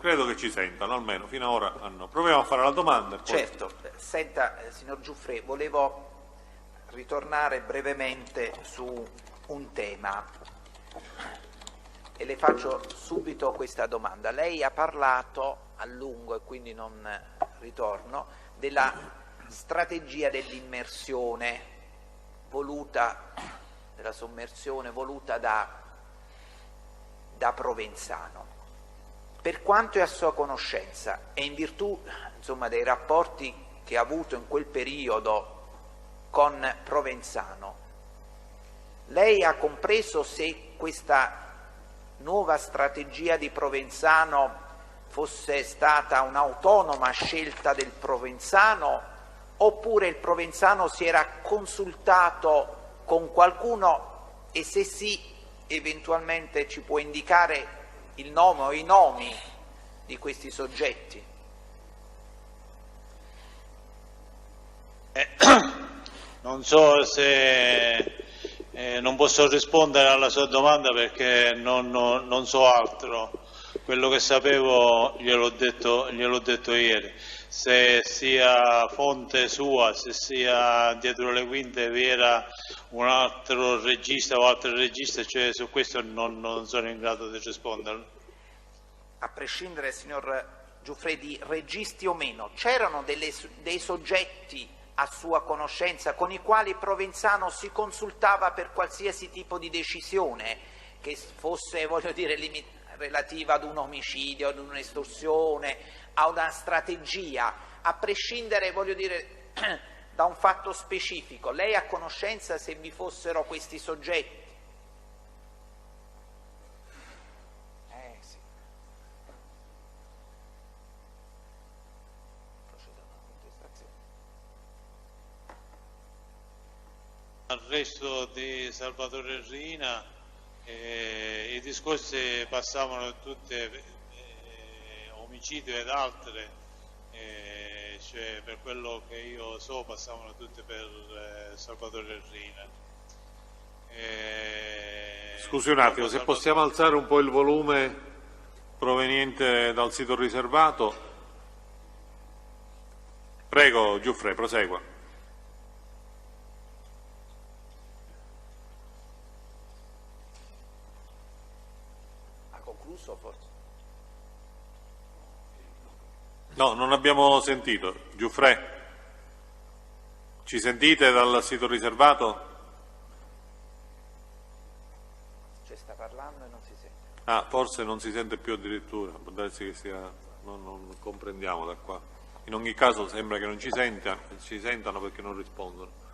credo che ci sentano, almeno fino ad ora hanno. Proviamo a fare la domanda. Poi... Certo, senta signor Giuffre, volevo ritornare brevemente su un tema e le faccio subito questa domanda. Lei ha parlato a lungo, e quindi non ritorno, della strategia dell'immersione voluta, della sommersione voluta da Provenzano. Per quanto è a sua conoscenza e in virtù insomma, dei rapporti che ha avuto in quel periodo con Provenzano, lei ha compreso se questa nuova strategia di Provenzano fosse stata un'autonoma scelta del Provenzano oppure il Provenzano si era consultato con qualcuno, e se sì, eventualmente ci può indicare il nome o i nomi di questi soggetti? Non so se non posso rispondere alla sua domanda perché non so altro. Quello che sapevo gliel'ho detto ieri. Se sia fonte sua, se sia dietro le quinte vi era un altro regista o altre registe, cioè su questo non sono in grado di rispondere. A prescindere, signor Giuffre, di registi o meno, c'erano dei soggetti a sua conoscenza con i quali Provenzano si consultava per qualsiasi tipo di decisione, che fosse, voglio dire, relativa ad un omicidio, ad un'estorsione, a una strategia, a prescindere, voglio dire, da un fatto specifico? Lei ha conoscenza se vi fossero questi soggetti? Sì. Procedo alla contestazione. L'arresto di Salvatore Riina, i discorsi passavano tutte omicidio ed altre, cioè per quello che io so passavano tutte per Salvatore Riina. Scusi un attimo, se possiamo alzare un po' il volume proveniente dal sito riservato. Prego Giuffre, prosegua. Forse. No, non abbiamo sentito. Giuffre, ci sentite dal sito riservato? Cioè sta parlando e non si sente. Ah, forse non si sente più addirittura, può darsi che sia... non comprendiamo da qua. In ogni caso sembra che non ci sentano perché non rispondono.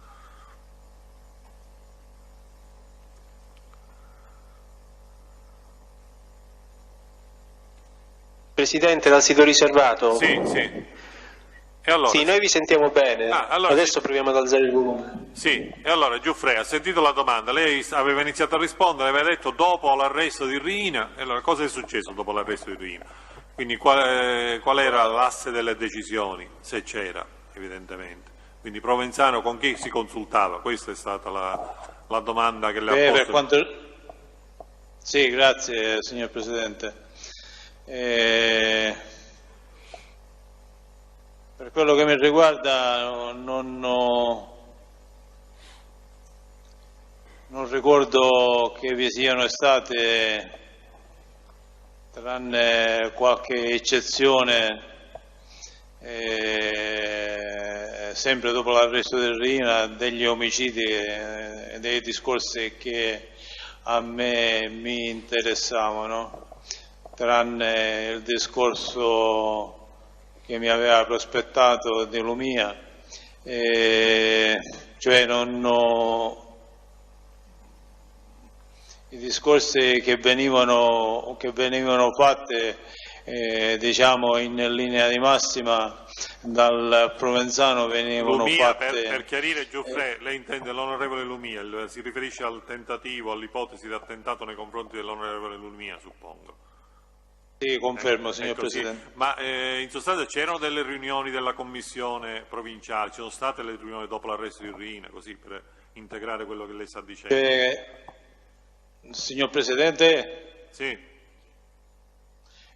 Presidente, dal sito riservato? Sì, sì. E allora? Sì, noi vi sentiamo bene. Allora, adesso proviamo ad alzare il volume. Sì, e allora Giuffre ha sentito la domanda, lei aveva iniziato a rispondere, aveva detto dopo l'arresto di Riina, e allora cosa è successo dopo l'arresto di Riina? Quindi qual era l'asse delle decisioni, se c'era, evidentemente. Quindi Provenzano con chi si consultava? Questa è stata la domanda che le ha posto. Sì, grazie signor Presidente. Per quello che mi riguarda non ricordo che vi siano state, tranne qualche eccezione, sempre dopo l'arresto del Riina, degli omicidi e dei discorsi che a me mi interessavano, tranne il discorso che mi aveva prospettato di Lumia, cioè i discorsi che venivano fatti diciamo in linea di massima dal Provenzano venivano Lumia, fatte... per chiarire Giuffre, lei intende l'onorevole Lumia, si riferisce al tentativo, all'ipotesi di attentato nei confronti dell'onorevole Lumia, suppongo. Sì, confermo, signor Presidente. Ma in sostanza c'erano delle riunioni della commissione provinciale, ci sono state le riunioni dopo l'arresto di Riina, così per integrare quello che lei sta dicendo? Signor Presidente? Sì.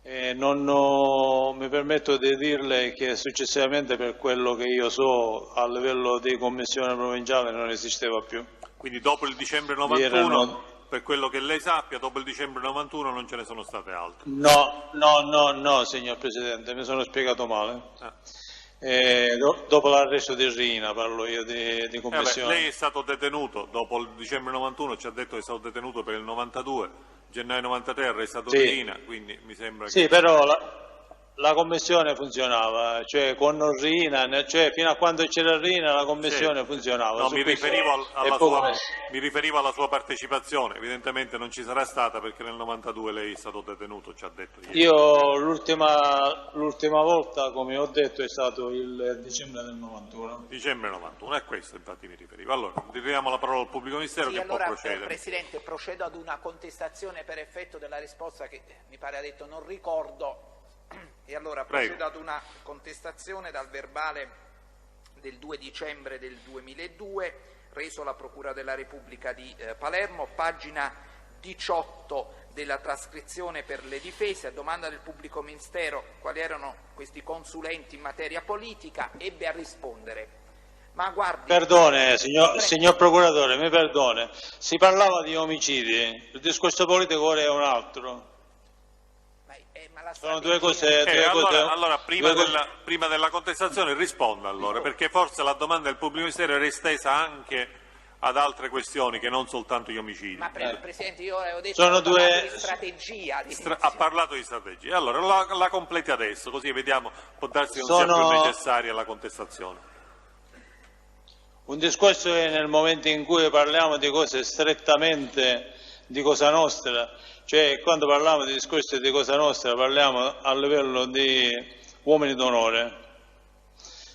mi permetto di dirle che successivamente, per quello che io so, a livello di commissione provinciale non esisteva più. Quindi dopo il dicembre 91, per quello che lei sappia, dopo il dicembre 91 non ce ne sono state altre? No, signor Presidente, mi sono spiegato male. Dopo l'arresto di Rina parlo io di commissione. Lei è stato detenuto dopo il dicembre 91, ci ha detto che è stato detenuto per il 92, gennaio 93 arrestato di Rina, quindi mi sembra che... Sì, però la commissione funzionava, cioè con Rina, cioè fino a quando c'era Rina la commissione funzionava. No, mi riferivo alla sua partecipazione, evidentemente non ci sarà stata perché nel 92 lei è stato detenuto, ci ha detto ieri. Io l'ultima volta, come ho detto, è stato il dicembre del 91. Dicembre 91, è questo infatti mi riferivo. Allora, ritiriamo la parola al pubblico ministero che allora, può procedere. Presidente, procedo ad una contestazione per effetto della risposta che mi pare ha detto non ricordo. E allora procedo ad una contestazione dal verbale del 2 dicembre del 2002 reso alla Procura della Repubblica di Palermo, pagina 18 della trascrizione per le difese, a domanda del pubblico ministero quali erano questi consulenti in materia politica, ebbe a rispondere: ma guardi... Perdone, signor Procuratore, mi perdone, si parlava di omicidi, il discorso politico ora è un altro. Sono due cose. Allora prima della contestazione risponda allora, perché forse la domanda del pubblico ministero era estesa anche ad altre questioni che non soltanto gli omicidi. Ma Presidente, io avevo detto sono di strategia. Ha parlato di strategia. Allora la completi adesso, così vediamo, può darsi che non sia più necessaria la contestazione. Un discorso è nel momento in cui parliamo di cose strettamente di Cosa Nostra, cioè quando parliamo di discorsi di Cosa Nostra parliamo a livello di uomini d'onore.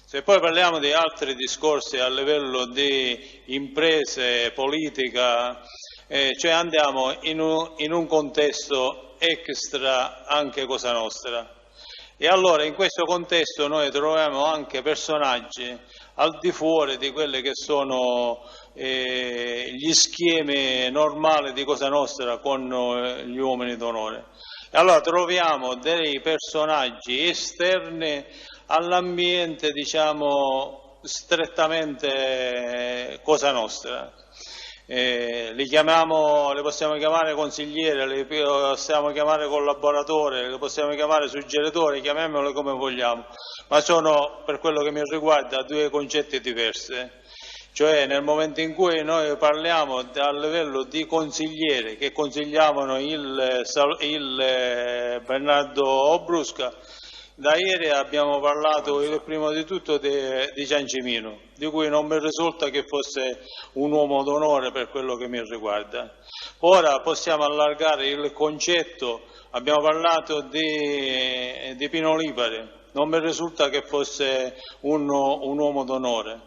Se poi parliamo di altri discorsi a livello di imprese, politica, cioè andiamo in un contesto extra anche Cosa Nostra. E allora in questo contesto noi troviamo anche personaggi al di fuori di quelli che sono gli schemi normali di Cosa Nostra con gli uomini d'onore. E allora troviamo dei personaggi esterni all'ambiente, diciamo, strettamente Cosa Nostra. Li possiamo chiamare consiglieri, li possiamo chiamare collaboratori, li possiamo chiamare suggeritori, chiamiamoli come vogliamo, ma sono, per quello che mi riguarda, due concetti diversi. Cioè nel momento in cui noi parliamo a livello di consiglieri che consigliavano il Bernardo Brusca, da ieri abbiamo parlato prima di tutto di Ciancimino, di cui non mi risulta che fosse un uomo d'onore per quello che mi riguarda. Ora possiamo allargare il concetto, abbiamo parlato di Pino Lipari, non mi risulta che fosse un uomo d'onore.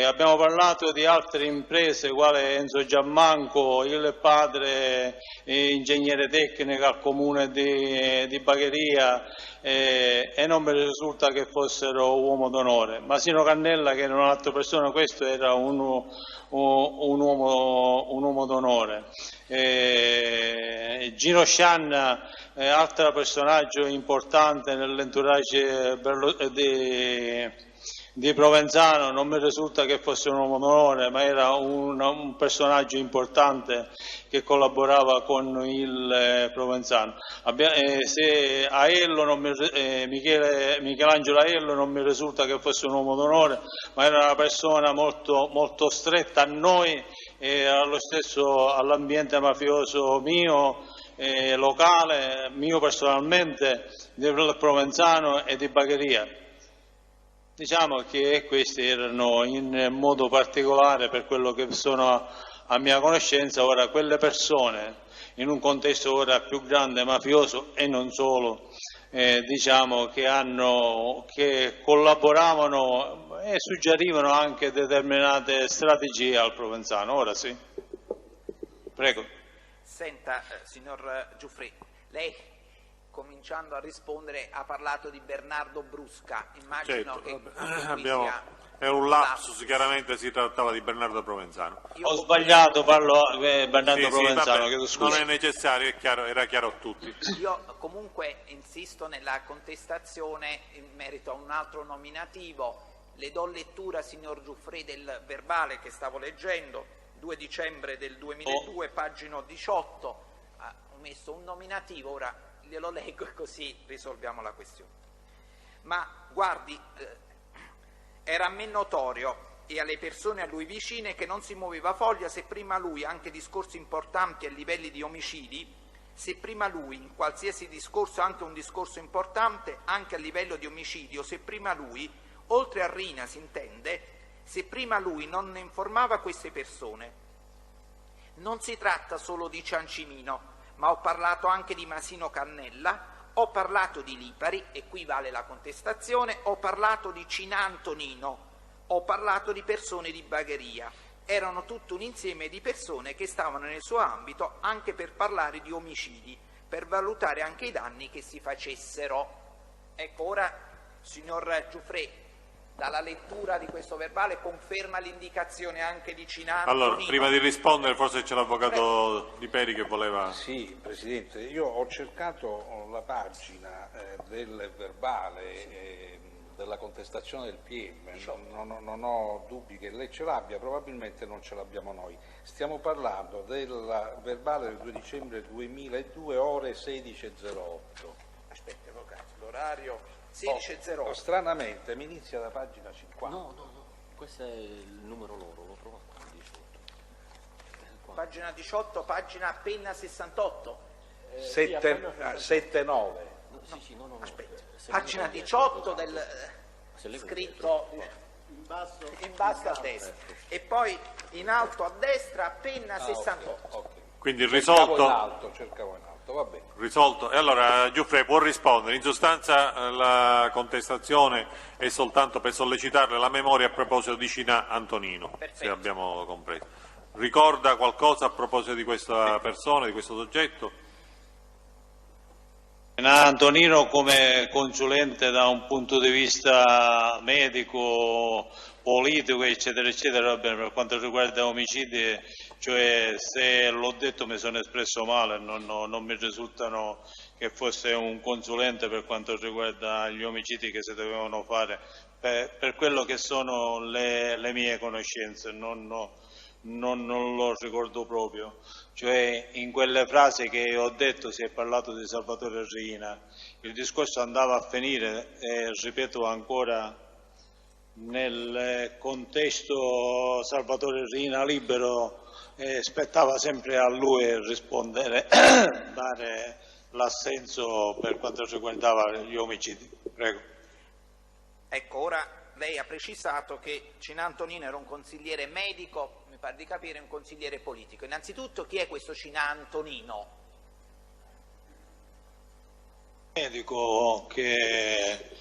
Abbiamo parlato di altre imprese quale Enzo Giammanco, il padre ingegnere tecnico al comune di Bagheria, e non mi risulta che fossero uomo d'onore. Masino Cannella, che era un'altra persona, questo era un uomo d'onore. Gino Scianna, altro personaggio importante nell'entourage di Provenzano, non mi risulta che fosse un uomo d'onore, ma era un personaggio importante che collaborava con il Provenzano. Michelangelo Aiello non mi risulta che fosse un uomo d'onore, ma era una persona molto, molto stretta a noi e allo stesso all'ambiente mafioso mio, locale, mio personalmente, del Provenzano e di Bagheria. Diciamo che questi erano in modo particolare, per quello che sono a mia conoscenza, ora quelle persone in un contesto ora più grande mafioso e non solo, diciamo che collaboravano e suggerivano anche determinate strategie al Provenzano. Ora sì. Prego. Senta, signor Giuffrè, lei cominciando a rispondere ha parlato di Bernardo Brusca, immagino certo, che sia È un lapsus, chiaramente si trattava di Bernardo Provenzano. Ho sbagliato, parlo Bernardo Sì, Provenzano, vabbè, chiedo scusa. non è necessario, è chiaro, era chiaro a tutti. Io comunque insisto nella contestazione in merito a un altro nominativo. Le do lettura, signor Giuffrè, del verbale che stavo leggendo, 2 dicembre del 2002, pagina 18, ho messo un nominativo, ora glielo leggo e così risolviamo la questione. Ma guardi, era a me notorio e alle persone a lui vicine che non si muoveva foglia se prima lui, anche discorsi importanti a livelli di omicidi, se prima lui, in qualsiasi discorso, anche un discorso importante, anche a livello di omicidio, se prima lui, oltre a Riina si intende, se prima lui non ne informava queste persone. Non si tratta solo di Ciancimino, ma ho parlato anche di Masino Cannella, ho parlato di Lipari, e qui vale la contestazione, ho parlato di Cina Antonino, ho parlato di persone di Bagheria. Erano tutto un insieme di persone che stavano nel suo ambito anche per parlare di omicidi, per valutare anche i danni che si facessero. Ecco, ora, signor Giuffrè, dalla lettura di questo verbale conferma l'indicazione anche di Cina Antonino. Allora, prima di rispondere, forse c'è l'avvocato Di Peri che voleva... Sì, Presidente, io ho cercato la pagina del verbale della contestazione del PM, non ho dubbi che lei ce l'abbia, probabilmente non ce l'abbiamo noi. Stiamo parlando del verbale del 2 dicembre 2002, ore 16.08. Aspetti, avvocato, l'orario 16.08. Stranamente mi inizia da pagina 50. No, questo è il numero loro, l'ho trovato. 18. Pagina 18, pagina penna 68. 7-9. No. Aspetta, pagina 18 del scritto in basso a destra e poi in alto a destra penna 68. Okay. Quindi Cercavo in alto, va bene. risolto. E allora Giuffrè può rispondere. In sostanza la contestazione è soltanto per sollecitarle la memoria a proposito di Cina Antonino, Perfetto. se abbiamo compreso. Ricorda qualcosa a proposito di questa persona, di questo soggetto? Antonino come consulente da un punto di vista medico, politico, eccetera, eccetera, va bene. Per quanto riguarda omicidi, cioè se l'ho detto mi sono espresso male, non mi risultano che fosse un consulente per quanto riguarda gli omicidi che si dovevano fare, per quello che sono le mie conoscenze, non lo ricordo proprio. Cioè in quelle frasi che ho detto si è parlato di Salvatore Riina, il discorso andava a finire, e ripeto ancora, nel contesto Salvatore Riina libero, spettava sempre a lui rispondere, dare l'assenso per quanto riguardava gli omicidi. Prego. Ecco, ora lei ha precisato che Cina Antonino era un consigliere medico, mi pare di capire un consigliere politico. Innanzitutto, chi è questo Cina Antonino? Medico che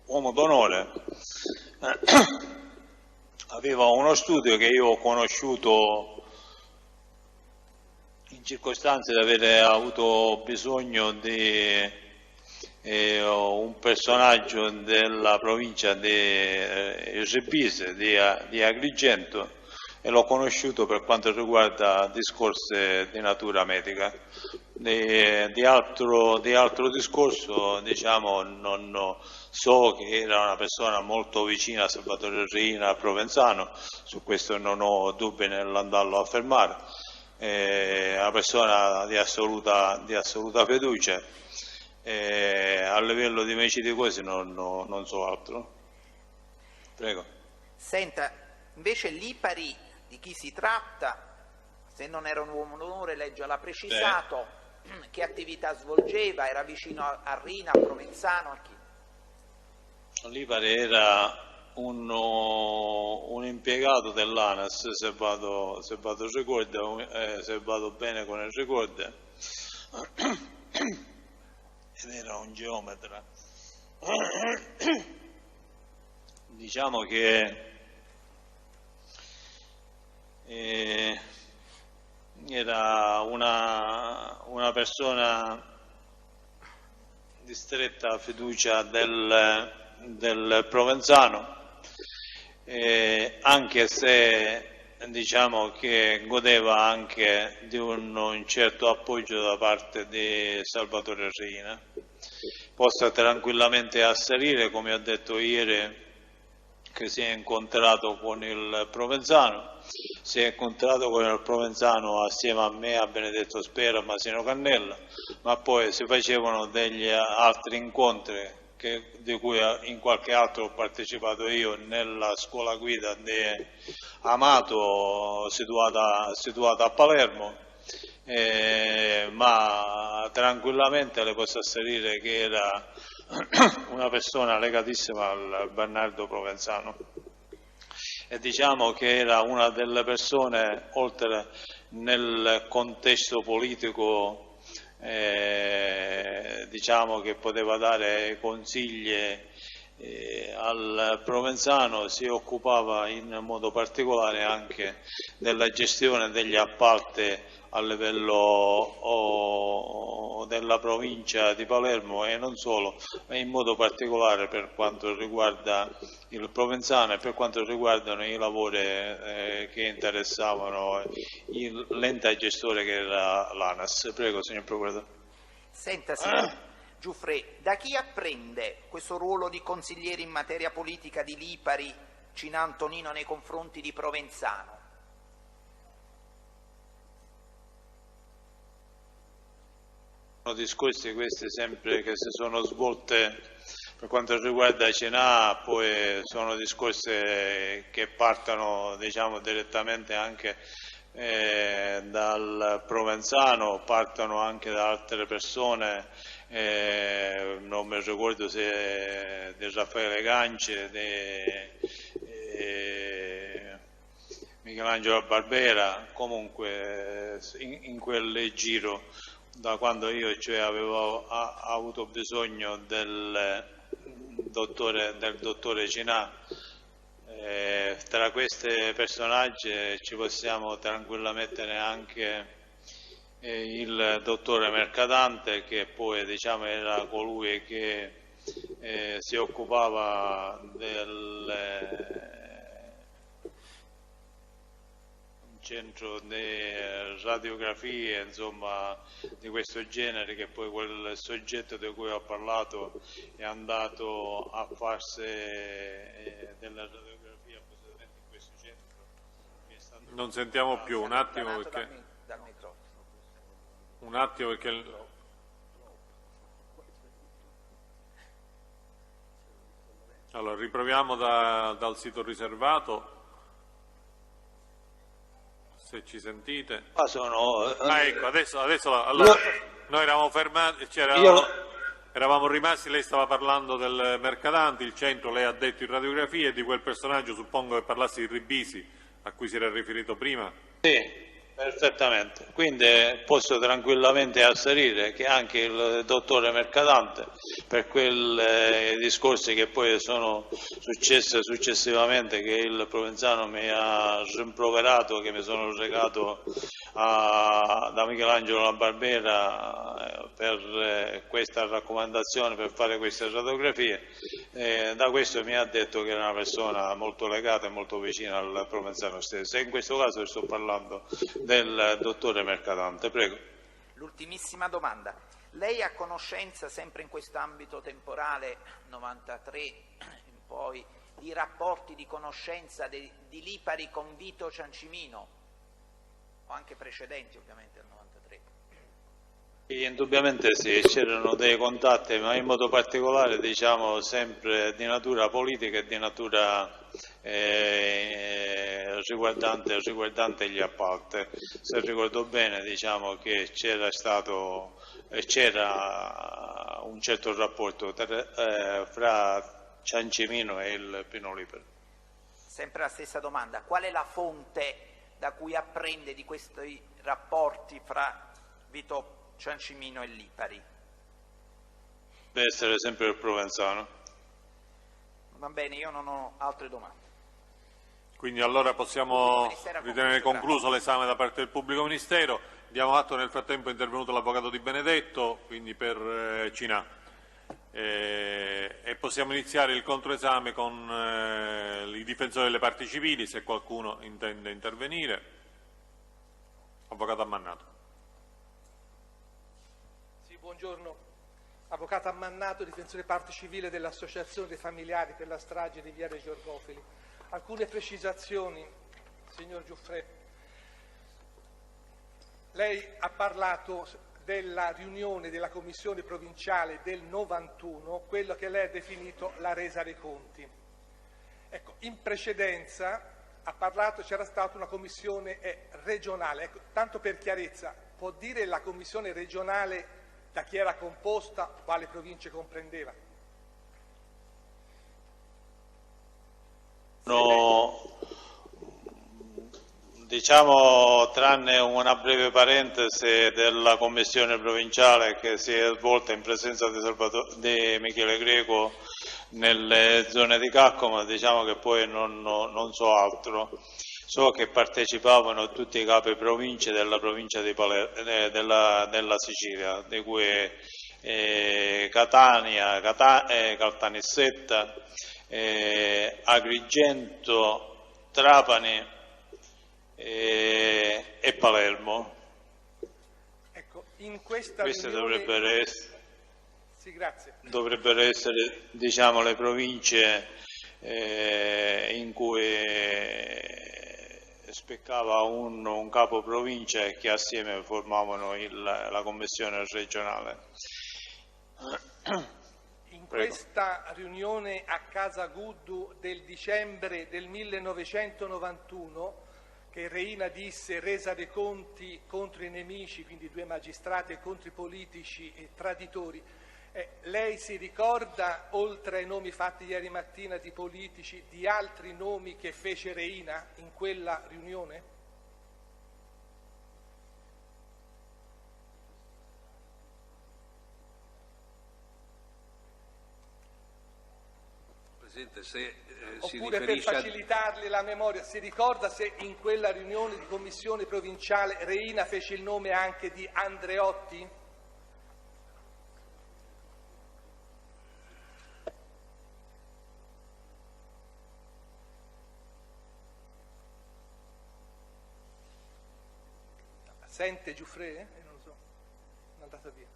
uomo d'onore, aveva uno studio che io ho conosciuto in circostanze di avere avuto bisogno di un personaggio della provincia di Rebise, di Agrigento, e l'ho conosciuto per quanto riguarda discorsi di natura medica. Di altro discorso, diciamo, non so che era una persona molto vicina a Salvatore Riina, a Provenzano, su questo non ho dubbi nell'andarlo a affermare, è una persona di assoluta fiducia. A livello di omicidi così non so altro. Prego. Senta, invece Lipari, di chi si tratta? Se non era un uomo d'onore, lei già l'ha precisato. Che attività svolgeva? Era vicino a Riina, a Provenzano, a chi? Lipari era un impiegato dell'ANAS, se vado bene con il ricordo, ed era un geometra. Diciamo che era una persona di stretta fiducia del del Provenzano, anche se diciamo che godeva anche di un certo appoggio da parte di Salvatore Riina. Possa tranquillamente asserire, come ho detto ieri, che si è incontrato con il Provenzano, si è incontrato con il Provenzano assieme a me, a Benedetto Spera, a Masino Cannella, ma poi si facevano degli altri incontri di cui in qualche altro ho partecipato io nella scuola guida di Amato situata a Palermo, ma tranquillamente le posso asserire che era una persona legatissima al Bernardo Provenzano, e diciamo che era una delle persone, oltre nel contesto politico, diciamo che poteva dare consigli al Provenzano, si occupava in modo particolare anche della gestione degli appalti a livello della provincia di Palermo e non solo, ma in modo particolare per quanto riguarda il Provenzano e per quanto riguardano i lavori che interessavano l'ente gestore che era l'ANAS. Prego, signor Procuratore. Senta, signor Giuffre, da chi apprende questo ruolo di consigliere in materia politica di Lipari, Cinà Antonino, nei confronti di Provenzano? Sono discorsi questi sempre che si sono svolte per quanto riguarda Cinà, poi sono discorsi che partono, diciamo, direttamente anche dal Provenzano, partono anche da altre persone, non mi ricordo se di Raffaele Ganci, di Michelangelo Barbera, comunque in quel giro, da quando io avevo avuto bisogno del dottore Cinà. Tra questi personaggi ci possiamo tranquillamente mettere anche il dottore Mercadante, che poi, diciamo, era colui che si occupava del centro di radiografie, insomma, di questo genere, che poi quel soggetto di cui ho parlato è andato a farsi della radiografia appositamente in questo centro. Non sentiamo più, un attimo perché... Un attimo perché... Allora, riproviamo dal sito riservato. Se ci sentite. Ecco, adesso allora, noi eravamo fermati, eravamo rimasti, lei stava parlando del Mercadante, il centro, lei ha detto in radiografia, e di quel personaggio, suppongo che parlassi di Ribisi, a cui si era riferito prima. Sì, perfettamente. Quindi posso tranquillamente asserire che anche il dottore Mercadante, per quei discorsi che poi sono successi successivamente, che il Provenzano mi ha rimproverato, che mi sono recato da Michelangelo Barbera per questa raccomandazione, per fare queste radiografie, da questo mi ha detto che era una persona molto legata e molto vicina al Provenzano stesso, e in questo caso sto parlando del dottore Mercadante. Prego. L'ultimissima domanda. Lei ha conoscenza, sempre in quest'ambito temporale 93 in poi, di rapporti di conoscenza di Lipari con Vito Ciancimino, o anche precedenti ovviamente al 93? Indubbiamente sì, c'erano dei contatti, ma in modo particolare, diciamo, sempre di natura politica e di natura riguardante gli appalti. Se ricordo bene, diciamo che c'era un certo rapporto fra Ciancimino e il Pino Lipari. Sempre la stessa domanda: qual è la fonte da cui apprende di questi rapporti fra Vito Ciancimino e Lipari? Deve essere sempre il Provenzano. Va bene, io non ho altre domande. Quindi allora possiamo ritenere concluso l'esame da parte del pubblico ministero. Diamo atto, nel frattempo è intervenuto l'avvocato Di Benedetto, quindi per Cinà. e possiamo iniziare il controesame con i difensori delle parti civili, se qualcuno intende intervenire. Avvocato Ammannato. Sì, buongiorno. Avvocato Ammannato, difensore parte civile dell'Associazione dei Familiari per la strage di Viale Giorgofili. Alcune precisazioni, signor Giuffre. Lei ha parlato della riunione della Commissione provinciale del 91, quello che lei ha definito la resa dei conti. Ecco, in precedenza ha parlato, c'era stata una commissione regionale. Ecco, tanto per chiarezza, può dire la commissione regionale da chi era composta, quale province comprendeva? No, diciamo, tranne una breve parentesi della commissione provinciale che si è svolta in presenza di Michele Greco nelle zone di Caccoma, diciamo che poi non so altro. So che partecipavano tutti i capi province della provincia di della Sicilia, di cui Catania, Caltanissetta, Agrigento, Trapani e Palermo. Ecco, in questa Queste riunione... dovrebbero essere, diciamo, le province in cui speccava un capo provincia e che assieme formavano la commissione regionale. In questa riunione a Casa Guddu del dicembre del 1991, che Reina disse resa dei conti contro i nemici, quindi 2 magistrati, e contro i politici e traditori, lei si ricorda, oltre ai nomi fatti ieri mattina di politici, di altri nomi che fece Reina in quella riunione? Presidente, se si Oppure, riferisce per facilitarle la memoria, si ricorda se in quella riunione di commissione provinciale Reina fece il nome anche di Andreotti? Sente Giuffre? Non lo so, è andata via.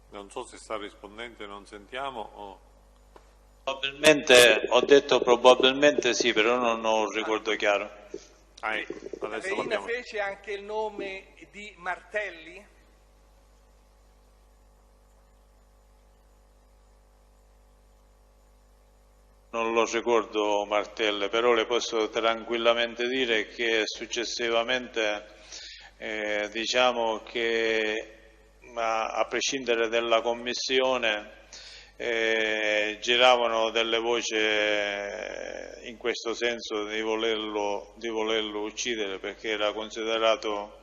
Non so se sta rispondendo e non sentiamo o... Probabilmente, ho detto probabilmente sì, però non ho un ricordo chiaro. Adesso Reina fece anche il nome di Martelli? Non lo ricordo Martelle, però le posso tranquillamente dire che successivamente diciamo che a prescindere dalla commissione giravano delle voci in questo senso di volerlo uccidere, perché era considerato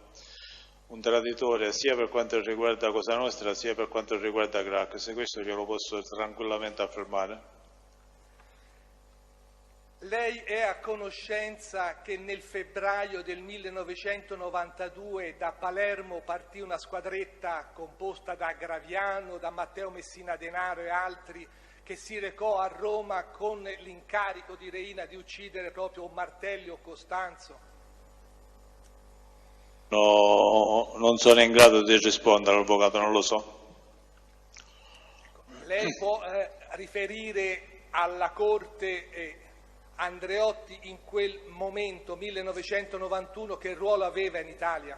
un traditore sia per quanto riguarda Cosa Nostra sia per quanto riguarda Craxi. Questo glielo posso tranquillamente affermare. Lei è a conoscenza che nel febbraio del 1992 da Palermo partì una squadretta composta da Graviano, da Matteo Messina Denaro e altri, che si recò a Roma con l'incarico di Reina di uccidere proprio o Martelli o Costanzo? No, non sono in grado di rispondere, avvocato, non lo so. Lei può riferire alla Corte Andreotti in quel momento, 1991, che ruolo aveva in Italia?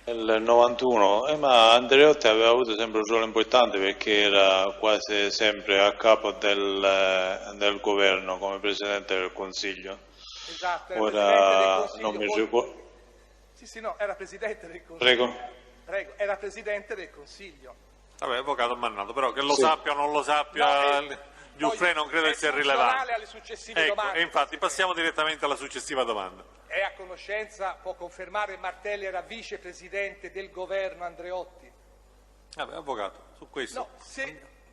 Nel 91, ma Andreotti aveva avuto sempre un ruolo importante perché era quasi sempre a capo del governo come Presidente del Consiglio. Esatto, era Ora Presidente del Consiglio. non mi ricordo. Sì, no, era Presidente del Consiglio. Prego. Era Presidente del Consiglio. Vabbè, avvocato Ammannato, però che lo sappia o non lo sappia, Giuffre non credo sia rilevante. Alle successive domande. E infatti passiamo direttamente alla successiva domanda. È a conoscenza, può confermare, Martelli era vicepresidente del governo Andreotti? Vabbè, avvocato, su questo... No,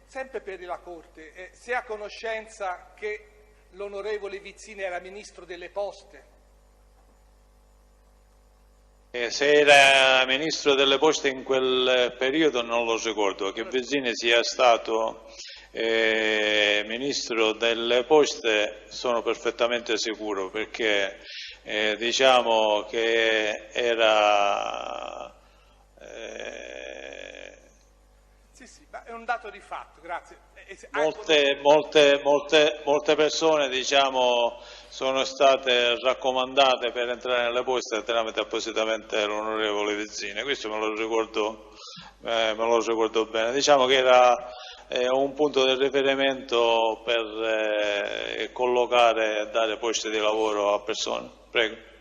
sempre per la Corte, se è a conoscenza che l'onorevole Vizzini era ministro delle Poste? Se era ministro delle poste in quel periodo non lo ricordo, che Vizzini sia stato ministro delle poste sono perfettamente sicuro, perché diciamo che era Sì, ma è un dato di fatto, grazie. molte persone, diciamo, sono state raccomandate per entrare nelle poste tramite appositamente l'onorevole Vizzini. Questo me lo ricordo bene. Diciamo che era un punto di riferimento per collocare e dare posti di lavoro a persone. Prego.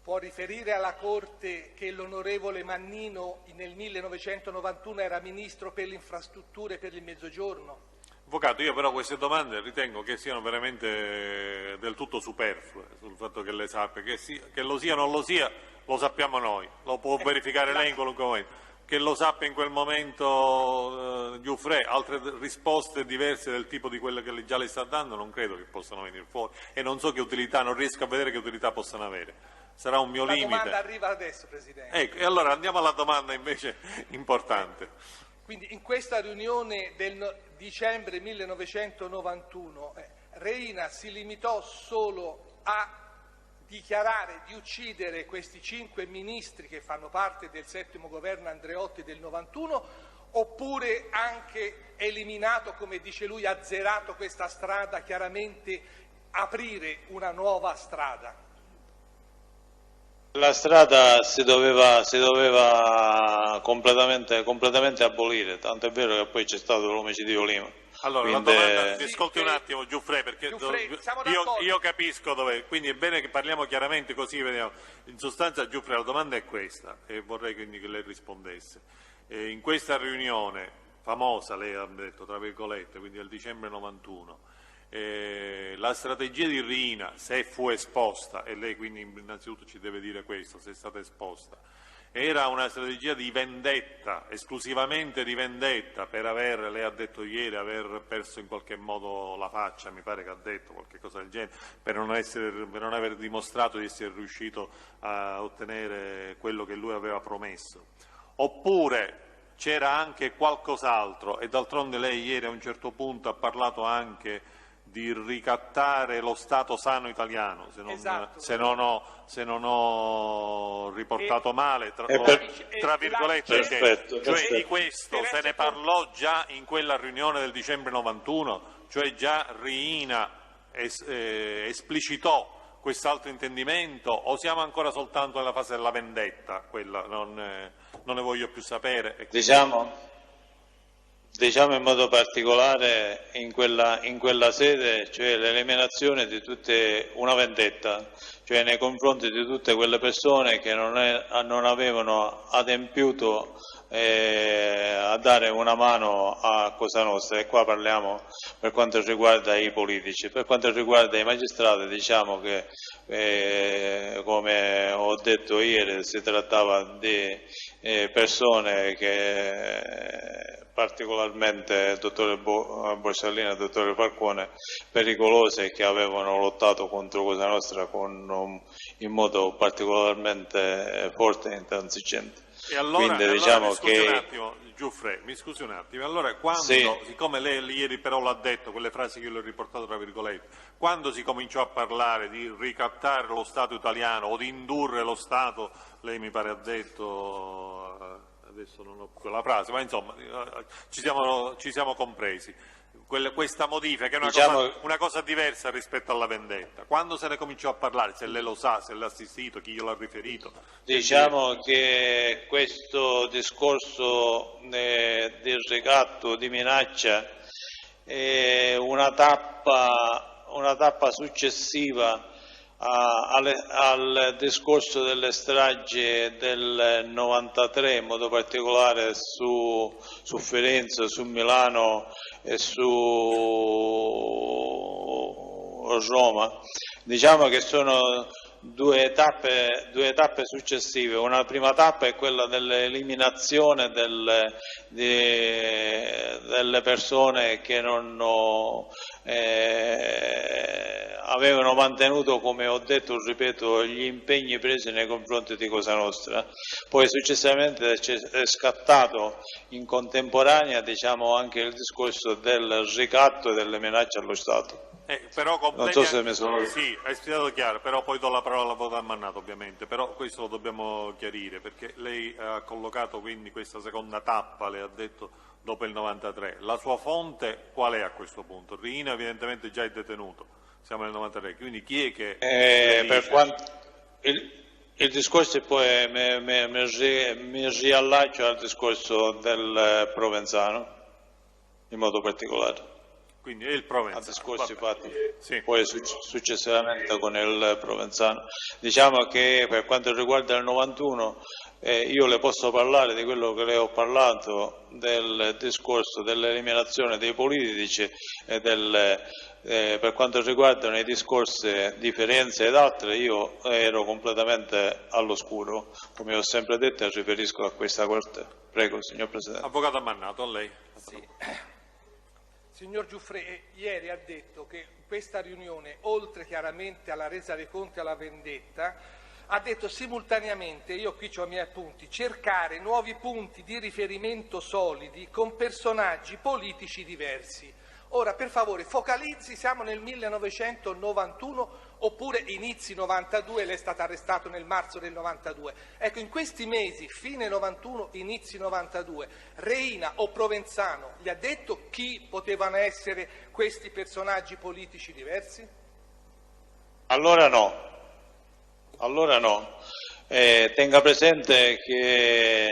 Può riferire alla Corte che l'onorevole Mannino nel 1991 era Ministro per le infrastrutture e per il Mezzogiorno? Avvocato, io però queste domande ritengo che siano veramente del tutto superflue, sul fatto che le sappia, che lo sia o non lo sia, lo sappiamo noi, lo può verificare lei in qualunque momento. Che lo sappia in quel momento Giuffre, altre risposte diverse del tipo di quelle che già le sta dando non credo che possano venire fuori, e non so che utilità, non riesco a vedere che utilità possano avere. Sarà un mio limite. La domanda arriva adesso, Presidente. Ecco, e allora andiamo alla domanda invece importante. Quindi in questa riunione del dicembre 1991 Reina si limitò solo a dichiarare di uccidere questi 5 ministri che fanno parte del settimo governo Andreotti del 91, oppure anche eliminato, come dice lui, azzerato questa strada, chiaramente aprire una nuova strada? La strada si doveva completamente abolire, tanto è vero che poi c'è stato l'omicidio Lima. Allora, quindi... la domanda, mi ascolti un attimo Giuffre, perché siamo io capisco dove, quindi è bene che parliamo chiaramente così vediamo. In sostanza Giuffre, la domanda è questa, e vorrei quindi che lei rispondesse. In questa riunione famosa, lei ha detto, tra virgolette, quindi del dicembre 91, la strategia di Riina, se fu esposta, e lei quindi innanzitutto ci deve dire questo, se è stata esposta, era una strategia di vendetta, esclusivamente di vendetta, per aver, lei ha detto ieri, aver perso in qualche modo la faccia, mi pare che ha detto qualche cosa del genere, per non aver dimostrato di essere riuscito a ottenere quello che lui aveva promesso. Oppure c'era anche qualcos'altro, e d'altronde lei ieri a un certo punto ha parlato anche di ricattare lo Stato sano italiano, se non ho riportato male, tra virgolette, perfetto. Di questo se ne parlò già in quella riunione del dicembre 91, cioè già Riina esplicitò quest'altro intendimento, o siamo ancora soltanto nella fase della vendetta? Quella non ne voglio più sapere. Diciamo in modo particolare in quella sede, cioè l'eliminazione di una vendetta, cioè nei confronti di tutte quelle persone che non avevano adempiuto a dare una mano a Cosa Nostra, e qua parliamo per quanto riguarda i politici. Per quanto riguarda i magistrati, diciamo che come ho detto ieri si trattava di persone che particolarmente il dottore Borsellino e il dottore Falcone, pericolose, che avevano lottato contro Cosa Nostra in modo particolarmente forte e intransigente. E allora, quindi diciamo mi scusi un attimo, Giuffre, mi scusi un attimo, allora quando, siccome lei ieri però l'ha detto, quelle frasi che io le ho riportato tra virgolette, quando si cominciò a parlare di ricattare lo Stato italiano o di indurre lo Stato, lei mi pare ha detto, adesso non ho più la frase, ma insomma ci siamo compresi. Questa modifica che è una cosa diversa rispetto alla vendetta, quando se ne cominciò a parlare, se lei lo sa, se l'ha assistito, chi glielo ha riferito? Diciamo che questo discorso del ricatto, di minaccia, è una tappa successiva al discorso delle stragi del 93, in modo particolare su Firenze, su Milano e su Roma. Diciamo che sono due tappe successive. Una prima tappa è quella dell'eliminazione delle persone che non avevano mantenuto, come ho detto, ripeto, gli impegni presi nei confronti di Cosa Nostra. Poi successivamente è scattato in contemporanea, diciamo, anche il discorso del ricatto e delle minacce allo Stato. Però non so se mi sono... Sì, hai spiegato chiaro, però poi do la parola all'avvocato Mannato, ovviamente, però questo lo dobbiamo chiarire, perché lei ha collocato quindi questa seconda tappa, lei ha detto dopo il 93. La sua fonte qual è a questo punto? Riina evidentemente già è detenuto, siamo nel 93, quindi chi è che... per quanto... Il discorso poi mi riallaccio al discorso del Provenzano, in modo particolare. Quindi è il Provenzano. A discorsi fatti sì. Poi successivamente con il Provenzano. Diciamo che per quanto riguarda il 91 io le posso parlare di quello che le ho parlato, del discorso dell'eliminazione dei politici e per quanto riguardano i discorsi di Firenze ed altre, io ero completamente all'oscuro, come ho sempre detto, e riferisco a questa Corte. Prego, signor Presidente. Avvocato Mannato, a lei. Sì. Signor Giuffre, ieri ha detto che questa riunione, oltre chiaramente alla resa dei conti e alla vendetta, ha detto simultaneamente, io qui ho i miei appunti, cercare nuovi punti di riferimento solidi con personaggi politici diversi. Ora, per favore, focalizzi, siamo nel 1991 oppure inizi 92, lei è stato arrestato nel marzo del 92. Ecco, in questi mesi, fine 91, inizi 92, Reina o Provenzano gli ha detto chi potevano essere questi personaggi politici diversi? Allora no. Tenga presente che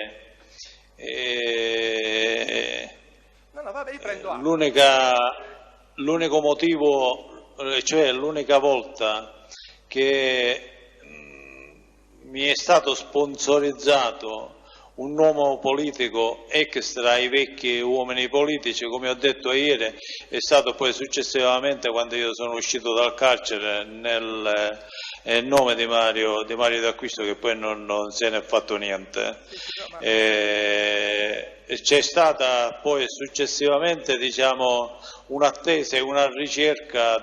l'unico motivo, cioè l'unica volta che mi è stato sponsorizzato un uomo politico extra ai vecchi uomini politici, come ho detto ieri, è stato poi successivamente quando io sono uscito dal carcere nel nome di Mario D'Acquisto, che poi non se ne è fatto niente. C'è stata poi successivamente, diciamo, un'attesa e una ricerca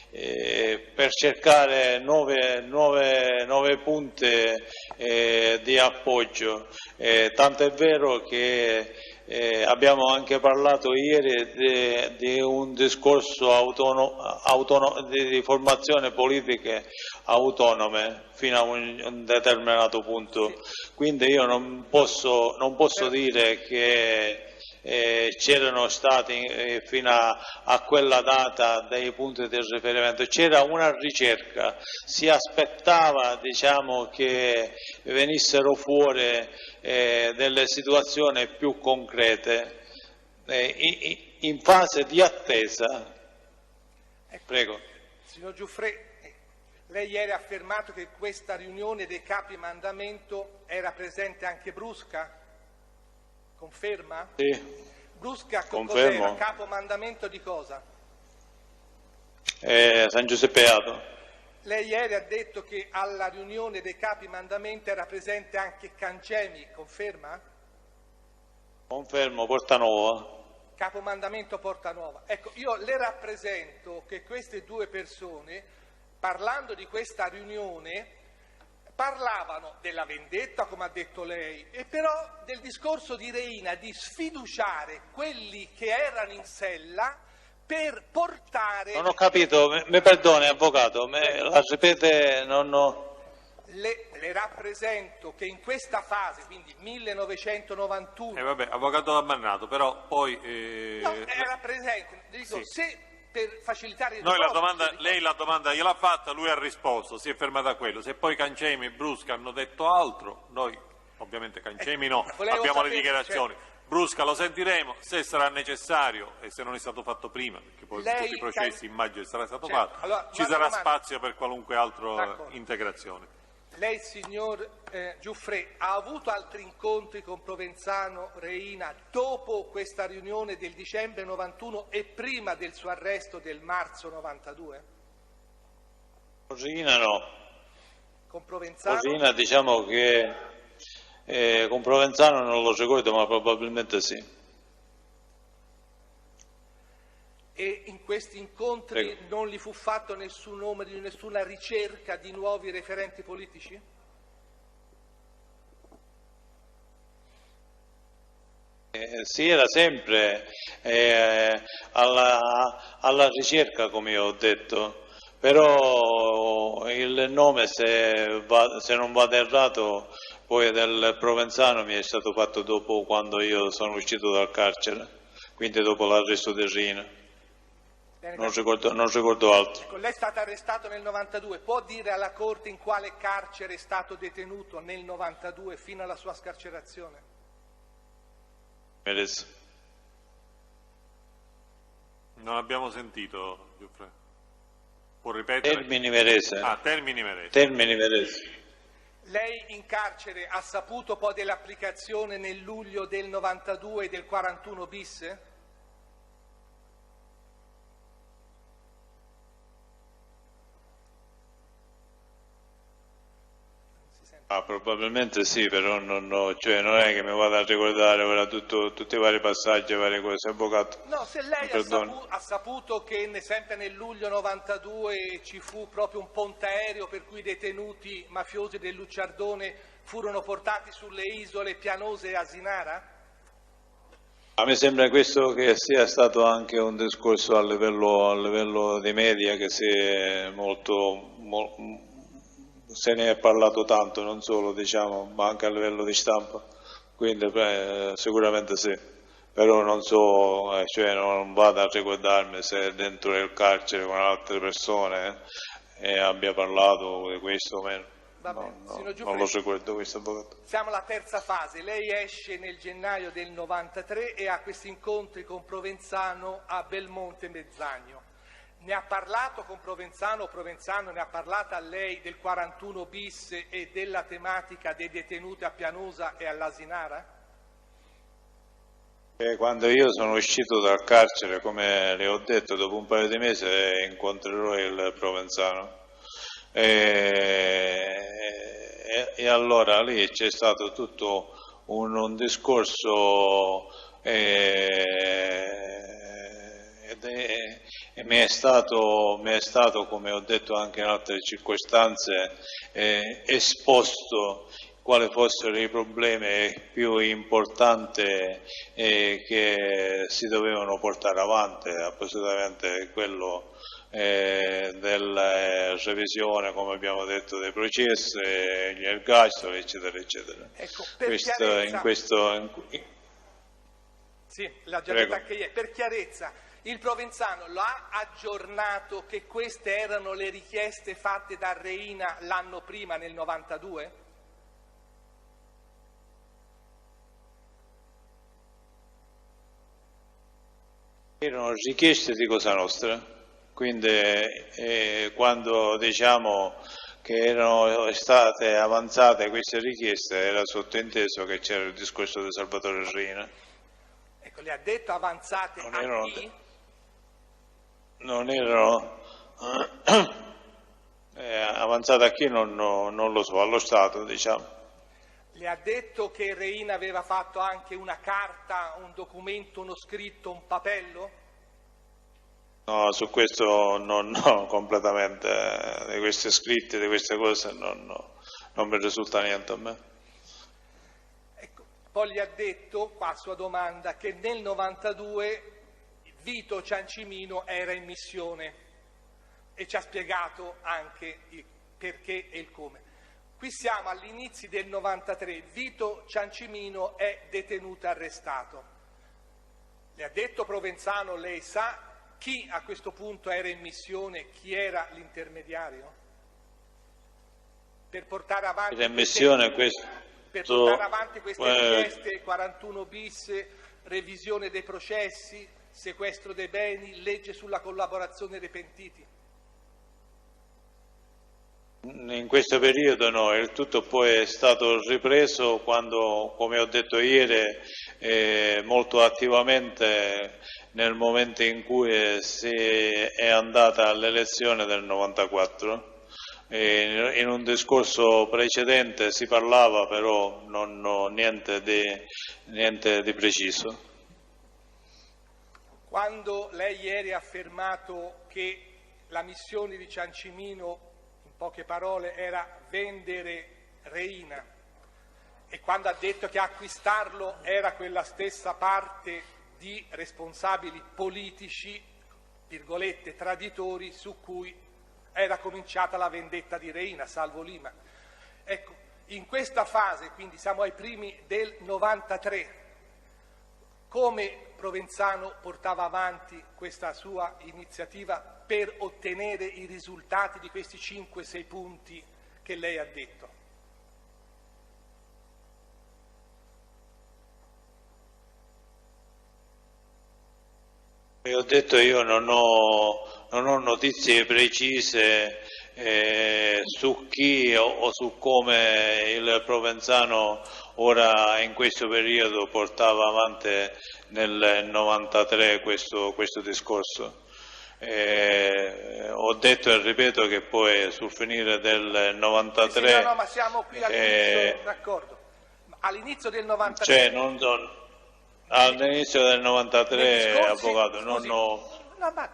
per cercare nuove punte di appoggio, tanto è vero che abbiamo anche parlato ieri di un discorso di formazione politiche autonome fino a un determinato punto, quindi io non posso dire che c'erano stati fino a quella data dei punti di riferimento, c'era una ricerca, si aspettava, diciamo, che venissero fuori delle situazioni più concrete in fase di attesa. Prego. Signor Giuffre, lei ieri ha affermato che questa riunione dei capi mandamento era presente anche Brusca? Conferma? Sì. Brusca Confermo. cos'era? Capo mandamento di cosa? San Giuseppe Ato. Lei ieri ha detto che alla riunione dei capi mandamento era presente anche Cancemi, conferma? Confermo, Portanova. Capo mandamento Portanova. Ecco, io le rappresento che queste due persone, parlando di questa riunione, parlavano della vendetta, come ha detto lei, e però del discorso di Reina di sfiduciare quelli che erano in sella per portare... Non ho capito, mi perdoni avvocato, la ripete, non ho... Le rappresento che in questa fase, quindi 1991... vabbè, avvocato Mannato, però poi... No, era presente, dico, sì. Se per facilitare il lei la domanda gliel'ha fatta, lui ha risposto, si è fermato a quello. Se poi Cancemi e Brusca hanno detto altro, noi ovviamente Cancemi no, abbiamo le dichiarazioni. Certo. Brusca lo sentiremo, se sarà necessario e se non è stato fatto prima, perché poi tutti i processi immagino sarà stato certo. fatto, Allora, ci sarà spazio per qualunque altra integrazione. Lei, signor Giuffre, ha avuto altri incontri con Provenzano, Reina, dopo questa riunione del dicembre 91 e prima del suo arresto del marzo 92? Reina no. con Provenzano? Rina, diciamo che con Provenzano non lo ricordo, ma probabilmente sì. E in questi incontri Prego. non gli fu fatto nessun nome di nessuna ricerca di nuovi referenti politici? Si era sempre alla ricerca, come io ho detto, però il nome, se non vado errato, poi del Provenzano mi è stato fatto dopo, quando io sono uscito dal carcere, quindi dopo l'arresto di Rina. Bene, Non ricordo altro. ecco, lei è stato arrestato nel 92, può dire alla Corte in quale carcere è stato detenuto nel 92 fino alla sua scarcerazione? Merese. Non abbiamo sentito, Giuffre. Può ripetere? Termini Merese. Ah, Termini Merese. Termini Merese. Lei in carcere ha saputo poi dell'applicazione nel luglio del 92 del 41 bis? Ah, probabilmente sì, però cioè non è che mi vado a ricordare ora tutti i vari passaggi, le varie cose. Avvocato, No, se lei perdoni. ha saputo che sempre nel luglio 92 ci fu proprio un ponte aereo per cui i detenuti mafiosi del Lucciardone furono portati sulle isole Pianose e Asinara? A me sembra questo che sia stato anche un discorso a livello dei media, che si è se ne è parlato tanto, non solo, diciamo, ma anche a livello di stampa, quindi sicuramente sì, però non so, cioè non vado a ricordarmi se dentro il carcere con altre persone abbia parlato di questo o meno. Va bene. Signor Non lo ricordo questo, avvocato. Siamo alla terza fase, lei esce nel gennaio del 93 e ha questi incontri con Provenzano a Belmonte Mezzagno. Ne ha parlato con Provenzano, Provenzano ne ha parlato a lei del 41 bis e della tematica dei detenuti a Pianosa e all'Asinara? Quando io sono uscito dal carcere, come le ho detto, dopo un paio di mesi incontrerò il Provenzano. E allora lì c'è stato tutto un discorso e mi è stato, come ho detto anche in altre circostanze, esposto quali fossero i problemi più importanti che si dovevano portare avanti, appositamente quello della revisione, come abbiamo detto, dei processi, gli ergastoli, eccetera, eccetera. Ecco, sì, l'ha già detto anche ieri. Per chiarezza, il Provenzano lo ha aggiornato che queste erano le richieste fatte da Reina l'anno prima, nel 92? Erano richieste di Cosa Nostra, quindi quando diciamo che erano state avanzate queste richieste era sottointeso che c'era il discorso di Salvatore Reina. Ecco, le ha detto avanzate a chi? Non erano avanzate a chi non lo so, allo Stato, diciamo. Le ha detto che Reina aveva fatto anche una carta, un documento, uno scritto, un papello? No, su questo no, completamente, di questi scritti, di queste cose non mi risulta niente a me. Ecco, poi gli ha detto, qua a sua domanda, che nel 92 Vito Ciancimino era in missione e ci ha spiegato anche il perché e il come. Qui siamo all'inizio del 93, Vito Ciancimino è detenuto e arrestato. Le ha detto Provenzano, lei sa chi a questo punto era in missione, chi era l'intermediario? Per portare avanti queste richieste, 41 bis, revisione dei processi, sequestro dei beni, legge sulla collaborazione dei pentiti. In questo periodo no, il tutto poi è stato ripreso quando, come ho detto ieri, molto attivamente nel momento in cui si è andata all'elezione del 94, in un discorso precedente si parlava, però niente di preciso. Quando lei ieri ha affermato che la missione di Ciancimino, in poche parole, era vendere Reina, e quando ha detto che acquistarlo era quella stessa parte di responsabili politici, virgolette, traditori, su cui era cominciata la vendetta di Reina, salvo Lima. Ecco, in questa fase, quindi siamo ai primi del 93, come Provenzano portava avanti questa sua iniziativa per ottenere i risultati di questi 5-6 punti che lei ha detto? Ho detto, io non ho notizie precise su chi o su come il Provenzano ora in questo periodo portava avanti nel 93 questo discorso. Ho detto e ripeto che poi sul finire del 93... Sì, no, ma siamo qui all'inizio, d'accordo. All'inizio del 93... Cioè, all'inizio del 93, avvocato, non ho... No, ma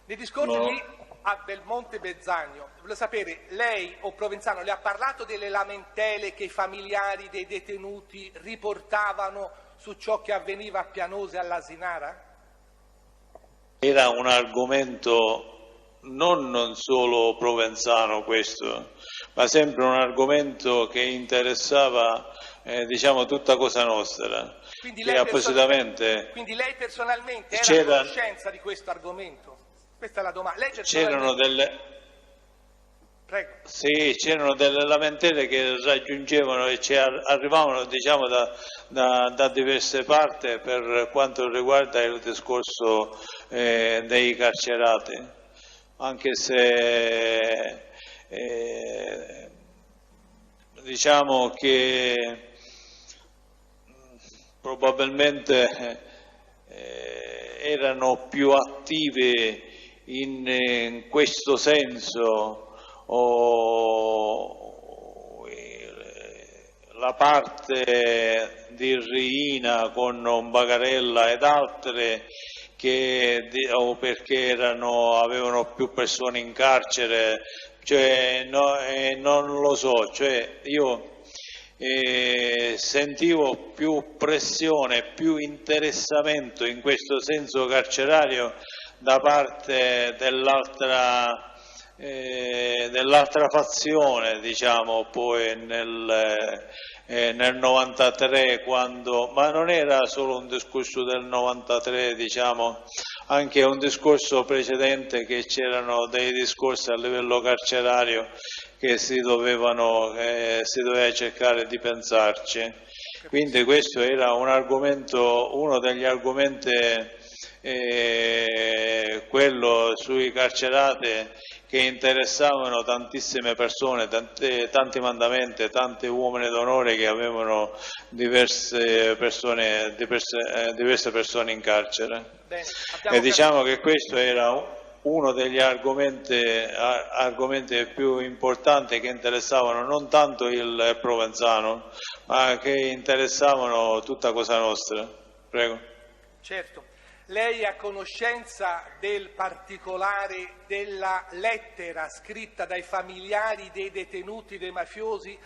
nei discorsi lì a Belmonte Bezzagno, voglio sapere, lei o Provenzano le ha parlato delle lamentele che i familiari dei detenuti riportavano su ciò che avveniva a Pianosa e all'Asinara? Era un argomento non solo Provenzano questo, ma sempre un argomento che interessava diciamo tutta Cosa Nostra. Quindi lei personalmente era a conoscenza di questo argomento? Questa è la domanda. C'erano delle lamentele che raggiungevano e arrivavano diciamo da diverse parti per quanto riguarda il discorso dei carcerati, anche se diciamo che probabilmente erano più attivi in questo senso la parte di Riina con Bagarella ed altre o perché avevano più persone in carcere, cioè, non lo so, cioè io sentivo più pressione, più interessamento in questo senso carcerario da parte dell'altra fazione, diciamo, poi nel 93, ma non era solo un discorso del 93, diciamo, anche un discorso precedente, che c'erano dei discorsi a livello carcerario che si doveva cercare di pensarci. Quindi questo era uno degli argomenti, quello sui carcerati, che interessavano tantissime persone, tanti mandamenti, tanti uomini d'onore che avevano diverse persone in carcere. Bene, e diciamo che questo era uno degli argomenti più importanti che interessavano non tanto il Provenzano, ma che interessavano tutta Cosa Nostra. Prego. Certo. Lei è a conoscenza del particolare della lettera scritta dai familiari dei detenuti dei mafiosi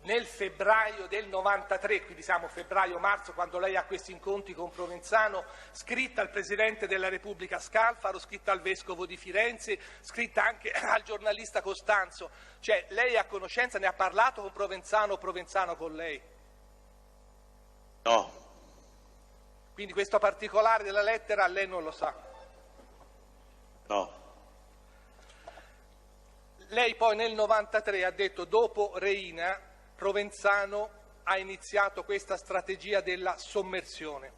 nel febbraio del 93, quindi siamo febbraio-marzo, quando lei ha questi incontri con Provenzano, scritta al Presidente della Repubblica Scalfaro, scritta al Vescovo di Firenze, scritta anche al giornalista Costanzo. Cioè, lei è a conoscenza, ne ha parlato con Provenzano o Provenzano con lei? No. Quindi questo particolare della lettera lei non lo sa? No. Lei poi nel 93 ha detto, dopo Reina, Provenzano ha iniziato questa strategia della sommersione.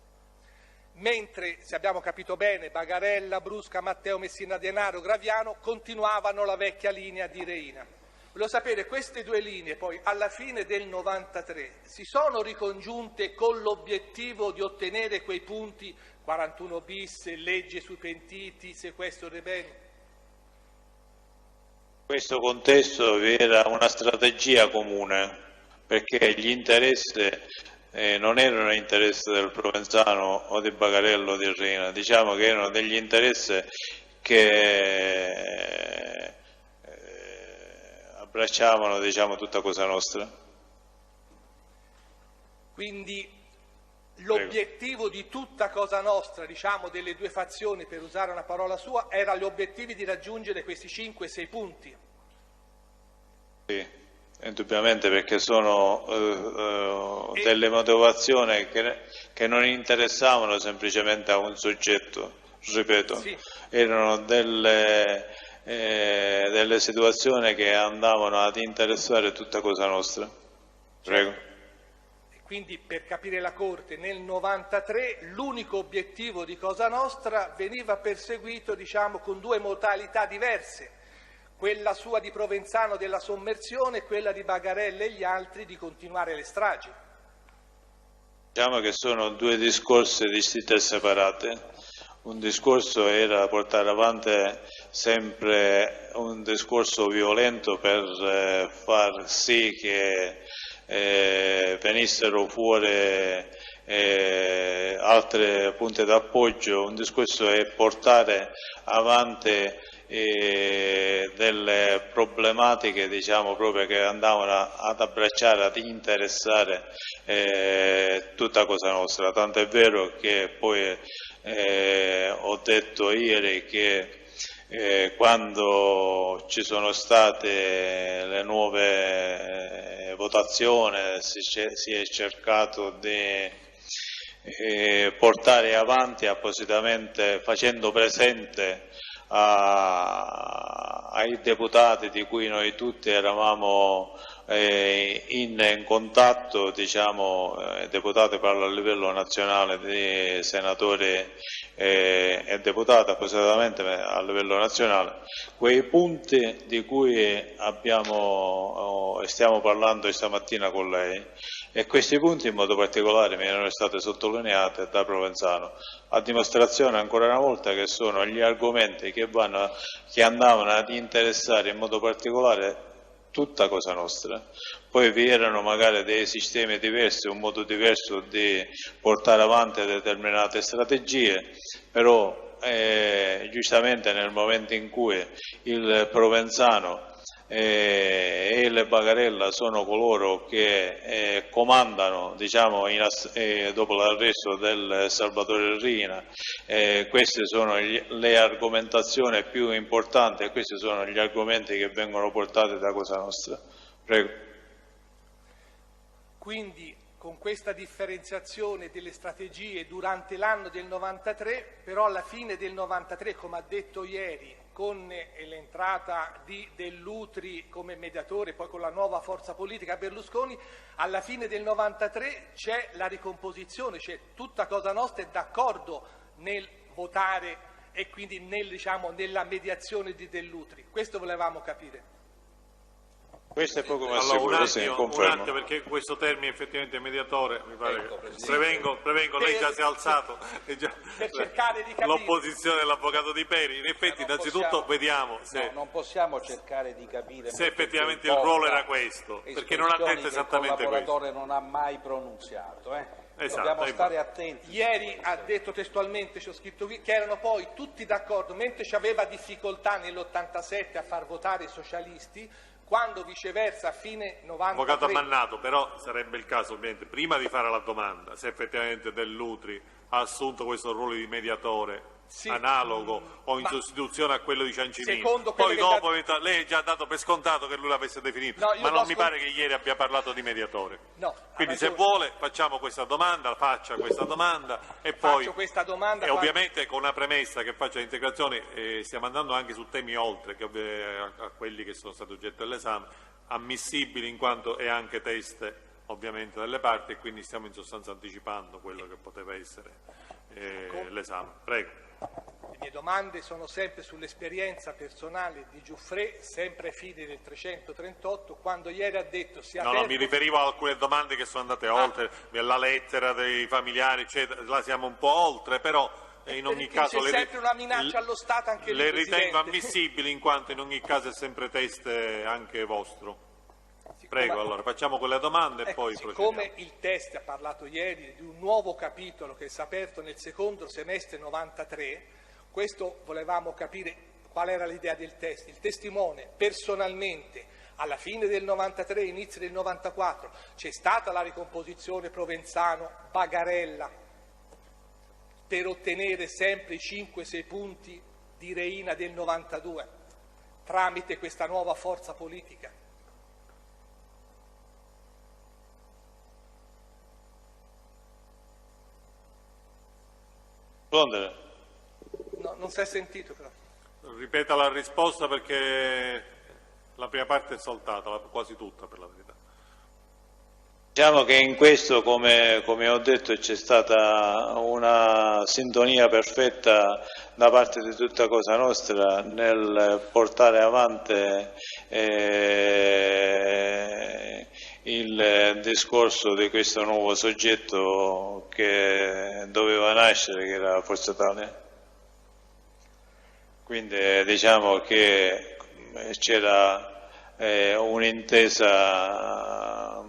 Mentre, se abbiamo capito bene, Bagarella, Brusca, Matteo Messina Denaro, Graviano continuavano la vecchia linea di Reina. Volevo sapere, queste due linee poi alla fine del 93 si sono ricongiunte con l'obiettivo di ottenere quei punti 41 bis, legge sui pentiti, sequestro dei beni? questo contesto vi era una strategia comune, perché gli interessi non erano interessi del Provenzano o di Bagarello o di Riina, diciamo che erano degli interessi che abbracciavano, diciamo, tutta Cosa Nostra. Quindi l'obiettivo di tutta Cosa Nostra, diciamo delle due fazioni, per usare una parola sua, era l'obiettivo di raggiungere questi 5-6 punti. Sì, indubbiamente, perché sono delle motivazioni che non interessavano semplicemente a un soggetto, ripeto, Sì. erano delle situazioni che andavano ad interessare tutta Cosa Nostra. Prego. Quindi, per capire la Corte, nel 93 l'unico obiettivo di Cosa Nostra veniva perseguito, diciamo, con due modalità diverse, quella sua di Provenzano della sommersione e quella di Bagarella e gli altri di continuare le stragi. Diciamo che sono due discorsi distinti e separati. Un discorso era portare avanti sempre un discorso violento per far sì che venissero fuori altre punte d'appoggio. Un discorso è portare avanti delle problematiche, diciamo, proprio che andavano ad abbracciare, ad interessare tutta Cosa Nostra, tanto è vero che poi ho detto ieri che quando ci sono state le nuove votazioni si è cercato di portare avanti appositamente, facendo presente ai deputati di cui noi tutti eravamo in contatto, diciamo, deputati parlo a livello nazionale, di senatori e deputati appositamente a livello nazionale, quei punti di cui stiamo parlando stamattina con lei, e questi punti in modo particolare mi erano stati sottolineati da Provenzano, a dimostrazione ancora una volta che sono gli argomenti che andavano ad interessare in modo particolare tutta Cosa Nostra. Poi vi erano magari dei sistemi diversi, un modo diverso di portare avanti determinate strategie, però giustamente nel momento in cui il Provenzano e il Bagarella sono coloro che comandano, diciamo, dopo l'arresto del Salvatore Riina, queste sono le argomentazioni più importanti e questi sono gli argomenti che vengono portati da Cosa Nostra. Prego. Quindi, con questa differenziazione delle strategie durante l'anno del 93, però alla fine del 93, come ha detto ieri, con l'entrata di Dell'Utri come mediatore, poi con la nuova forza politica Berlusconi, alla fine del 93 c'è la ricomposizione, cioè tutta Cosa Nostra è d'accordo nel votare e quindi nella mediazione di Dell'Utri. Questo volevamo capire. Questo è poco ma allora, sicuro, sì, confermo. un attimo, perché questo termine effettivamente mediatore, mi pare Ecco, che prevengo, lei già si è alzato, Per cercare di capire. l'opposizione dell'avvocato Di Peri, in effetti innanzitutto vediamo se non possiamo cercare di capire se effettivamente il ruolo era questo, perché non ha detto espressioni esattamente che il questo. collaboratore non ha mai pronunziato. Esatto, Dobbiamo stare attenti. Ieri ha detto testualmente, ci ho scritto qui, che erano poi tutti d'accordo, mentre ci aveva difficoltà nell'87 a far votare i socialisti, quando viceversa a fine 93... Avvocato Mannato, però sarebbe il caso ovviamente, prima di fare la domanda, se effettivamente Dell'Utri ha assunto questo ruolo di mediatore Sì. analogo o in sostituzione a quello di Ciancimino. Secondo quello Poi che dopo lei ha già dato per scontato che lui l'avesse definito, No, io ma non do mi pare che ieri abbia parlato di mediatore. No, Quindi ha se ragione. vuole facciamo questa domanda, faccia questa domanda e poi Faccio questa domanda e quando- ovviamente con una premessa che faccia l'integrazione, stiamo andando anche su temi oltre che a quelli che sono stati oggetto dell'esame, ammissibili in quanto è anche teste ovviamente delle parti, e quindi stiamo in sostanza anticipando quello che poteva essere l'esame. Prego. Le mie domande sono sempre sull'esperienza personale di Giuffrè, sempre ai fini del 338, quando ieri ha detto si è No, aperto... mi riferivo a alcune domande che sono andate oltre, la lettera dei familiari, eccetera, là siamo un po' oltre, però e in ogni Perché caso c'è sempre una minaccia allo Stato anche lì, le ritengo Presidente. ammissibili, in quanto in ogni caso è sempre teste anche vostro. Prego, allora facciamo quelle domande e Ecco, poi siccome procediamo. il test ha parlato ieri di un nuovo capitolo che si è aperto nel secondo semestre 93, questo volevamo capire qual era l'idea del test. Il testimone personalmente alla fine del 93, inizio del 94, c'è stata la ricomposizione Provenzano-Bagarella per ottenere sempre i 5-6 punti di Reina del 92 tramite questa nuova forza politica. Rispondere? No, non si è sentito però. Ripeta la risposta perché la prima parte è saltata, quasi tutta per la verità. Diciamo che in questo, come ho detto, c'è stata una sintonia perfetta da parte di tutta Cosa Nostra nel portare avanti il discorso di questo nuovo soggetto che doveva nascere, che era Forza Italia. Quindi diciamo che c'era un'intesa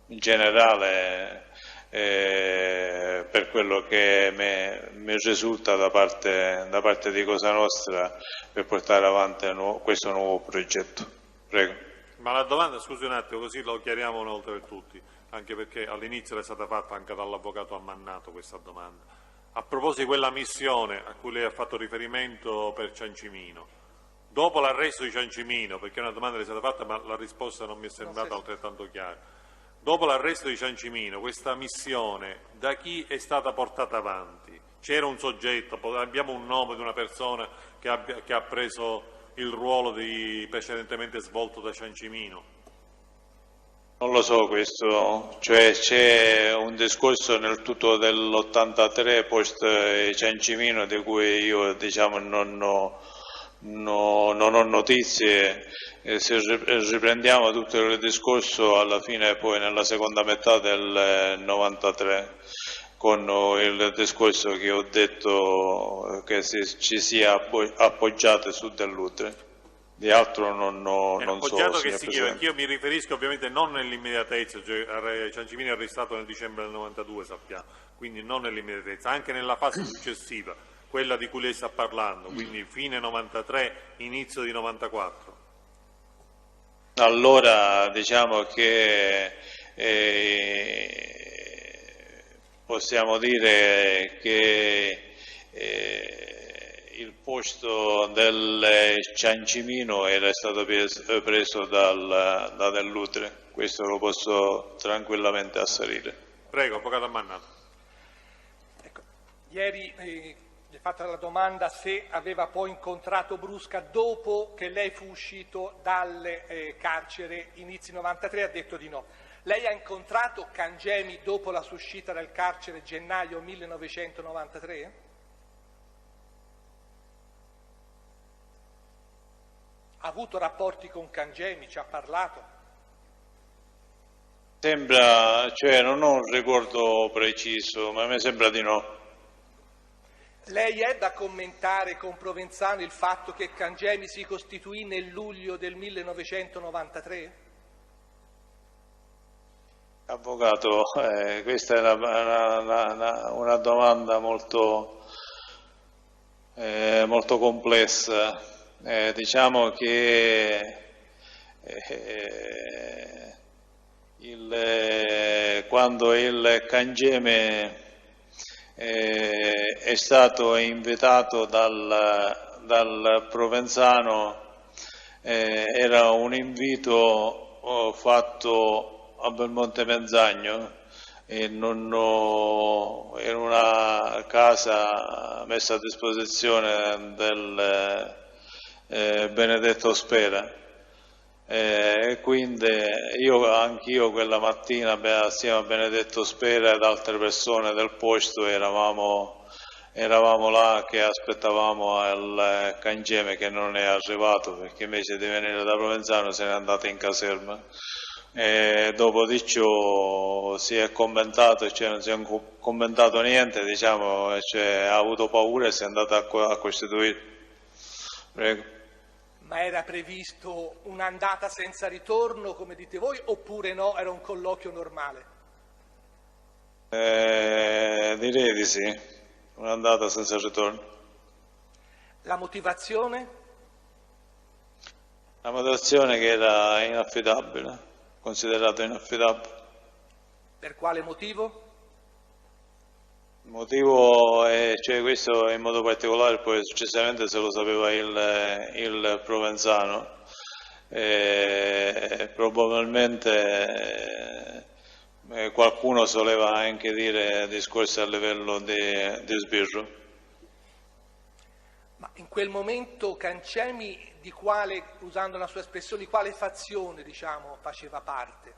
generale per quello che mi risulta da parte di Cosa Nostra per portare avanti questo nuovo progetto. Prego. Ma la domanda, scusi un attimo, così lo chiariamo una volta per tutti, anche perché all'inizio era stata fatta anche dall'avvocato Ammannato questa domanda. A proposito di quella missione a cui lei ha fatto riferimento per Ciancimino, dopo l'arresto di Ciancimino, perché è una domanda che è stata fatta ma la risposta non mi è sembrata altrettanto chiara, dopo l'arresto di Ciancimino questa missione da chi è stata portata avanti? C'era un soggetto, abbiamo un nome di una persona che ha preso il ruolo precedentemente svolto da Ciancimino? Non lo so questo, cioè c'è un discorso nel tutto dell'83 post Ciancimino di cui io diciamo non ho notizie. Se riprendiamo tutto il discorso alla fine poi nella seconda metà del 93 con il discorso che ho detto che ci sia appoggiato su dell'Utre. Di altro non so, che si chiede, Presidente. io mi riferisco ovviamente non nell'immediatezza, cioè Ciancimino è arrestato nel dicembre del 92, sappiamo, quindi non nell'immediatezza, anche nella fase successiva, quella di cui lei sta parlando, quindi fine 93, inizio di 94. Allora diciamo che possiamo dire che il posto del Ciancimino era stato preso da dell'Utre, questo lo posso tranquillamente asserire. Prego, avvocato Ammannato. Ecco, ieri gli ho fatto la domanda se aveva poi incontrato Brusca dopo che lei fu uscito dal carcere inizi 93, ha detto di no. Lei ha incontrato Cangemi dopo la sua uscita dal carcere gennaio 1993? Ha avuto rapporti con Cangemi, ci ha parlato? Sembra, cioè non ho un ricordo preciso, ma mi sembra di no. Lei è da commentare con Provenzano il fatto che Cangemi si costituì nel luglio del 1993? Avvocato, questa è una domanda molto complessa. Diciamo che quando il Cangemi è stato invitato dal Provenzano, era un invito fatto a Belmonte Menzagno in una casa messa a disposizione del Benedetto Spera, e quindi anch'io quella mattina assieme a Benedetto Spera ed altre persone del posto eravamo là che aspettavamo il Cangemi, che non è arrivato perché invece di venire da Provenzano se n'è andato in caserma. Dopo di ciò si è commentato, cioè non si è commentato niente, diciamo, cioè, ha avuto paura e si è andato a costituire. Prego. Ma era previsto un'andata senza ritorno, come dite voi, oppure no, era un colloquio normale? Direi di sì, un'andata senza ritorno. La motivazione? La motivazione che era inaffidabile, considerato inaffidabile. Per quale motivo? Il motivo è, cioè questo in modo particolare, poi successivamente se lo sapeva il Provenzano, probabilmente qualcuno soleva anche dire discorsi a livello di sbirro. Ma in quel momento Cancemi di quale, usando la sua espressione, di quale fazione, diciamo, faceva parte?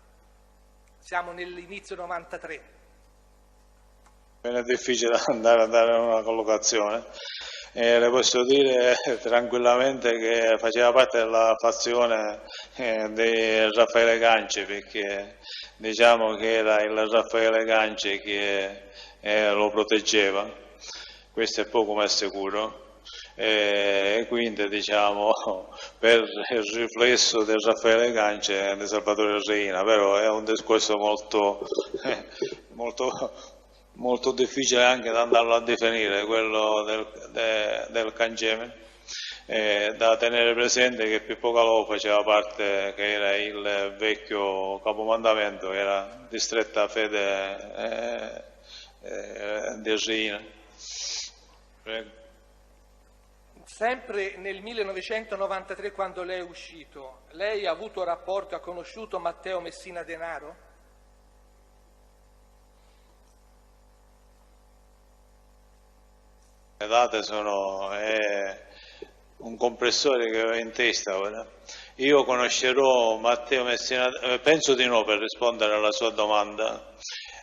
Siamo nell'inizio 93. Non è difficile andare a dare una collocazione. Le posso dire tranquillamente che faceva parte della fazione di Raffaele Ganci, perché diciamo che era il Raffaele Ganci che lo proteggeva, questo è poco ma è sicuro. E quindi diciamo per il riflesso del Raffaele Ganci e di Salvatore Reina, però è un discorso molto difficile anche da andarlo a definire, quello del Cancemi, da tenere presente che Pippo Calò faceva parte, che era il vecchio capomandamento, che era di stretta fede di Reina. Prego. Sempre nel 1993, quando lei è uscito, lei ha avuto rapporto, ha conosciuto Matteo Messina Denaro? Le date sono un compressore che ho in testa ora. Io conoscerò Matteo Messina, penso di no per rispondere alla sua domanda.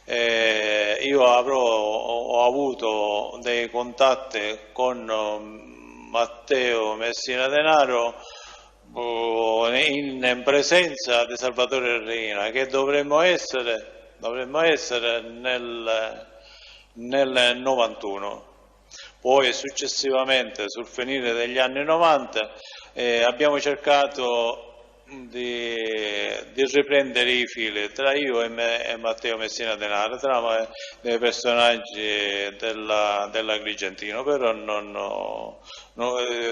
Io ho avuto dei contatti con Matteo Messina Denaro in presenza di Salvatore Reina, che dovremmo essere nel 91. Poi successivamente, sul finire degli anni 90, abbiamo cercato di riprendere i fili tra io e Matteo Messina Denaro, tra dei personaggi dell'Agrigentino, però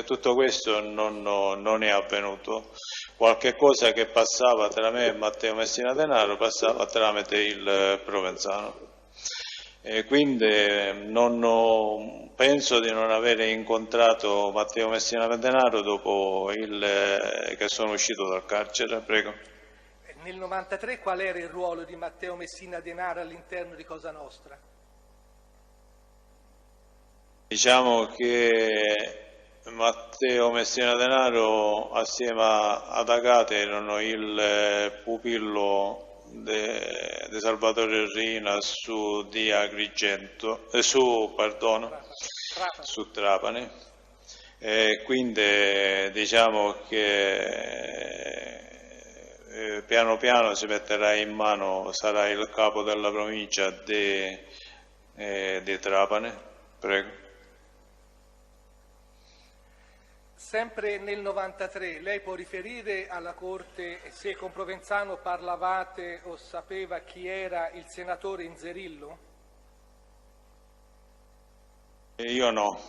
tutto questo non è avvenuto. Qualche cosa che passava tra me e Matteo Messina Denaro passava tramite il Provenzano. E quindi penso di non avere incontrato Matteo Messina Denaro dopo che sono uscito dal carcere. Prego. Nel 93 qual era il ruolo di Matteo Messina Denaro all'interno di Cosa Nostra? Diciamo che Matteo Messina Denaro assieme ad Agate erano il pupillo di Salvatore Reina su di Agrigento, su Trapani, e quindi diciamo che piano piano si metterà in mano, sarà il capo della provincia di Trapani. Prego. Sempre nel 93, lei può riferire alla Corte se con Provenzano parlavate o sapeva chi era il senatore Inzerillo? Io no.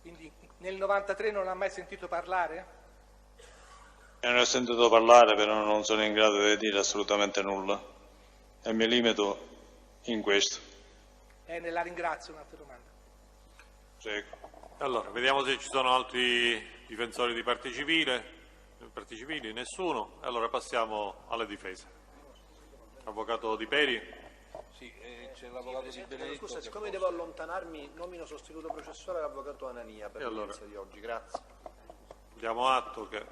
Quindi nel 93 non ha mai sentito parlare? Ne ho sentito parlare, però non sono in grado di dire assolutamente nulla e mi limito in questo. La ringrazio, un'altra domanda. Prego. Allora, vediamo se ci sono altri difensori di parti civili, nessuno. Allora passiamo alle difese. Avvocato Di Peri. Sì, c'è l'avvocato Di Benedetto. Scusa, siccome devo allontanarmi, nomino sostituto processuale l'avvocato Anania per l'udienza di oggi. Grazie. Diamo atto che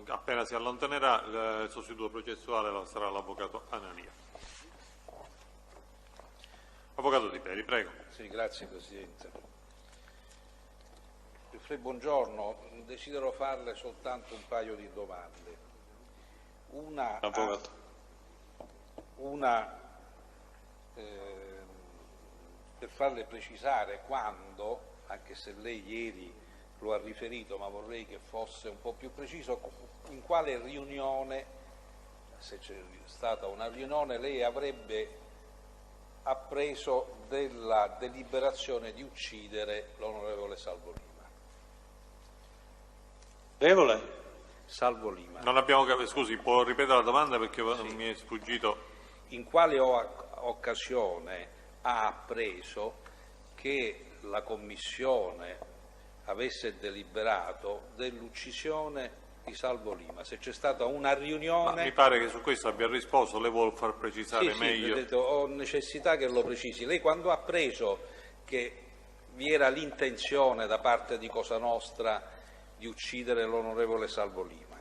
appena si allontanerà il sostituto processuale sarà l'avvocato Anania. Avvocato Di Peri, prego. Sì, grazie Presidente. Buongiorno, desidero farle soltanto un paio di domande. per farle precisare quando, anche se lei ieri lo ha riferito, ma vorrei che fosse un po' più preciso, in quale riunione, se c'è stata una riunione, lei avrebbe appreso della deliberazione di uccidere l'onorevole Salvo Lima. Onorevole? Salvo Lima. Non abbiamo capito, scusi, può ripetere la domanda perché sì, mi è sfuggito. In quale occasione ha appreso che la Commissione avesse deliberato dell'uccisione di Salvo Lima? Se c'è stata una riunione... Ma mi pare che su questo abbia risposto, lei vuole far precisare sì, meglio? Sì, ho detto, ho necessità che lo precisi. Lei quando ha appreso che vi era l'intenzione da parte di Cosa Nostra di uccidere l'onorevole Salvo Lima?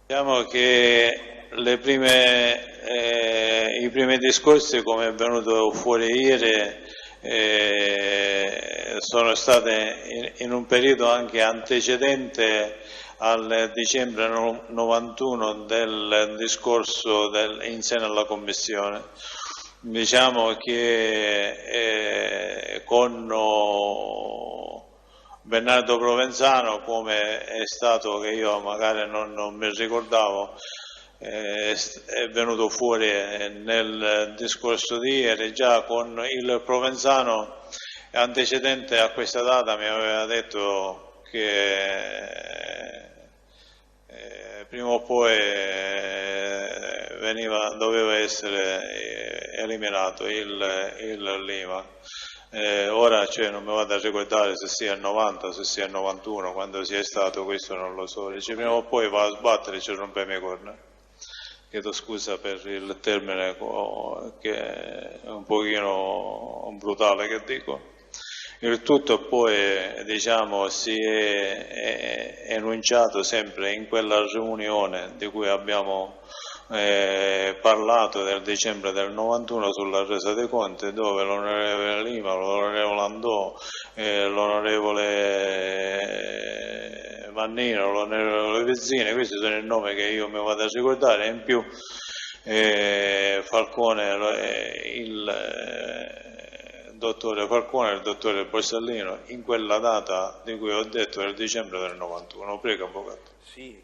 Diciamo che i primi discorsi, come è venuto fuori ieri, sono state in un periodo anche antecedente al dicembre 91 del discorso in seno alla Commissione. Diciamo che con Bernardo Provenzano, come è stato, che io magari non mi ricordavo, è venuto fuori nel discorso di ieri. Già con il Provenzano antecedente a questa data mi aveva detto che prima o poi doveva essere eliminato il Lima. Ora non mi vado a ricordare se sia il 90, se sia il 91, quando sia stato, questo non lo so. Dice, prima o poi va a sbattere, ci rompe le corna. Chiedo scusa per il termine che è un pochino brutale che dico. Il tutto poi, diciamo, si è enunciato sempre in quella riunione di cui abbiamo parlato del dicembre del 91 sulla resa dei conti, dove l'onorevole Lima, l'onorevole Andò, l'onorevole Mannino, l'onorevole Vizzini, questi sono i nomi che io mi vado a ricordare, e in più Falcone, il dottore Falcone e il dottore Borsellino, in quella data di cui ho detto, del dicembre del 91. Prego, avvocato. Sì.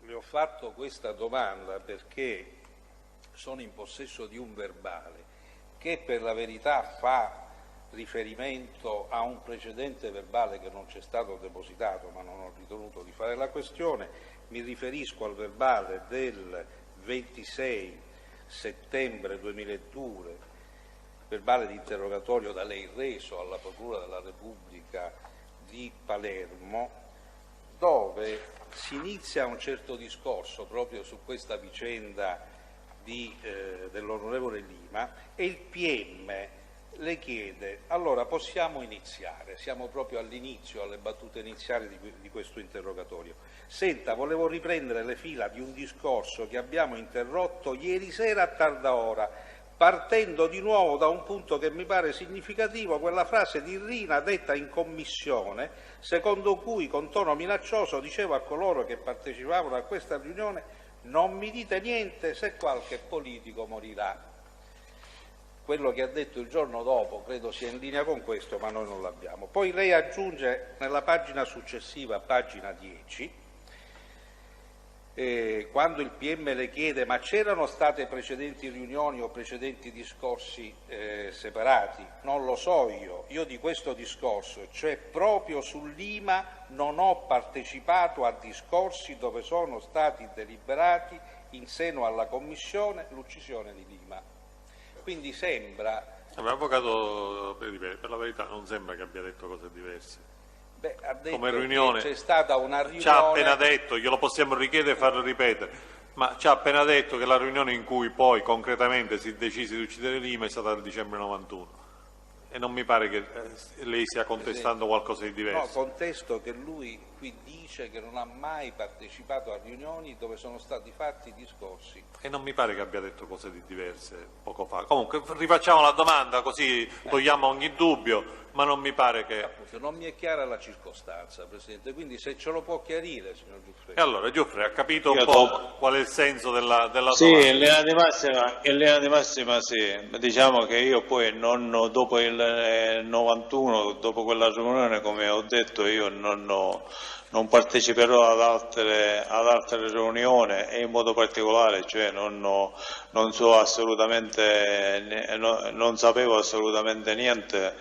Le ho fatto questa domanda perché sono in possesso di un verbale che per la verità fa riferimento a un precedente verbale che non c'è stato depositato, ma non ho ritenuto di fare la questione. Mi riferisco al verbale del 26 settembre 2002, verbale di interrogatorio da lei reso alla Procura della Repubblica di Palermo, dove si inizia un certo discorso proprio su questa vicenda dell'onorevole Lima, e il PM le chiede: allora possiamo iniziare, siamo proprio all'inizio, alle battute iniziali di questo interrogatorio. Senta, volevo riprendere le fila di un discorso che abbiamo interrotto ieri sera a tarda ora, partendo di nuovo da un punto che mi pare significativo, quella frase di Rina detta in commissione, secondo cui con tono minaccioso diceva a coloro che partecipavano a questa riunione: non mi dite niente se qualche politico morirà. Quello che ha detto il giorno dopo credo sia in linea con questo, ma noi non l'abbiamo. Poi lei aggiunge nella pagina successiva, pagina 10, quando il PM le chiede: ma c'erano state precedenti riunioni o precedenti discorsi separati? Non lo so io di questo discorso, cioè proprio su Lima, non ho partecipato a discorsi dove sono stati deliberati in seno alla Commissione l'uccisione di Lima. Quindi sembra... Avvocato, per la verità non sembra che abbia detto cose diverse. Beh, ha detto come riunione, che c'è stata una riunione... Ci ha appena detto, glielo possiamo richiedere e farlo ripetere, ma ci ha appena detto che la riunione in cui poi concretamente si decise di uccidere Lima è stata nel dicembre 91. E non mi pare che lei stia contestando qualcosa di diverso. No, contesto che lui qui dice che non ha mai partecipato a riunioni dove sono stati fatti discorsi. E non mi pare che abbia detto cose di diverse poco fa. Comunque rifacciamo la domanda così togliamo ogni dubbio, ma non mi pare che... Appunto, non mi è chiara la circostanza, Presidente, quindi se ce lo può chiarire, signor Giuffredi. E allora Giuffredi ha capito un po' qual è il senso della sì, domanda? in linea di massima sì, diciamo che io poi dopo il 91, dopo quella riunione, come ho detto, io non parteciperò ad altre riunioni e in modo particolare, cioè non sapevo assolutamente niente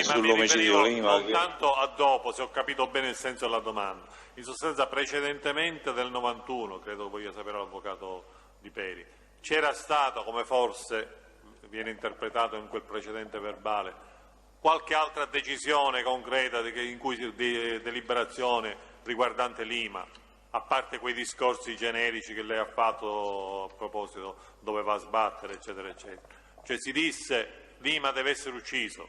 sull'omicidio Lima. Non tanto a dopo, se ho capito bene il senso della domanda, in sostanza precedentemente del 91, credo voglia sapere l'avvocato Di Peri, c'era stato, come forse viene interpretato in quel precedente verbale, qualche altra decisione concreta in cui deliberazione riguardante Lima, a parte quei discorsi generici che lei ha fatto a proposito dove va a sbattere, eccetera, eccetera. Cioè si disse Lima deve essere ucciso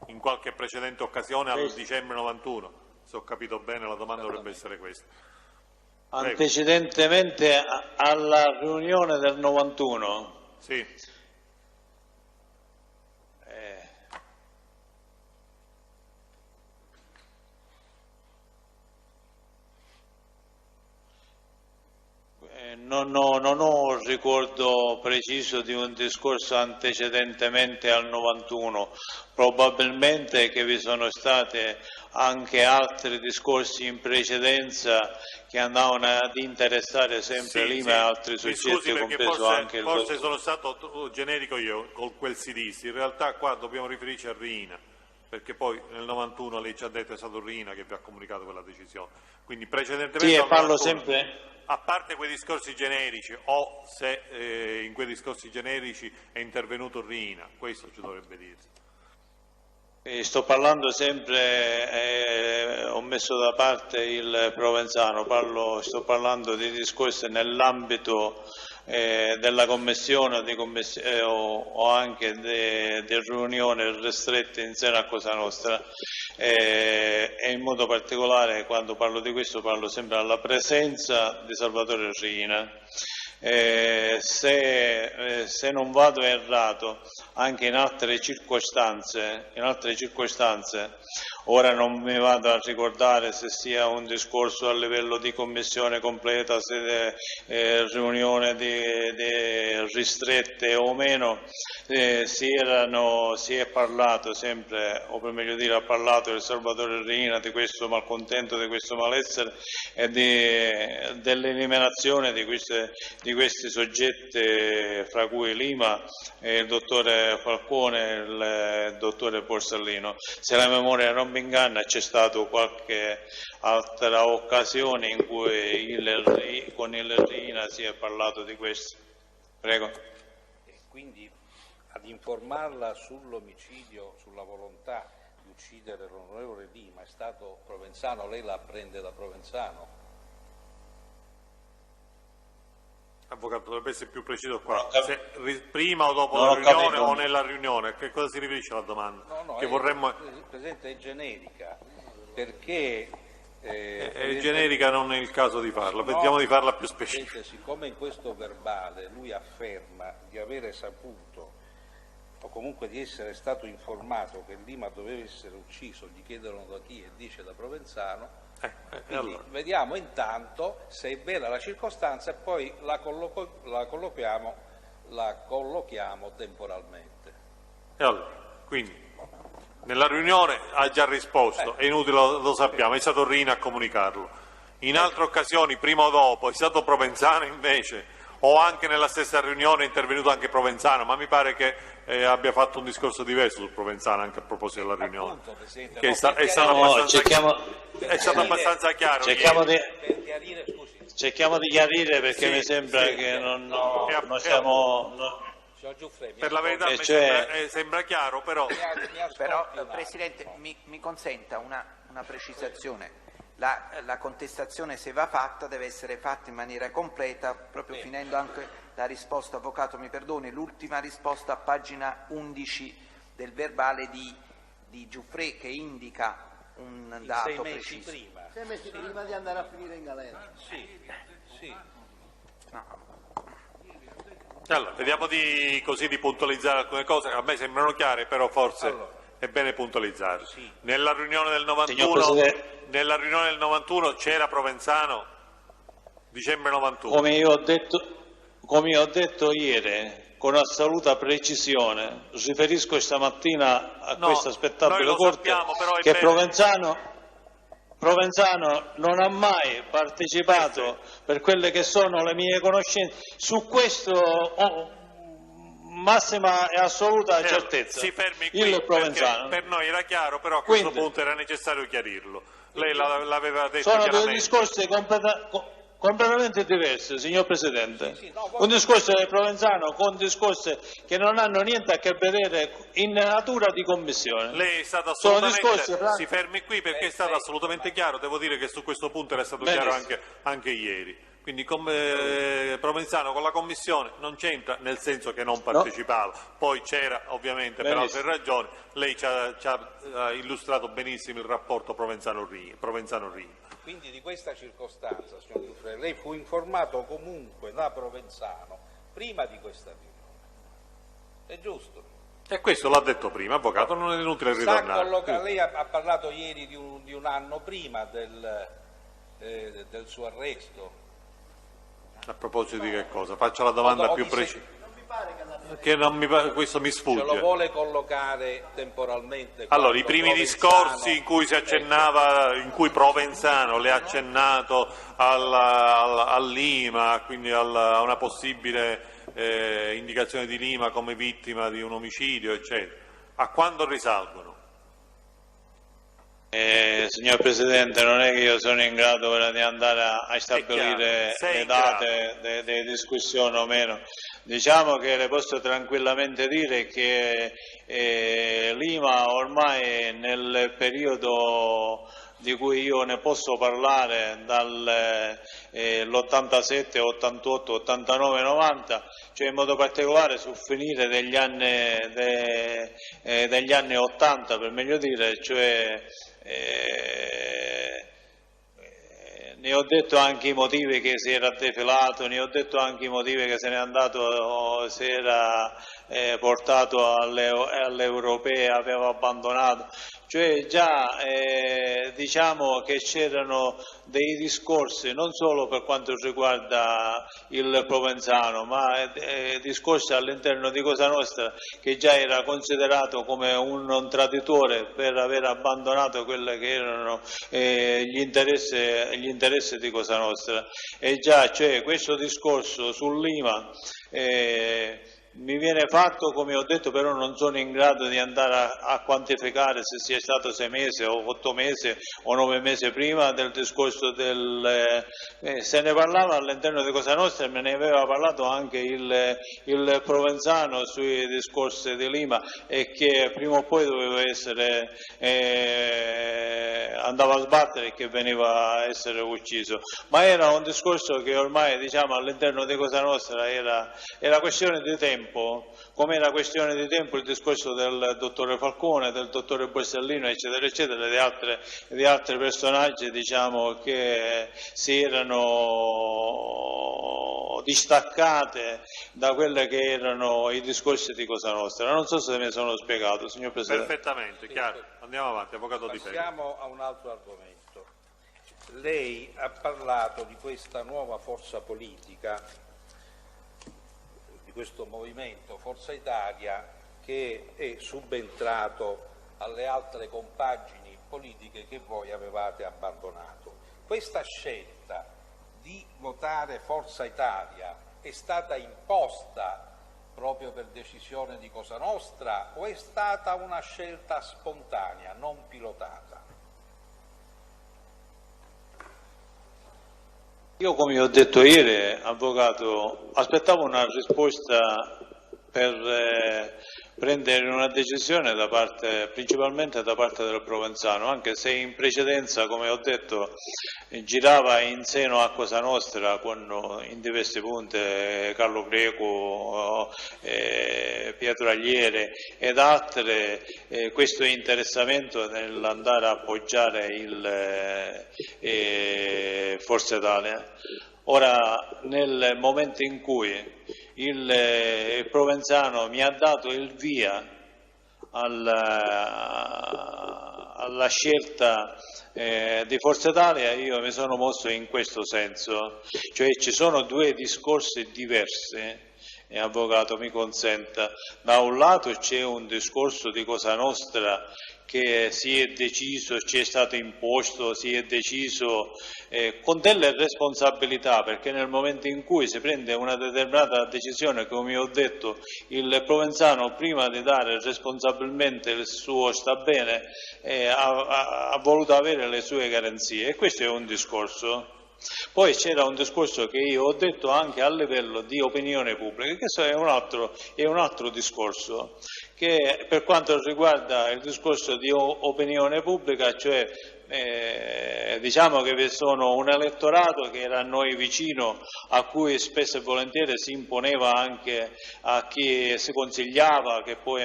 in qualche precedente occasione al dicembre 91, se ho capito bene la domanda dovrebbe essere questa. Prego. Antecedentemente alla riunione del 91? Sì. Non ho ricordo preciso di un discorso antecedentemente al 91, probabilmente che vi sono stati anche altri discorsi in precedenza che andavano ad interessare sempre Lima e altri soggetti, compreso anche il forse sono stato generico io con quel si disse, in realtà qua dobbiamo riferirci a Riina, perché poi nel 91 lei ci ha detto è stato Riina che vi ha comunicato quella decisione, quindi precedentemente sì, al parlo 91, sempre. A parte quei discorsi generici o se in quei discorsi generici è intervenuto Riina, questo ci dovrebbe dire. Sto parlando sempre, ho messo da parte il Provenzano, sto parlando di discorsi nell'ambito della commissione o anche di riunioni ristrette in seno a Cosa Nostra. E in modo particolare quando parlo di questo parlo sempre alla presenza di Salvatore Riina. Se non vado errato, anche in altre circostanze, ora non mi vado a ricordare se sia un discorso a livello di commissione completa, se riunione di ristrette o meno, si è parlato sempre, o per meglio dire ha parlato del Salvatore Riina, di questo malcontento, di questo malessere e dell'eliminazione di questi soggetti, fra cui Lima, il dottore Falcone e il dottore Borsellino. Se la memoria non mi inganna, c'è stato qualche altra occasione in cui con il Riina si è parlato di questo. Prego. E quindi ad informarla sull'omicidio, sulla volontà di uccidere l'onorevole Lima è stato Provenzano, lei la apprende da Provenzano? Avvocato, dovrebbe essere più preciso qua. Prima o dopo la riunione o nella riunione? A che cosa si riferisce la domanda? No, che vorremmo... Presidente, è generica, perché... è generica, non è il caso di farla, vediamo di farla più specifica. Siccome in questo verbale lui afferma di avere saputo o comunque di essere stato informato che Lima doveva essere ucciso, gli chiedono da chi e dice da Provenzano, quindi allora. vediamo intanto se è vera la circostanza e poi la collochiamo temporalmente. E allora, quindi nella riunione ha già risposto, è inutile, lo sappiamo, è stato Riina a comunicarlo. In altre occasioni, prima o dopo, è stato Provenzano invece, o anche nella stessa riunione è intervenuto anche Provenzano, ma mi pare che abbia fatto un discorso diverso sul Provenzano anche a proposito della riunione. Appunto, Presidente, che è stato abbastanza chiaro. Cerchiamo di chiarire perché mi sembra che non siamo... Per la verità sembra chiaro, però Presidente, mi consenta una precisazione. La contestazione, se va fatta, deve essere fatta in maniera completa, proprio finendo anche la risposta, avvocato mi perdoni, l'ultima risposta a pagina 11 del verbale di Giuffre che indica un dato preciso. 6 mesi prima di andare a finire in galera. Sì. Allora, vediamo di puntualizzare alcune cose, a me sembrano chiare, però forse è bene puntualizzare. Sì. Nella riunione del 91 c'era Provenzano, dicembre 91. Come io ho detto ieri, con assoluta precisione, riferisco stamattina a questa spettabile corte che Provenzano non ha mai partecipato, per quelle che sono le mie conoscenze, su questo massima e assoluta certezza. Si fermi qui, perché per noi era chiaro, però a questo punto era necessario chiarirlo. Lei l'aveva detto sono chiaramente. Due discorsi completamente diversi, signor Presidente. Un discorso del Provenzano con discorsi che non hanno niente a che vedere in natura di commissione. Lei è stato assolutamente, si fermi qui perché è stato assolutamente chiaro, devo dire che su questo punto era stato chiaro anche ieri. Quindi Provenzano con la commissione non c'entra, nel senso che non partecipava, poi c'era ovviamente per altre ragioni, lei ci ha illustrato benissimo il rapporto Provenzano-Riina. Quindi di questa circostanza, signor Giuffre, lei fu informato comunque da Provenzano prima di questa riunione. È giusto? E questo l'ha detto prima, avvocato, non è inutile ritornare. Lei ha parlato ieri di un anno prima del suo arresto. A proposito di che cosa? Faccio la domanda più precisa. Questo mi sfugge. Ce lo vuole collocare temporalmente? Allora, i primi discorsi in cui si accennava, in cui Provenzano le ha accennato a Lima, quindi a una possibile indicazione di Lima come vittima di un omicidio, eccetera, a quando risalgono? Signor Presidente, non è che io sono in grado di andare a stabilire le date di discussione o meno. Diciamo che le posso tranquillamente dire che Lima ormai nel periodo di cui io ne posso parlare dall'87, 88, 89, 90, cioè in modo particolare sul finire degli anni 80 per meglio dire, cioè ne ho detto anche i motivi che si era defilato, ne ho detto anche i motivi che se n'è andato, si era portato alle europee, aveva abbandonato, cioè già diciamo che c'erano dei discorsi non solo per quanto riguarda il Provenzano, ma discorsi all'interno di Cosa Nostra che già era considerato come un traditore per aver abbandonato quelli che erano gli interessi di Cosa Nostra, e già cioè, questo discorso sul Lima mi viene fatto, come ho detto, però non sono in grado di andare a quantificare se sia stato 6 mesi o 8 mesi o 9 mesi prima del discorso se ne parlava all'interno di Cosa Nostra e me ne aveva parlato anche il Provenzano sui discorsi di Lima, e che prima o poi doveva essere andava a sbattere e che veniva a essere ucciso, ma era un discorso che ormai diciamo all'interno di Cosa Nostra era questione di tempo, come era questione di tempo il discorso del dottore Falcone, del dottore Borsellino, eccetera, eccetera, di altri personaggi diciamo che si erano distaccate da quelli che erano i discorsi di Cosa Nostra. Non so se mi sono spiegato, signor Presidente. Perfettamente, chiaro. Andiamo avanti, avvocato Di Peri. Passiamo a un altro argomento. Lei ha parlato di questa nuova forza politica, di questo movimento Forza Italia, che è subentrato alle altre compagini politiche che voi avevate abbandonato. Questa scelta di votare Forza Italia è stata imposta proprio per decisione di Cosa Nostra o è stata una scelta spontanea, non pilotata? Io, come ho detto ieri, avvocato, aspettavo una risposta per prendere una decisione principalmente da parte del Provenzano, anche se in precedenza, come ho detto, girava in seno a Cosa Nostra con in diversi punti Carlo Greco, Pietro Agliere ed altre, questo interessamento nell'andare a appoggiare Forza Italia. Ora, nel momento in cui il Provenzano mi ha dato il via alla scelta di Forza Italia, io mi sono mosso in questo senso, cioè ci sono due discorsi diversi. Avvocato, mi consenta, da un lato c'è un discorso di Cosa Nostra che si è deciso, ci è stato imposto, si è deciso con delle responsabilità, perché nel momento in cui si prende una determinata decisione, come ho detto, il Provenzano prima di dare responsabilmente il suo sta bene ha voluto avere le sue garanzie, e questo è un discorso. Poi c'era un discorso che io ho detto anche a livello di opinione pubblica, che è un altro discorso, che per quanto riguarda il discorso di opinione pubblica, cioè diciamo che vi sono un elettorato che era a noi vicino, a cui spesso e volentieri si imponeva anche a chi si consigliava, che poi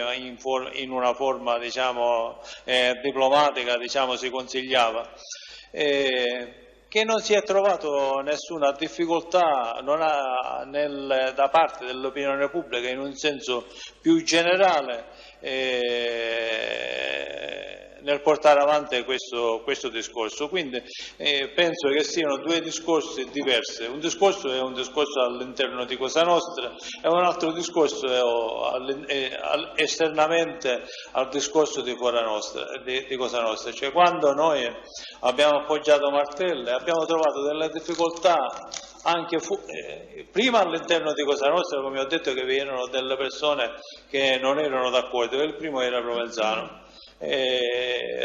in una forma diciamo diplomatica diciamo si consigliava, che non si è trovato nessuna difficoltà da parte dell'opinione pubblica in un senso più generale nel portare avanti questo discorso. Quindi penso che siano due discorsi diversi. Un discorso è un discorso all'interno di Cosa Nostra e un altro discorso è esternamente al discorso di Cosa Nostra. Cioè, quando noi abbiamo appoggiato Martella abbiamo trovato delle difficoltà anche prima all'interno di Cosa Nostra, come ho detto, che vi erano delle persone che non erano d'accordo, il primo era Provenzano.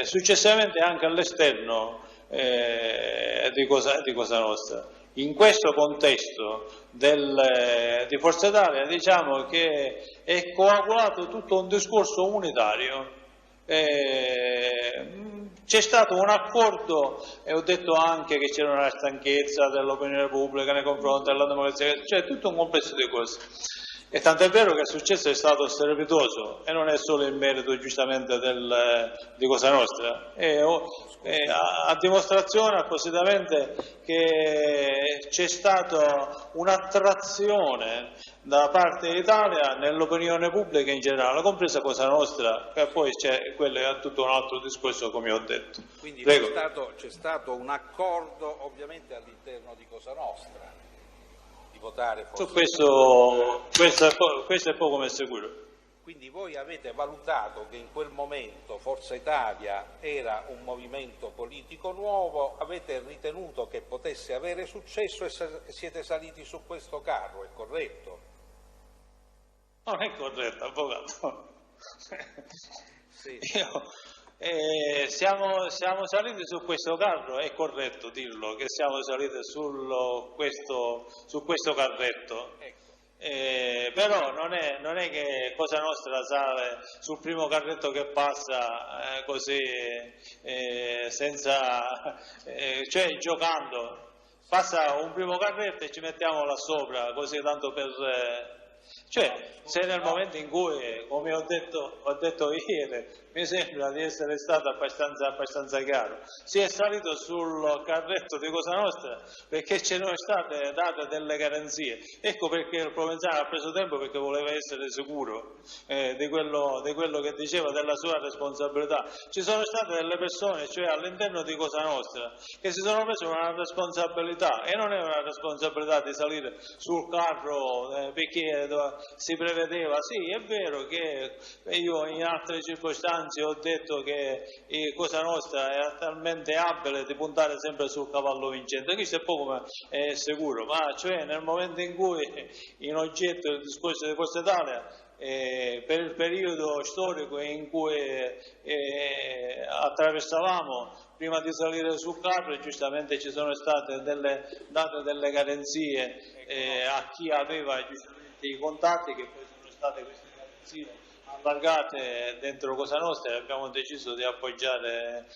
Successivamente anche all'esterno di Cosa Nostra. In questo contesto di Forza Italia diciamo che è coagulato tutto un discorso unitario. C'è stato un accordo, e ho detto anche che c'era una stanchezza dell'opinione pubblica nei confronti della democrazia, cioè tutto un complesso di cose. E tant'è vero che il successo è stato strepitoso, e non è solo il merito giustamente di Cosa Nostra, a dimostrazione appositamente che c'è stata un'attrazione da parte d'Italia nell'opinione pubblica in generale, compresa Cosa Nostra, e poi quello è tutto un altro discorso, come ho detto. Quindi Prego. c'è stato un accordo ovviamente all'interno di Cosa Nostra di votare Su questo è poco ma è sicuro. Quindi voi avete valutato che in quel momento Forza Italia era un movimento politico nuovo, avete ritenuto che potesse avere successo e siete saliti su questo carro, è corretto? Non è corretto, avvocato. Sì. Siamo saliti su questo carro, è corretto dirlo, che siamo saliti su questo carretto. Ecco. Però non è che Cosa Nostra sale sul primo carretto che passa così senza cioè giocando, passa un primo carretto e ci mettiamo là sopra così tanto per cioè se nel momento in cui, come ho detto ieri, mi sembra di essere stato abbastanza chiaro, si è salito sul carretto di Cosa Nostra perché ce ne sono state date delle garanzie. Ecco perché il Provenzano ha preso tempo, perché voleva essere sicuro di quello che diceva, della sua responsabilità. Ci sono state delle persone, cioè all'interno di Cosa Nostra, che si sono prese una responsabilità, e non è una responsabilità di salire sul carro perché si prevedeva. Sì, è vero che io in altre circostanze ho detto che Cosa Nostra è talmente abile di puntare sempre sul cavallo vincente, questo è poco ma è sicuro, ma cioè nel momento in cui in oggetto il discorso di Forza Italia per il periodo storico in cui attraversavamo prima di salire sul carro, giustamente ci sono state date delle garanzie a chi aveva giustamente i contatti, che poi sono state queste garanzie allargate dentro Cosa Nostra e abbiamo deciso di appoggiare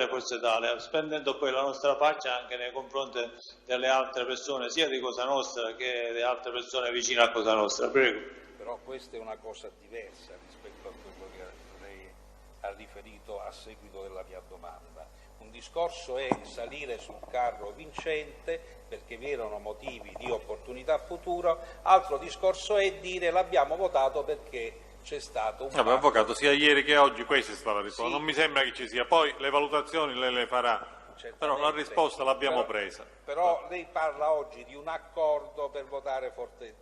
Forza Italia, spendendo poi la nostra faccia anche nei confronti delle altre persone, sia di Cosa Nostra che di altre persone vicine a Cosa Nostra. Prego. Però questa è una cosa diversa rispetto a quello che lei ha riferito a seguito della mia domanda. Un discorso è salire sul carro vincente perché vi erano motivi di opportunità futuro, altro discorso è dire l'abbiamo votato perché c'è stato un... Vabbè, avvocato, sia ieri che oggi questa è stata la risposta, Sì. non mi sembra che ci sia, poi le valutazioni lei le farà, però la risposta l'abbiamo presa. Però lei parla oggi di un accordo per votare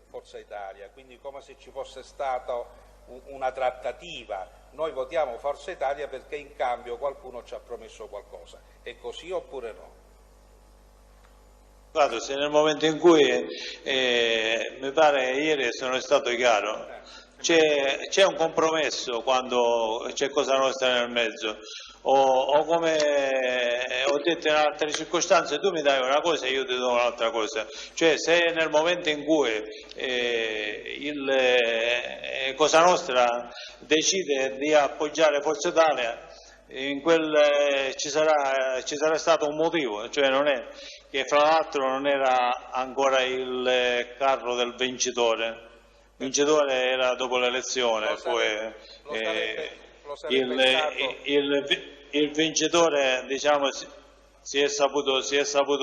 Forza Italia, quindi come se ci fosse stata una trattativa, noi votiamo Forza Italia perché in cambio qualcuno ci ha promesso qualcosa, è così oppure no? Guarda, se nel momento in cui mi pare ieri sono stato chiaro, c'è un compromesso quando c'è Cosa Nostra nel mezzo, o come ho detto in altre circostanze, tu mi dai una cosa e io ti do un'altra cosa, cioè se nel momento in cui Cosa Nostra decide di appoggiare Forza Italia, ci sarà stato un motivo, cioè non è che fra l'altro non era ancora il carro del vincitore. Il vincitore era dopo l'elezione, poi il vincitore diciamo si è saputo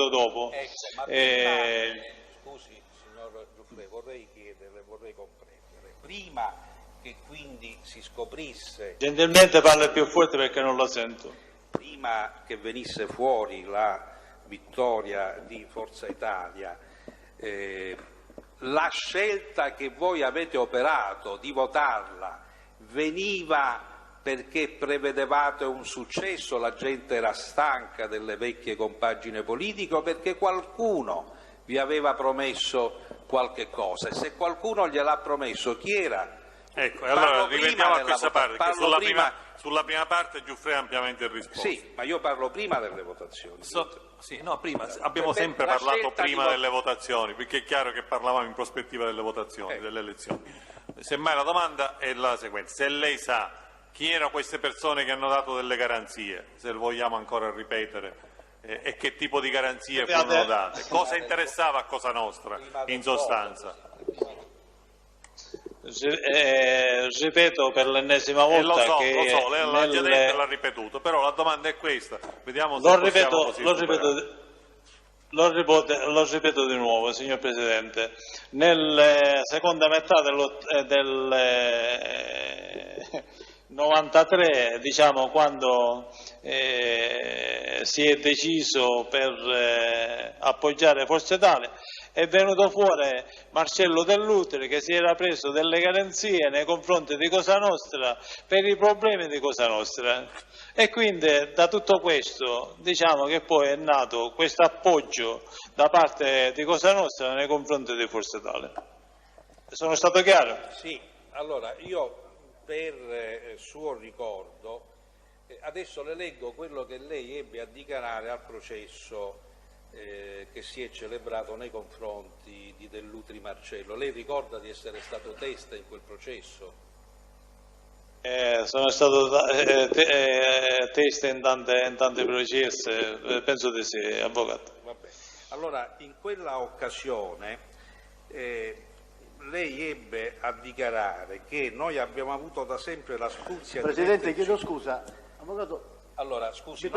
dopo. Ecco, ma scusi signor Giuffre, vorrei chiederle, vorrei comprendere, prima che quindi si scoprisse, gentilmente parla più forte perché non la sento, prima che venisse fuori la vittoria di Forza Italia, la scelta che voi avete operato di votarla veniva perché prevedevate un successo, la gente era stanca delle vecchie compagini politiche o perché qualcuno vi aveva promesso qualche cosa? E se qualcuno gliel'ha promesso, chi era? Ecco, allora rivediamo a questa parte, che sulla prima parte Giuffre ha ampiamente risposto. Sì, ma io parlo prima delle votazioni. Sì, no, prima, abbiamo sempre parlato prima delle votazioni, perché è chiaro che parlavamo in prospettiva delle votazioni, delle elezioni. Semmai la domanda è la seguente: se lei sa chi erano queste persone che hanno dato delle garanzie, se lo vogliamo ancora ripetere, e che tipo di garanzie furono date, cosa interessava a Cosa Nostra in sostanza? Ripeto per l'ennesima volta lo so, che lei l'ha già detto e l'ha ripetuto, però la domanda è questa, vediamo se lo ripeto di nuovo, signor Presidente. Nella seconda metà del 93, diciamo, quando si è deciso per appoggiare Forza Italia, è venuto fuori Marcello Dell'Utri che si era preso delle garanzie nei confronti di Cosa Nostra per i problemi di Cosa Nostra, e quindi da tutto questo diciamo che poi è nato questo appoggio da parte di Cosa Nostra nei confronti di Forza Italia. Sono stato chiaro? Sì, allora io per suo ricordo adesso le leggo quello che lei ebbe a dichiarare al processo che si è celebrato nei confronti di Dell'Utri Marcello. Lei ricorda di essere stato testa in quel processo? Sono stato testa in tante processi, penso di sì, avvocato. Vabbè. Allora, in quella occasione lei ebbe a dichiarare che noi abbiamo avuto da sempre l'astuzia... Presidente, chiedo scusa, avvocato... Allora, scusi,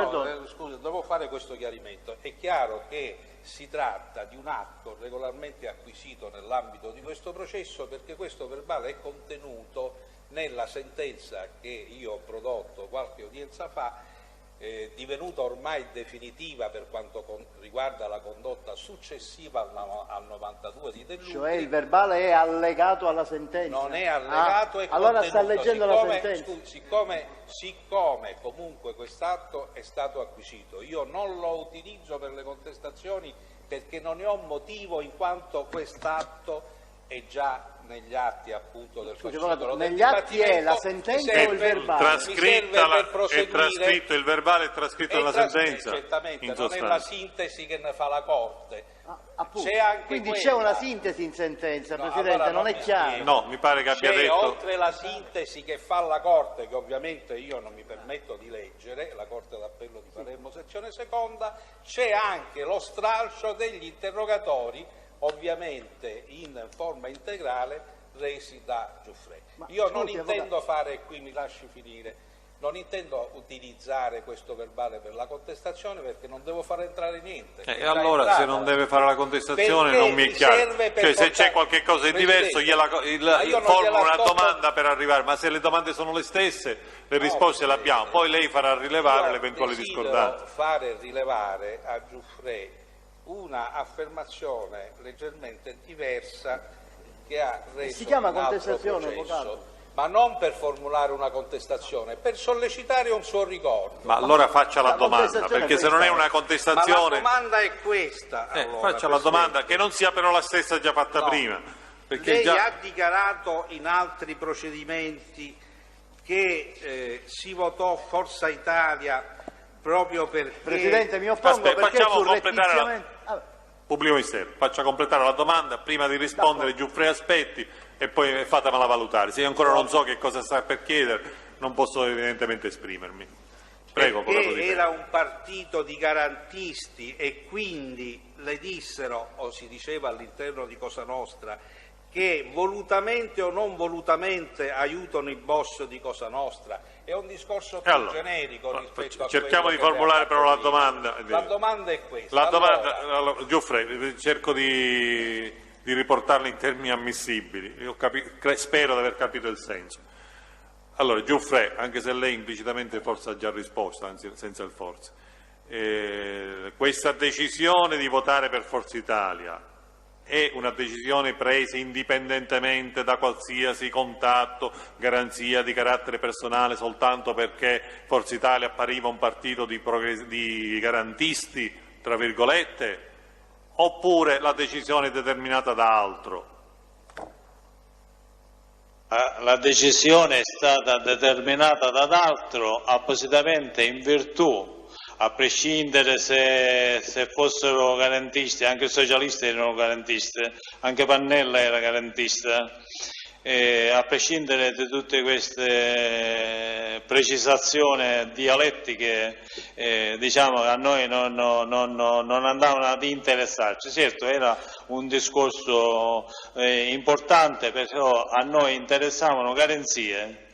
scusi, devo fare questo chiarimento. È chiaro che si tratta di un atto regolarmente acquisito nell'ambito di questo processo, perché questo verbale è contenuto nella sentenza che io ho prodotto qualche udienza fa, divenuta ormai definitiva per quanto riguarda la condotta successiva al 92 di Dell'Utri. Cioè il verbale è allegato alla sentenza? Non è allegato, è allora contenuto. Sta leggendo la sentenza. Siccome comunque quest'atto è stato acquisito, io non lo utilizzo per le contestazioni perché non ne ho motivo, in quanto quest'atto è già negli atti appunto del Scusi, fascicolo del negli atti è la dibattimento, sentenza o il verbale? È trascritto il verbale, è trascritto nella sentenza. Certamente, in non è la sintesi che ne fa la Corte. C'è anche quindi quella. c'è una sintesi in sentenza, No, Presidente, allora non è mi chiaro. spiego. No, mi pare che abbia C'è, detto... oltre la sintesi che fa la Corte, che ovviamente io non mi permetto di leggere, la Corte d'Appello di Palermo, sezione seconda, c'è anche lo stralcio degli interrogatori, ovviamente in forma integrale, resi da Giuffre. Io non intendo fare, qui mi lasci finire, non intendo utilizzare questo verbale per la contestazione perché non devo far entrare niente. E allora se non deve fare la contestazione non mi è chiaro. Cioè se c'è qualche cosa di diverso formulo una domanda per arrivare, ma se le domande sono le stesse le risposte le abbiamo, poi lei farà rilevare le eventuali discordanze. Fare rilevare a Giuffre una affermazione leggermente diversa che ha reso si chiama un altro contestazione, processo, avvocato. ma non per formulare una contestazione, per sollecitare un suo ricordo. Ma allora faccia la domanda, contestazione perché se non è una Ma la contestazione... domanda è questa. Allora, faccia la domanda, che non sia però la stessa già fatta prima. Perché lei già... ha dichiarato in altri procedimenti che si votò Forza Italia proprio perché... Presidente, mi oppongo Aspetta, perché facciamo surrettiziamente... completare Pubblico Ministero, faccia completare la domanda, prima di rispondere Giuffre aspetti e poi fatemela valutare. Se io ancora non so che cosa sta per chiedere, non posso evidentemente esprimermi. Prego, perché era un partito di garantisti e quindi le dissero, o si diceva all'interno di Cosa Nostra, che volutamente o non volutamente aiutano i boss di Cosa Nostra. È un discorso più generico rispetto a cerchiamo quello di che formulare abbiamo però la prima. domanda. La domanda è questa. La domanda, allora, Giuffre, cerco di riportarla in termini ammissibili. Io spero di aver capito il senso. Allora, Giuffre, anche se lei implicitamente forse ha già risposto, anzi senza il forse, questa decisione di votare per Forza Italia è una decisione presa indipendentemente da qualsiasi contatto, garanzia di carattere personale, soltanto perché Forza Italia appariva un partito di garantisti, tra virgolette, oppure la decisione è determinata da altro? La decisione è stata determinata da altro appositamente in virtù, a prescindere se fossero garantisti, anche i socialisti erano garantisti, anche Pannella era garantista, a prescindere da tutte queste precisazioni dialettiche, diciamo che a noi non andavano ad interessarci. Certo, era un discorso importante, però a noi interessavano garanzie.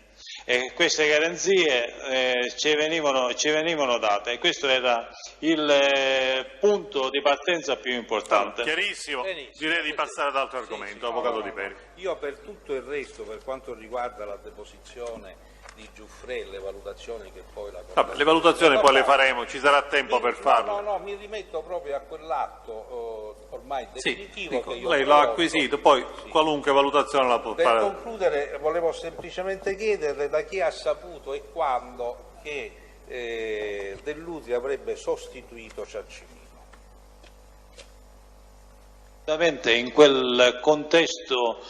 E queste garanzie ci venivano date e questo era il punto di partenza più importante. Chiarissimo, direi di passare ad altro argomento, Avvocato Di Peri. Io per tutto il resto, per quanto riguarda la deposizione di Giuffre, le valutazioni che poi la Vabbè, le valutazioni poi le faremo, ci sarà tempo per farlo. No, mi rimetto proprio a quell'atto ormai definitivo che io lei l'ha acquisito, poi qualunque valutazione la può fare. Per concludere volevo semplicemente chiederle da chi ha saputo e quando che Dell'Utri avrebbe sostituito Ciancimino. In quel contesto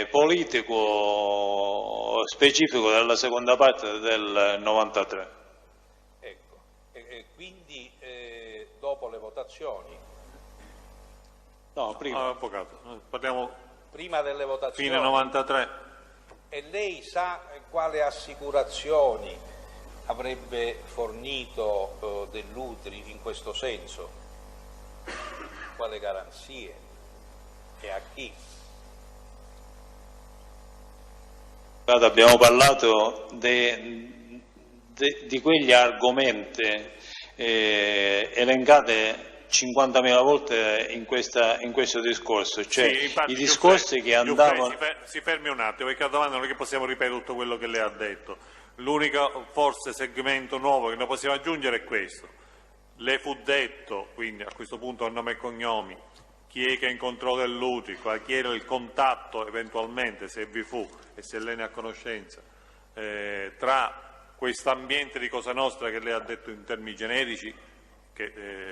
politico specifico della seconda parte del 93. Ecco, e quindi dopo le votazioni? No, prima. Avvocato, parliamo Prima delle votazioni? fine 93. E lei sa quale assicurazioni avrebbe fornito Dell'Utri in questo senso? Quale garanzie e a chi? Abbiamo parlato di quegli argomenti elencati 50.000 volte in questo discorso, cioè sì, infatti, i discorsi che andavano... Si fermi un attimo, perché a domanda non è che possiamo ripetere tutto quello che lei ha detto. L'unico forse segmento nuovo che noi possiamo aggiungere è questo. Le fu detto, quindi a questo punto a nome e cognomi, chi è che incontrò Dell'Utri, chi era il contatto eventualmente, se vi fu e se lei ne ha conoscenza, tra quest'ambiente di Cosa Nostra che lei ha detto in termini generici,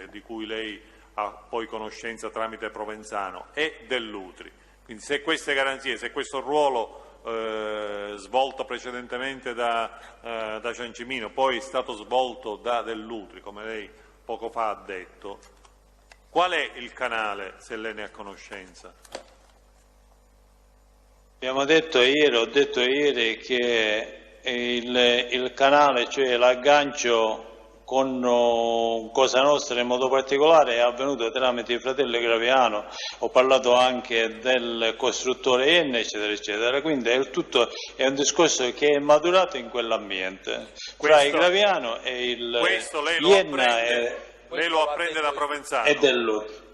di cui lei ha poi conoscenza tramite Provenzano e Dell'Utri. Quindi se queste garanzie, se questo ruolo svolto precedentemente da Ciancimino poi è stato svolto da Dell'Utri, come lei poco fa ha detto, qual è il canale, se lei ne ha conoscenza? Ho detto ieri che il canale, cioè l'aggancio con Cosa Nostra in modo particolare, è avvenuto tramite i fratelli Graviano. Ho parlato anche del costruttore Ienna, eccetera eccetera, quindi tutto è un discorso che è maturato in quell'ambiente tra il Graviano e il Ienna lei lo apprende da Provenzano e Dell'Utri.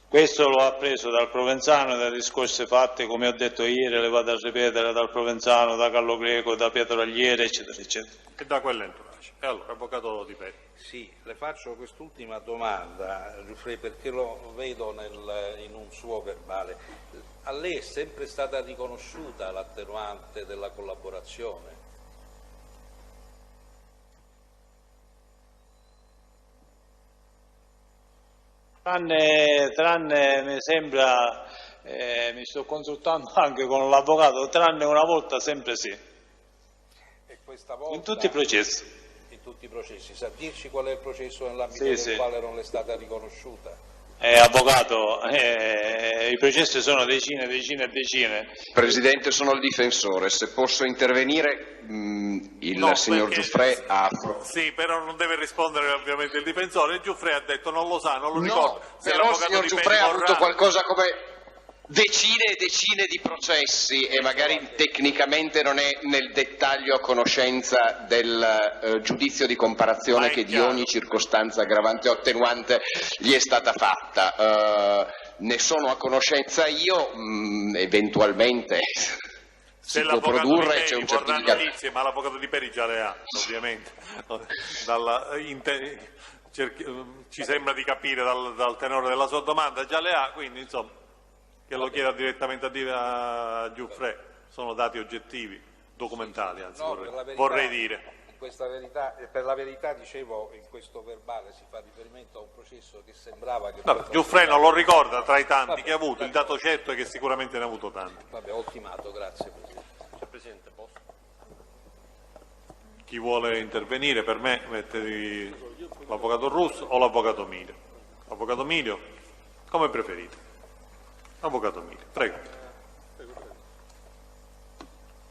Questo lo ha preso dal Provenzano, da discorsi fatti, come ho detto ieri, le vado a ripetere, dal Provenzano, da Carlo Greco, da Pietro Agliere, eccetera eccetera. E da quell'entourage. E allora, avvocato Di Peri. Sì, le faccio quest'ultima domanda, Giuffre, perché lo vedo in un suo verbale. A lei è sempre stata riconosciuta l'attenuante della collaborazione? Tranne mi sembra, mi sto consultando anche con l'avvocato, tranne una volta sempre sì. E questa volta, in tutti i processi. In tutti i processi. Sa dirci qual è il processo nell'ambito del quale non è stata riconosciuta? Avvocato, i processi sono decine. Presidente, sono il difensore, se posso intervenire, signor Giuffre ha... Sì, però non deve rispondere ovviamente il difensore. Il Giuffre ha detto non lo sa, non lo ricorda. Se però il signor Giuffre ha avuto qualcosa come decine e decine di processi e magari tecnicamente non è nel dettaglio a conoscenza del giudizio di comparazione che di ogni circostanza aggravante o attenuante gli è stata fatta. Ne sono a conoscenza io, eventualmente si può produrre, c'è un certificato. Ma l'avvocato Di Peri già le ha, ovviamente. Ci sembra di capire dal tenore della sua domanda, già le ha, quindi insomma che lo chieda direttamente a Giuffre, sono dati oggettivi, documentali, anzi vorrei dire. Per la verità, dicevo, in questo verbale si fa riferimento a un processo che sembrava che... Giuffre non lo ricorda tra i tanti che ha avuto, il dato certo è che sicuramente ne ha avuto tanti. Vabbè, ho ultimato, grazie Presidente. Signor Presidente, posso? Chi vuole intervenire, per me, mettevi l'avvocato Russo o l'avvocato Milio. Avvocato Milio, come preferite. Avvocato Milio, prego.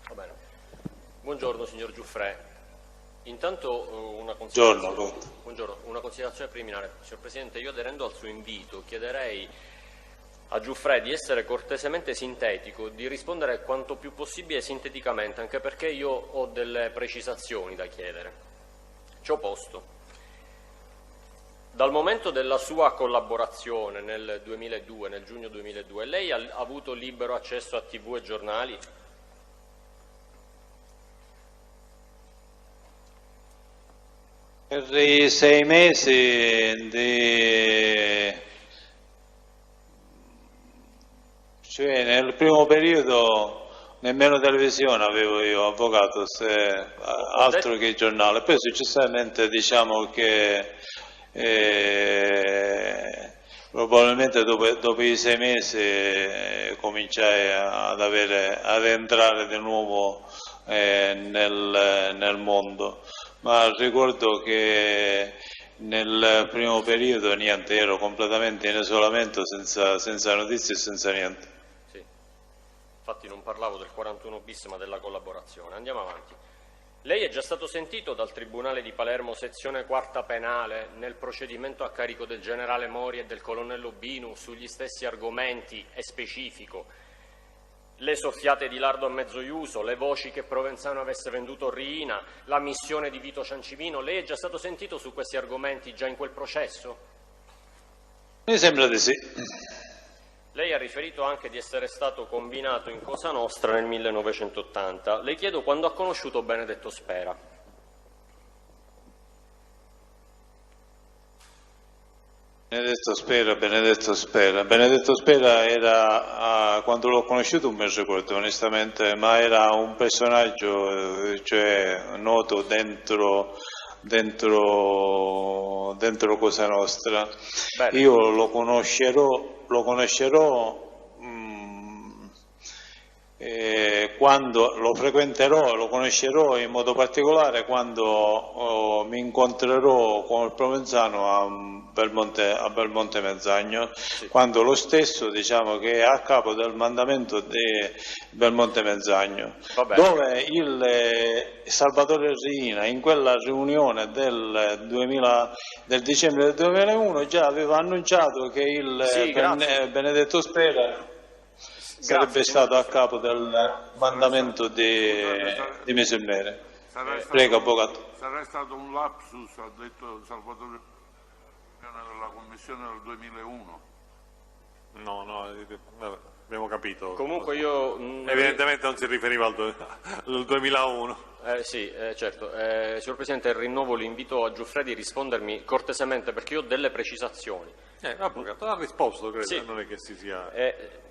Va bene. Buongiorno signor Giuffre. Intanto una considerazione preliminare. Signor Presidente, io aderendo al suo invito chiederei a Giuffre di essere cortesemente sintetico, di rispondere quanto più possibile sinteticamente, anche perché io ho delle precisazioni da chiedere. Ciò posto. Dal momento della sua collaborazione nel 2002, nel giugno 2002, lei ha avuto libero accesso a TV e giornali? Per i 6 mesi cioè nel primo periodo nemmeno televisione avevo io, avvocato, altro che giornale. Poi successivamente diciamo che probabilmente dopo i 6 mesi cominciai ad entrare di nuovo nel mondo, ma ricordo che nel primo periodo niente, ero completamente in isolamento, senza notizie e senza niente. Sì, infatti non parlavo del 41 bis ma della collaborazione. Andiamo avanti. Lei è già stato sentito dal Tribunale di Palermo, sezione quarta penale, nel procedimento a carico del generale Mori e del colonnello Binu sugli stessi argomenti e specifico? Le soffiate di lardo a mezzo iuso, le voci che Provenzano avesse venduto Riina, la missione di Vito Ciancimino. Lei è già stato sentito su questi argomenti già in quel processo? Mi sembra di sì. Lei ha riferito anche di essere stato combinato in Cosa Nostra nel 1980. Le chiedo quando ha conosciuto Benedetto Spera. Benedetto Spera era, quando l'ho conosciuto non mi ricordo onestamente, ma era un personaggio noto dentro dentro Cosa Nostra. Bene. Io lo conoscerò quando lo frequenterò, lo conoscerò in modo particolare quando mi incontrerò con il Provenzano a Belmonte Mezzagno, Sì. quando lo stesso, diciamo, che è a capo del mandamento di Belmonte Mezzagno, Va bene. dove il Salvatore Riina in quella riunione del dicembre del 2001 già aveva annunciato che il Sì, grazie. Benedetto Spera sarebbe stato a capo del mandamento di Mesemere. Prego, avvocato. Sarà stato un lapsus, ha detto Salvatore, nella commissione del 2001. No, vabbè, abbiamo capito. Comunque io... Evidentemente non si riferiva al 2001. Sì, certo. Signor Presidente, rinnovo l'invito a Giuffredi a rispondermi cortesemente perché io ho delle precisazioni. L'avvocato ha risposto, credo, Sì. non è che si sia...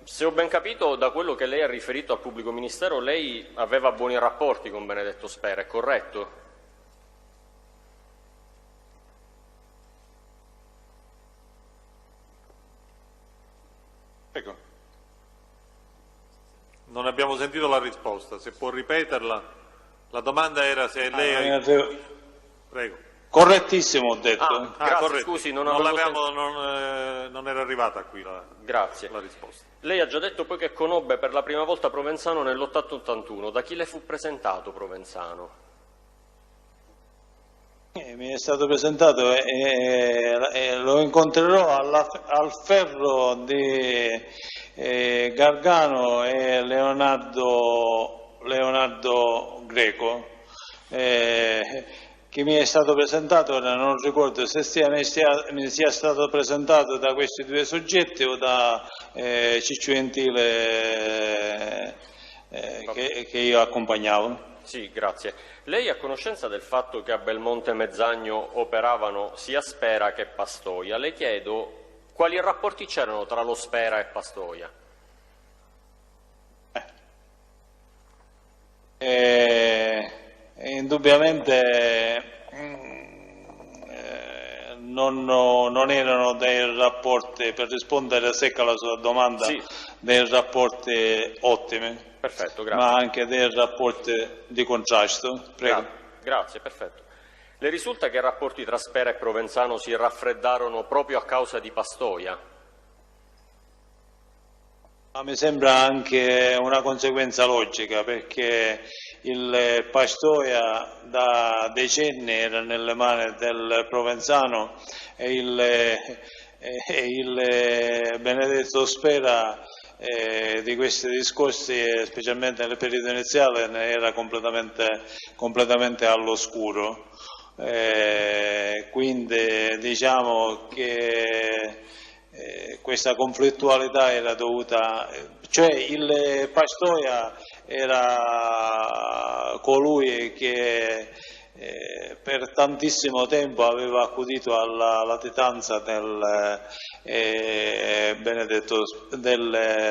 Se ho ben capito, da quello che lei ha riferito al pubblico ministero, lei aveva buoni rapporti con Benedetto Spera, è corretto? Prego. Non abbiamo sentito la risposta, se può ripeterla. La domanda era se lei... Prego. Correttissimo, ho detto. Grazie, corretto. scusi, non era arrivata qui la risposta. Lei ha già detto poi che conobbe per la prima volta Provenzano nell'80-81. Da chi le fu presentato Provenzano? Mi è stato presentato e lo incontrerò al Ferro di Gargano e Leonardo Greco. Chi mi è stato presentato, ora non ricordo se mi sia stato presentato da questi due soggetti o da Ciccio Gentile che io accompagnavo. Sì, grazie. Lei è a conoscenza del fatto che a Belmonte Mezzagno operavano sia Spera che Pastoia. Le chiedo quali rapporti c'erano tra lo Spera e Pastoia? Indubbiamente non erano dei rapporti, per rispondere secca alla sua domanda, Sì. dei rapporti ottimi. Perfetto, grazie. Ma anche dei rapporti di contrasto. Prego. Grazie, perfetto. Le risulta che i rapporti tra Spera e Provenzano si raffreddarono proprio a causa di Pastoia? Ma mi sembra anche una conseguenza logica, perché il Pastoia da decenni era nelle mani del Provenzano e il Benedetto Spera di questi discorsi, specialmente nel periodo iniziale, ne era completamente all'oscuro. Quindi diciamo che questa conflittualità era dovuta, cioè il Pastoia era colui che per tantissimo tempo aveva accudito alla latitanza del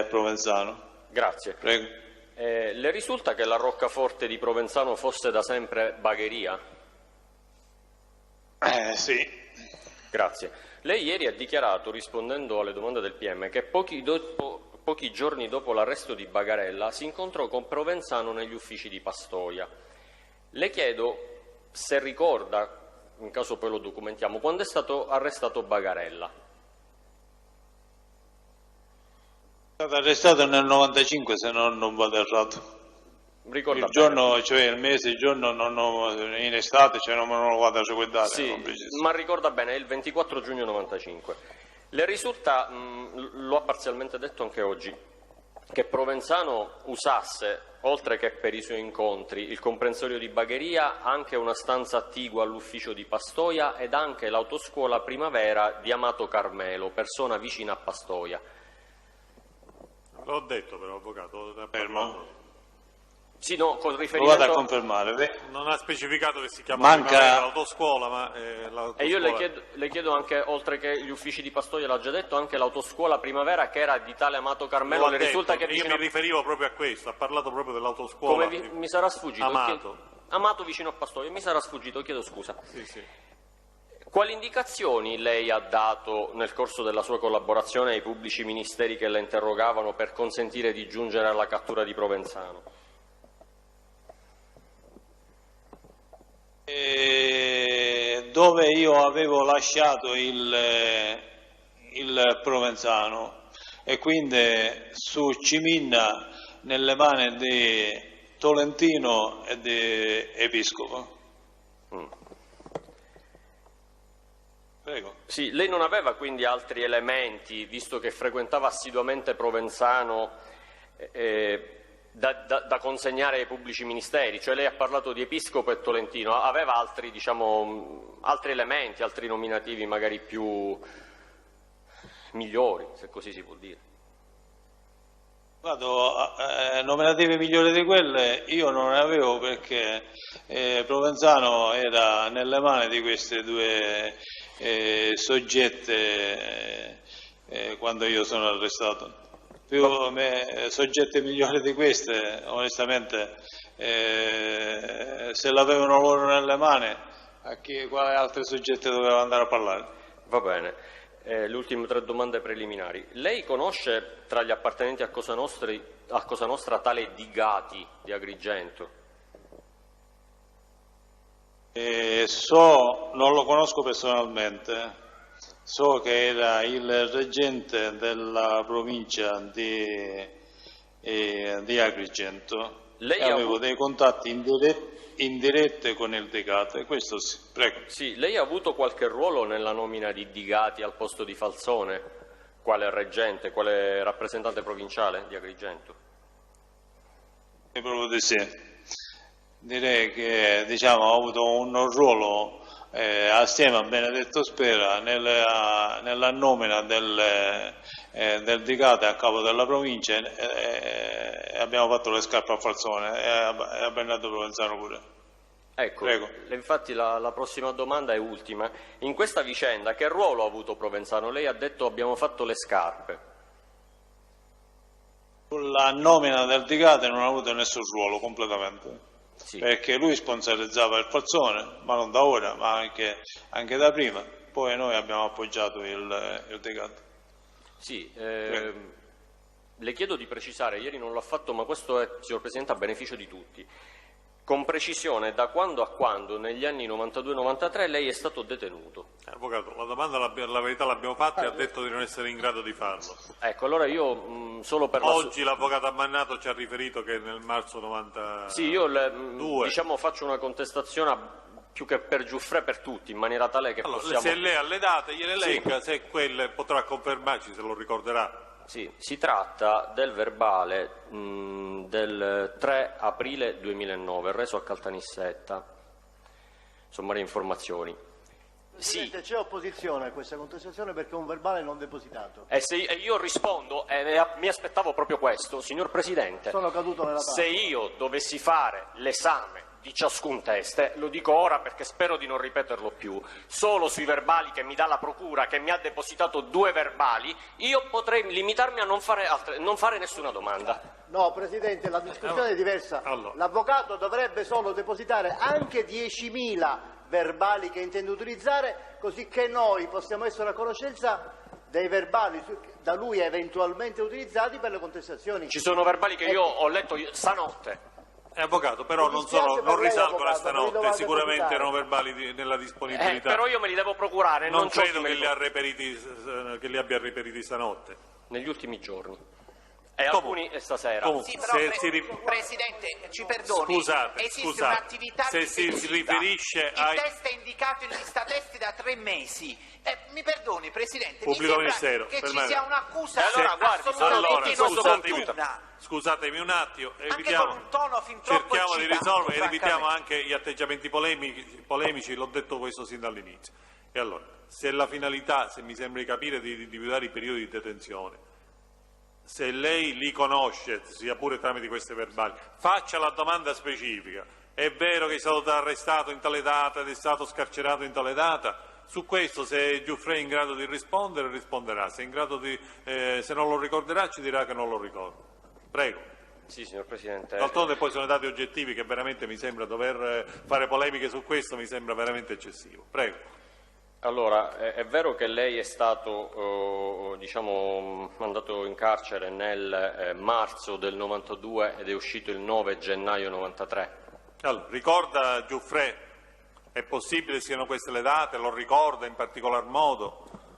Provenzano. Grazie. Prego. Le risulta che la roccaforte di Provenzano fosse da sempre bagheria? Sì. Grazie. Lei ieri ha dichiarato, rispondendo alle domande del PM, che pochi giorni dopo l'arresto di Bagarella si incontrò con Provenzano negli uffici di Pastoia. Le chiedo se ricorda, in caso poi lo documentiamo, quando è stato arrestato Bagarella. È stato arrestato nel 95, se non vado errato. Ricorda il giorno, cioè il mese, il giorno in estate, cioè non lo vado a ricordare. Sì, ma ricorda bene, è il 24 giugno 95. Le risulta, lo ha parzialmente detto anche oggi, che Provenzano usasse, oltre che per i suoi incontri, il comprensorio di Bagheria, anche una stanza attigua all'ufficio di Pastoia ed anche l'autoscuola Primavera di Amato Carmelo, persona vicina a Pastoia. L'ho detto però, avvocato. Fermo. Sì, no, con Lo riferimento... vado a confermare. Non ha specificato che si chiama l'autoscuola, ma l'autoscuola... E io le chiedo anche, oltre che gli uffici di Pastoia, l'ha già detto, anche l'autoscuola Primavera, che era di tale Amato Carmelo, le risulta che io mi riferivo proprio a questo, ha parlato proprio dell'autoscuola. Come mi sarà sfuggito? Amato. Amato vicino a Pastoia, mi sarà sfuggito, chiedo scusa. Sì, sì. Quali indicazioni lei ha dato nel corso della sua collaborazione ai pubblici ministeri che la interrogavano per consentire di giungere alla cattura di Provenzano? Dove io avevo lasciato il Provenzano e quindi su Ciminna nelle mani di Tolentino e di Episcopo. Prego. Sì, lei non aveva quindi altri elementi, visto che frequentava assiduamente Provenzano, da consegnare ai pubblici ministeri? Cioè lei ha parlato di Episcopo e Tolentino, aveva altri, diciamo, altri elementi, altri nominativi magari più migliori, se così si può dire? Nominativi migliori di quelle io non ne avevo, perché Provenzano era nelle mani di queste due soggette quando io sono arrestato. Più soggette migliori di queste, onestamente, se l'avevano loro nelle mani, quale altre soggette doveva andare a parlare? Va bene. Le ultime 3 domande preliminari. Lei conosce tra gli appartenenti a Cosa Nostra tale Di Gati di Agrigento? Non lo conosco personalmente, so che era il reggente della provincia di Agrigento. Avevo dei contatti indirette con il Decate, questo sì. Prego. Sì, lei ha avuto qualche ruolo nella nomina di Gati al posto di Falzone, quale reggente, quale rappresentante provinciale di Agrigento? Proprio di sì. Direi che, diciamo, ho avuto un ruolo assieme a Benedetto Spera nella nomina del Decate a capo della provincia, e abbiamo fatto le scarpe a Falzone e a Bernardo Provenzano pure. Ecco, prego. Infatti la prossima domanda è ultima. In questa vicenda che ruolo ha avuto Provenzano? Lei ha detto abbiamo fatto le scarpe. Sulla nomina del Decate non ha avuto nessun ruolo completamente. Sì. Perché lui sponsorizzava il Falzone, ma non da ora, ma anche da prima. Poi noi abbiamo appoggiato il Decate. Sì, le chiedo di precisare, ieri non l'ho fatto, ma questo è, signor Presidente, a beneficio di tutti. Con precisione, da quando a quando negli anni 92-93 lei è stato detenuto? Avvocato, la domanda la verità l'abbiamo fatta e ha detto di non essere in grado di farlo. Ecco, allora io solo per oggi l'avvocato Ammannato ci ha riferito che nel marzo 92... Sì, io diciamo faccio una contestazione più che per Giuffre, per tutti, in maniera tale che possiamo... Se lei ha le date, gliele legga, sì. Se quelle potrà confermarci, se lo ricorderà. Sì, si tratta del verbale del 3 aprile 2009, reso a Caltanissetta. Sommarie informazioni. Presidente, sì. C'è opposizione a questa contestazione perché è un verbale non depositato. E io rispondo, mi aspettavo proprio questo, signor Presidente. Sono caduto nella parte. Se io dovessi fare l'esame di ciascun teste, lo dico ora perché spero di non ripeterlo più, solo sui verbali che mi dà la procura, che mi ha depositato 2 verbali, io potrei limitarmi a non fare nessuna domanda. No, Presidente, la discussione è diversa. Allora. L'avvocato dovrebbe solo depositare anche 10.000 verbali che intende utilizzare, così che noi possiamo essere a conoscenza dei verbali da lui eventualmente utilizzati per le contestazioni. Ci sono verbali che io ho letto stanotte. Avvocato, però non risalgono a stanotte, sicuramente erano verbali nella disponibilità. Però io me li devo procurare. Non credo che li abbia reperiti stanotte. Negli ultimi giorni. E alcuni stasera. Sì, però, Presidente, ci perdoni, esiste un'attività se si riferisce ai... Il test è indicato in lista testi da 3 mesi. Mi perdoni, Presidente, Pubblico Ministero, che ci sia un'accusa assolutamente inopportuna. Scusatemi un attimo, Anche con un tono fin troppo cerchiamo di risolvere e evitiamo francamente. anche gli atteggiamenti polemici, l'ho detto questo sin dall'inizio. E allora, se la finalità, se mi sembra di capire, di individuare i periodi di detenzione, se lei li conosce, sia pure tramite queste verbali, faccia la domanda specifica. È vero che è stato arrestato in tale data ed è stato scarcerato in tale data? Su questo, se Giuffre è in grado di rispondere, risponderà. Se non lo ricorderà, ci dirà che non lo ricorda. Prego. Sì, signor Presidente. D'altronde poi sono dati oggettivi che veramente mi sembra dover fare polemiche su questo, mi sembra veramente eccessivo. Prego. Allora, è vero che lei è stato mandato in carcere nel marzo del 92 ed è uscito il 9 gennaio 93. Allora, ricorda Giuffre, è possibile siano queste le date? Lo ricorda in particolar modo?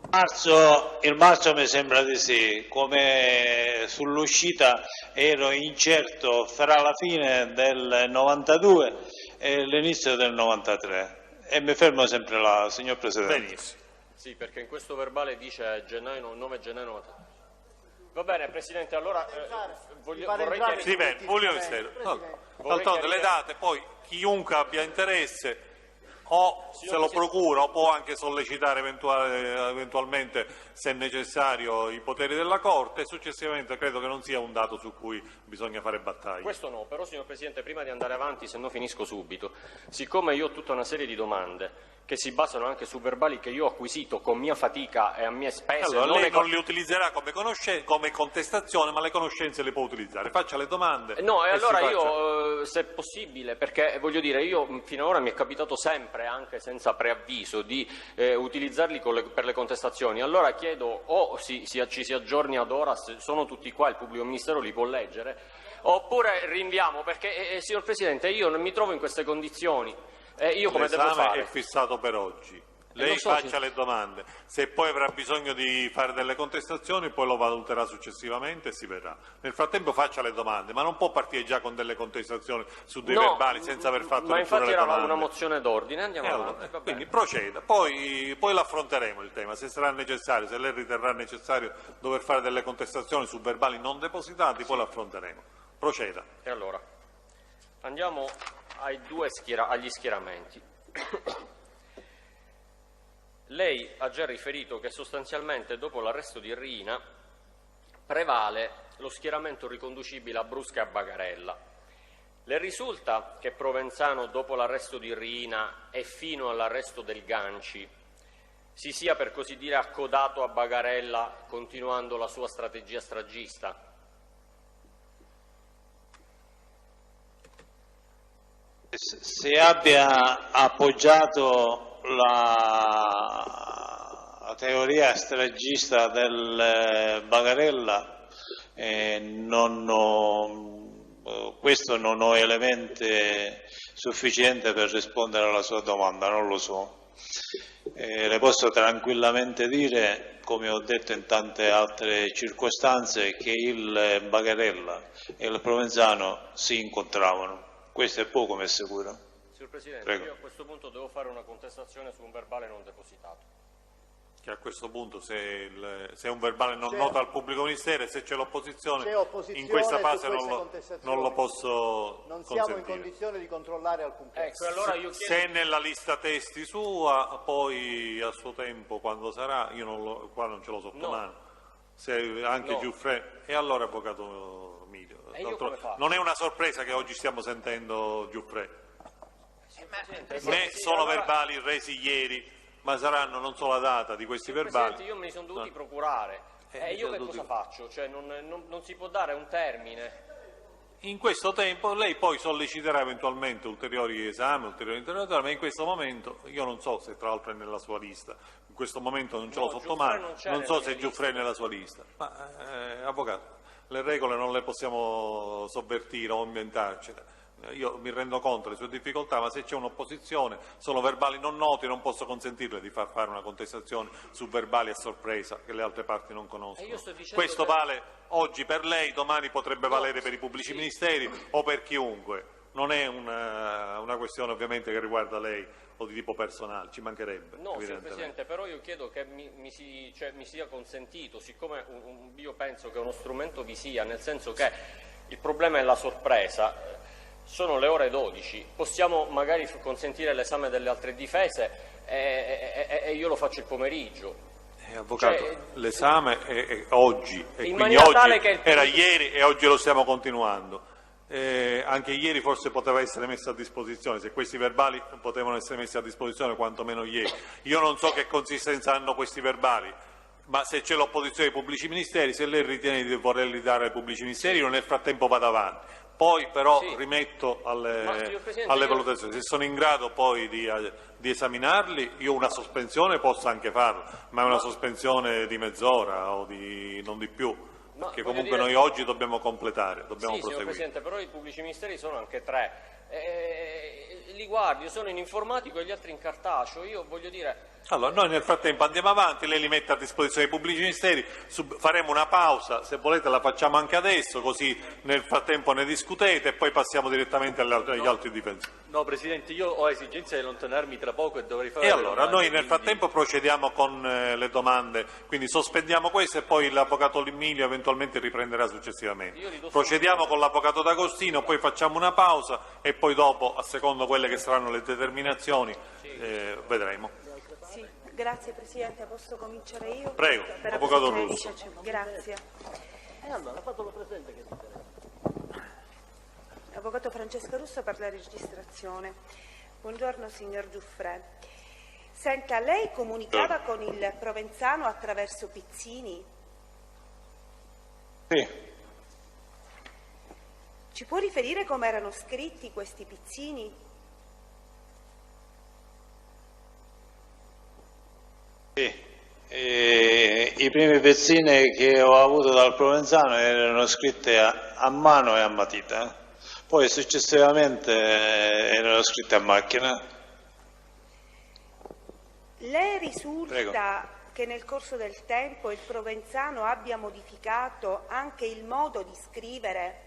Il marzo mi sembra di sì, come sull'uscita ero incerto fra la fine del 92 e l'inizio del 93 e mi fermo sempre là, signor Presidente. Benissimo. Sì, perché in questo verbale dice 9 gennaio 93. Va bene, Presidente, allora vorrei chiarire... Sì, bene, d'altronde le date, poi chiunque abbia interesse o se lo procura o può anche sollecitare eventualmente, se necessario, i poteri della Corte e successivamente credo che non sia un dato su cui bisogna fare battaglia. Questo no, però signor Presidente, prima di andare avanti, se no finisco subito, siccome io ho tutta una serie di domande che si basano anche su verbali che io ho acquisito con mia fatica e a mie spese. Allora, lei non li utilizzerà come contestazione, ma le conoscenze le può utilizzare. Faccia le domande. No, e allora io, se è possibile, perché voglio dire, io fino ad ora mi è capitato sempre, anche senza preavviso, di utilizzarli per le contestazioni. Allora chiedo o ci si aggiorni ad ora, se sono tutti qua, il pubblico ministero li può leggere, oppure rinviamo, perché, signor Presidente, io non mi trovo in queste condizioni. Io come devo fare? L'esame è fissato per oggi. Lei faccia le domande, se poi avrà bisogno di fare delle contestazioni poi lo valuterà successivamente e si vedrà. Nel frattempo faccia le domande, ma non può partire già con delle contestazioni su dei verbali senza aver fatto ma neppure infatti le domande. era una mozione d'ordine, andiamo avanti. Quindi proceda, poi l'affronteremo il tema, se sarà necessario, se lei riterrà necessario dover fare delle contestazioni su verbali non depositati, poi l'affronteremo. Proceda. E allora, andiamo agli schieramenti. Lei ha già riferito che sostanzialmente dopo l'arresto di Riina prevale lo schieramento riconducibile a Brusca e a Bagarella. Le risulta che Provenzano dopo l'arresto di Riina e fino all'arresto del Ganci si sia per così dire accodato a Bagarella continuando la sua strategia stragista? Se abbia appoggiato la teoria stragista del Bagarella, questo non ho elementi sufficienti per rispondere alla sua domanda, non lo so. Le posso tranquillamente dire, come ho detto in tante altre circostanze, che il Bagarella e il Provenzano si incontravano. Questo è poco, mi assicuro. Signor Presidente, Prego. io a questo punto devo fare una contestazione su un verbale non depositato. Che a questo punto se è un verbale non noto al pubblico ministero e se c'è l'opposizione, in questa fase non lo posso non siamo consentire. in condizione di controllare alcun Ecco, allora io chiedo... Se nella lista testi sua, poi a suo tempo, quando sarà, io qua non ce l'ho sotto mano, se anche Giuffre, e allora Avvocato Milio. Non è una sorpresa che oggi stiamo sentendo Giuffre, né sono verbali resi ieri, ma saranno non solo la data di questi verbali. Presidente, io me li sono dovuti procurare, io che cosa faccio? Cioè, non si può dare un termine? In questo tempo lei poi solleciterà eventualmente ulteriori esami, ulteriori interrogatori, ma in questo momento, io non so se tra l'altro è nella sua lista, in questo momento non ce l'ho sotto mano, non so se Giuffre è nella sua lista, ma Avvocato, le regole non le possiamo sovvertire o inventarcene. Io mi rendo conto delle sue difficoltà, ma se c'è un'opposizione, sono verbali non noti, non posso consentirle di far fare una contestazione su verbali a sorpresa che le altre parti non conoscono. Questo vale oggi per lei, domani potrebbe valere per i pubblici ministeri o per chiunque. Non è una questione ovviamente che riguarda lei o di tipo personale, ci mancherebbe. No, signor Presidente, però io chiedo che mi sia consentito, siccome io penso che uno strumento vi sia, nel senso che il problema è la sorpresa. Sono le ore 12, possiamo magari consentire l'esame delle altre difese e io lo faccio il pomeriggio. Avvocato, l'esame è oggi e quindi oggi era ieri e oggi lo stiamo continuando. Anche ieri forse poteva essere messo a disposizione, se questi verbali potevano essere messi a disposizione quantomeno ieri. Io non so che consistenza hanno questi verbali, Ma se c'è l'opposizione ai pubblici ministeri, se lei ritiene di volerli dare ai pubblici ministeri, io nel frattempo vado avanti. Poi però rimetto alle valutazioni. Se sono in grado poi di esaminarli, io una sospensione posso anche farla, ma è una sospensione di mezz'ora o non di più. Perché comunque noi oggi dobbiamo completare, dobbiamo proseguire. Signor Presidente, però i pubblici ministeri sono anche 3. Li guardi, sono in informatico e gli altri in cartaceo. Io voglio dire... Allora, noi nel frattempo andiamo avanti, lei li mette a disposizione dei pubblici ministeri, faremo una pausa, se volete la facciamo anche adesso, così nel frattempo ne discutete e poi passiamo direttamente agli altri difensori. No, Presidente, io ho esigenza di allontanarmi tra poco e dovrei fare... E allora, noi nel frattempo procediamo con le domande, quindi sospendiamo questo e poi l'Avvocato Emilio eventualmente riprenderà successivamente. Procediamo con l'Avvocato D'Agostino, poi facciamo una pausa e poi dopo, a secondo quelle che saranno le determinazioni, vedremo. Sì, grazie Presidente, posso cominciare io? Prego, Avvocato Russo. Grazie. Allora, fatelo presente che Avvocato Francesca Russo per la registrazione. Buongiorno signor Giuffre. Senta, lei comunicava con il Provenzano attraverso Pizzini? Sì. Ci può riferire come erano scritti questi Pizzini? Sì. I primi pezzini che ho avuto dal Provenzano erano scritte a mano e a matita, poi successivamente erano scritte a macchina. Le risulta che nel corso del tempo il Provenzano abbia modificato anche il modo di scrivere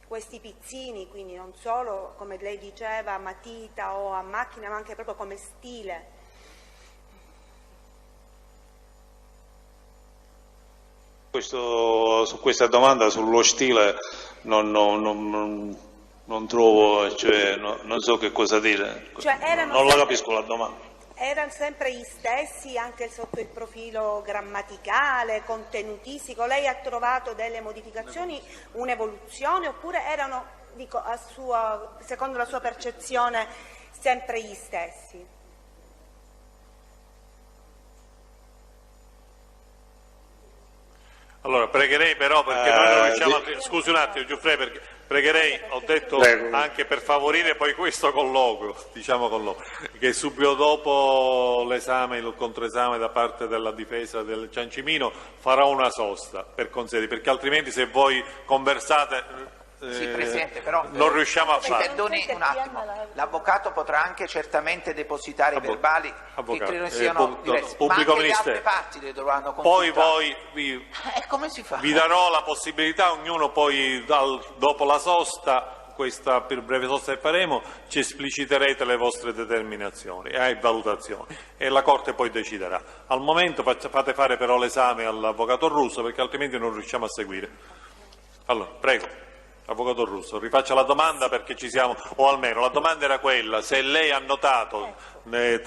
questi Pizzini, quindi non solo, come lei diceva, a matita o a macchina, ma anche proprio come stile? Su questa domanda sullo stile non trovo, cioè, non so che cosa dire, non la capisco la domanda. Erano sempre gli stessi anche sotto il profilo grammaticale, contenutistico? Lei ha trovato delle modificazioni, un'evoluzione, oppure erano, dico, secondo la sua percezione, sempre gli stessi? Allora, pregherei però, perché noi non riusciamo a... Scusi un attimo, Giuffre, perché pregherei, ho detto anche per favorire poi questo colloquio, diciamo colloquio, che subito dopo l'esame, il controesame da parte della difesa del Ciancimino farà una sosta per concedere, perché altrimenti se voi conversate... Sì, Presidente, però non riusciamo a farlo. Perdoni un attimo, l'Avvocato potrà anche certamente depositare i verbali che credo siano diversi, ma anche le altre parti le dovranno consultare. Poi come si fa? Vi darò la possibilità, ognuno poi dopo la sosta, questa più breve sosta che faremo, ci espliciterete le vostre determinazioni e valutazioni e la Corte poi deciderà. Al momento fate fare però l'esame all'Avvocato Russo, perché altrimenti non riusciamo a seguire. Allora, prego. Avvocato Russo, rifaccia la domanda perché ci siamo, o almeno la domanda era quella, se lei ha notato nel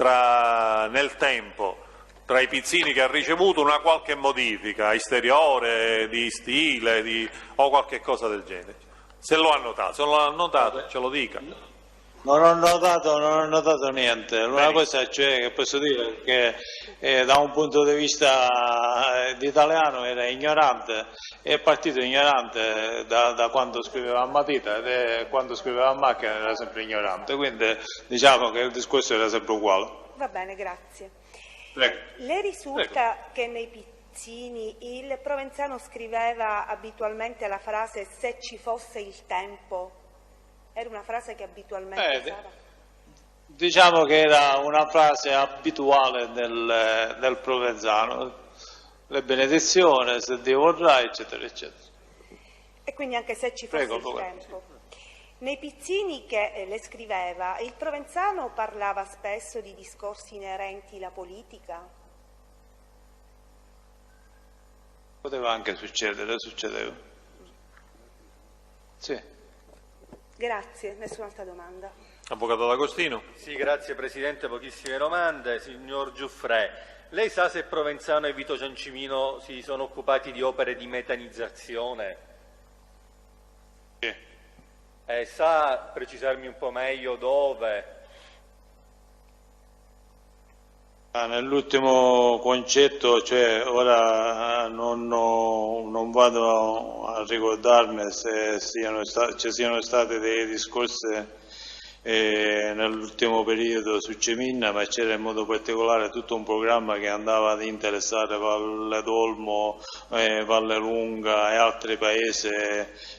tempo, tra i Pizzini che ha ricevuto, una qualche modifica esteriore, di stile, o qualche cosa del genere. Se lo ha notato, se non l'ha notato ce lo dica. Non ho notato niente. L'unica cosa che posso dire è che da un punto di vista di italiano era ignorante, è partito ignorante da quando scriveva a matita e quando scriveva a macchina era sempre ignorante, quindi diciamo che il discorso era sempre uguale. Va bene, grazie. Prego. Le risulta che nei Pizzini il Provenzano scriveva abitualmente la frase "se ci fosse il tempo"? Era una frase che abitualmente usava? Diciamo che era una frase abituale del Provenzano, le benedizioni, se Dio vorrà, eccetera, eccetera. E quindi anche se ci fosse il tempo. Nei Pizzini che le scriveva, il Provenzano parlava spesso di discorsi inerenti alla politica? Poteva anche succedere, succedeva. Sì. Grazie, nessun'altra domanda. Avvocato D'Agostino. Sì, grazie Presidente, pochissime domande. Signor Giuffre, lei sa se Provenzano e Vito Ciancimino si sono occupati di opere di metanizzazione? Sì. Sa precisarmi un po' meglio dove? Nell'ultimo concetto, cioè ora non vado a ricordarmi se ci siano state delle discorse nell'ultimo periodo su Ceminna, ma c'era in modo particolare tutto un programma che andava ad interessare Valle d'Olmo, Valle Lunga e altri paesi,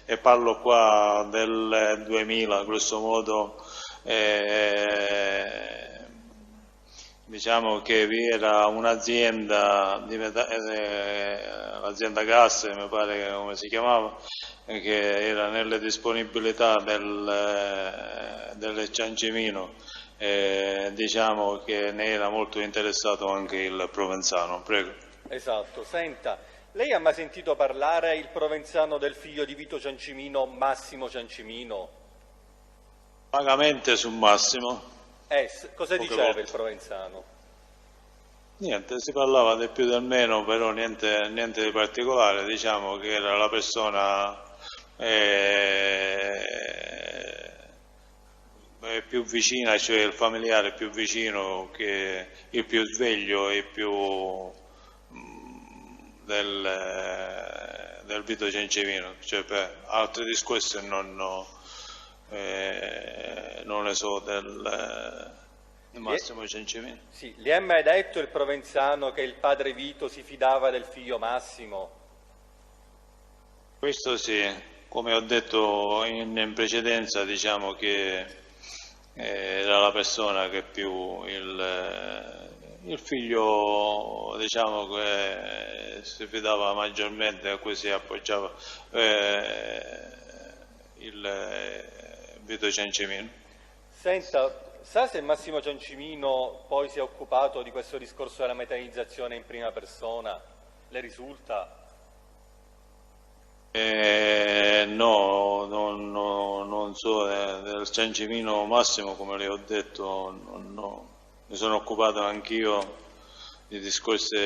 e parlo qua del 2000 grosso modo. Diciamo che vi era un'azienda, l'azienda gas mi pare come si chiamava, che era nelle disponibilità del Ciancimino, diciamo che ne era molto interessato anche il Provenzano. Prego. Esatto, senta, lei ha mai sentito parlare il Provenzano del figlio di Vito Ciancimino, Massimo Ciancimino? Vagamente su Massimo. Cosa diceva il Provenzano? Niente, si parlava del più del meno, però niente di particolare, diciamo che era la persona più vicina, cioè il familiare più vicino, che il più sveglio e più del Vito Ciancimino, cioè per altri discorsi non ne so del Massimo Ciancimino. Sì, le ha mai detto il Provenzano che il padre Vito si fidava del figlio Massimo? Questo sì, come ho detto in precedenza, diciamo che era la persona che più il figlio, diciamo, che si fidava maggiormente, a cui si appoggiava il Vito Ciancimino. Senta, sa se Massimo Ciancimino poi si è occupato di questo discorso della metanizzazione in prima persona? Le risulta? No, non so, del Ciancimino Massimo, come le ho detto, mi sono occupato anch'io di discorsi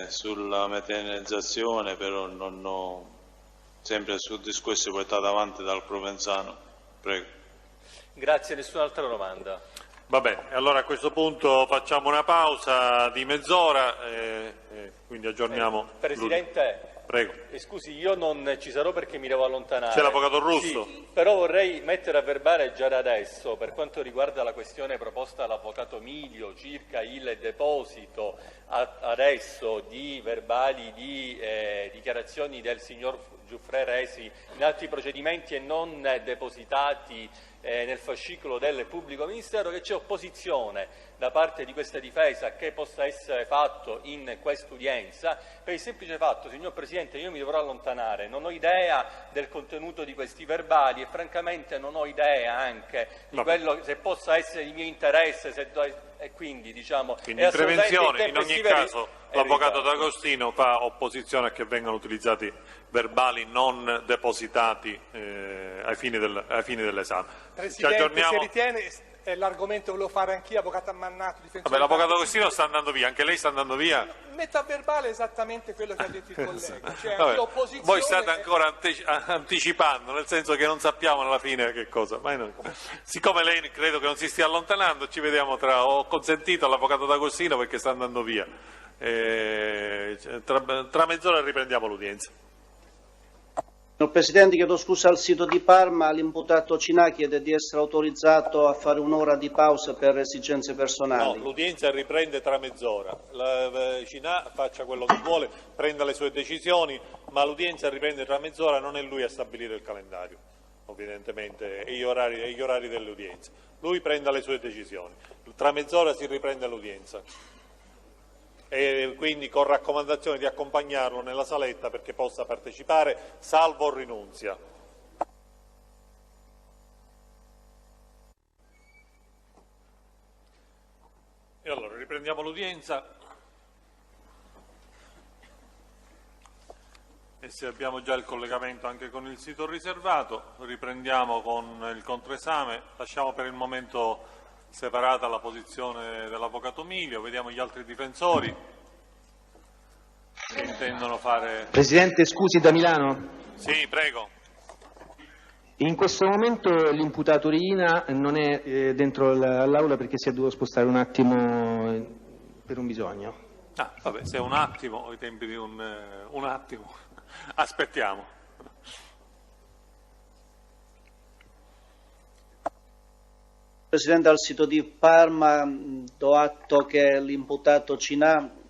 sulla metanizzazione, però sempre su discorsi portati avanti dal Provenzano. Prego. Grazie, nessun'altra domanda. Va bene, allora a questo punto facciamo una pausa di mezz'ora, quindi aggiorniamo. Presidente, prego. Scusi, io non ci sarò perché mi devo allontanare. C'è l'avvocato Russo? Sì, però vorrei mettere a verbale già da adesso, per quanto riguarda la questione proposta dall'avvocato Milio circa il deposito adesso di verbali di dichiarazioni del signor Giuffre resi in altri procedimenti e non depositati nel fascicolo del pubblico ministero, che c'è opposizione da parte di questa difesa che possa essere fatto in quest'udienza, per il semplice fatto, signor Presidente, io mi dovrò allontanare, non ho idea del contenuto di questi verbali e francamente non ho idea anche di quello, se possa essere di mio interesse, e quindi diciamo... Quindi in prevenzione, in ogni caso l'avvocato D'Agostino fa opposizione a che vengano utilizzati verbali non depositati ai fini dell'esame. Presidente, se ritiene, l'argomento volevo fare anch'io, avvocato Ammannato, difensore. L'avvocato D'Agostino sta andando via, anche lei sta andando via? Metto a verbale esattamente quello che ha detto il collega, cioè l'opposizione... Voi state ancora anticipando, nel senso che non sappiamo alla fine che cosa. Siccome lei credo che non si stia allontanando, ci vediamo ho consentito all'avvocato D'Agostino perché sta andando via. Tra mezz'ora riprendiamo l'udienza. Signor Presidente, chiedo scusa, al sito di Parma l'imputato Cinà chiede di essere autorizzato a fare un'ora di pausa per esigenze personali. No, l'udienza riprende tra mezz'ora. Cinà faccia quello che vuole, prenda le sue decisioni, ma l'udienza riprende tra mezz'ora, non è lui a stabilire il calendario, evidentemente, e gli orari dell'udienza. Lui prenda le sue decisioni. Tra mezz'ora si riprende l'udienza. E quindi con raccomandazione di accompagnarlo nella saletta perché possa partecipare, salvo rinunzia. E allora riprendiamo l'udienza e se abbiamo già il collegamento anche con il sito riservato, riprendiamo con il controesame, lasciamo per il momento separata la posizione dell'avvocato Milio, vediamo gli altri difensori che intendono fare... Presidente, scusi, da Milano. Sì, prego. In questo momento l'imputato Riina non è dentro l'Aula perché si è dovuto spostare un attimo per un bisogno. Ah, vabbè, se è un attimo, i tempi di un attimo, aspettiamo. Presidente, al sito di Parma do atto che l'imputato Cinà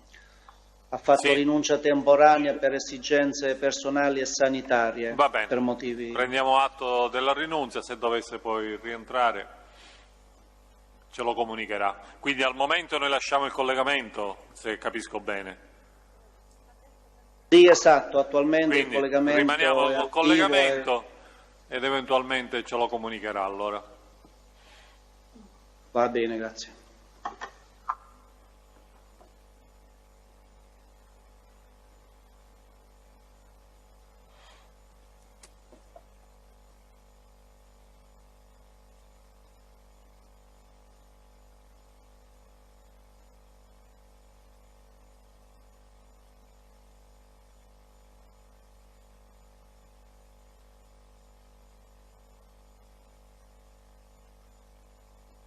ha fatto rinuncia temporanea per esigenze personali e sanitarie. Va bene, per motivi... prendiamo atto della rinuncia, se dovesse poi rientrare ce lo comunicherà. Quindi al momento noi lasciamo il collegamento, se capisco bene. Sì, esatto, attualmente quindi il collegamento rimaniamo è col collegamento ed eventualmente ce lo comunicherà allora. Va bene, grazie.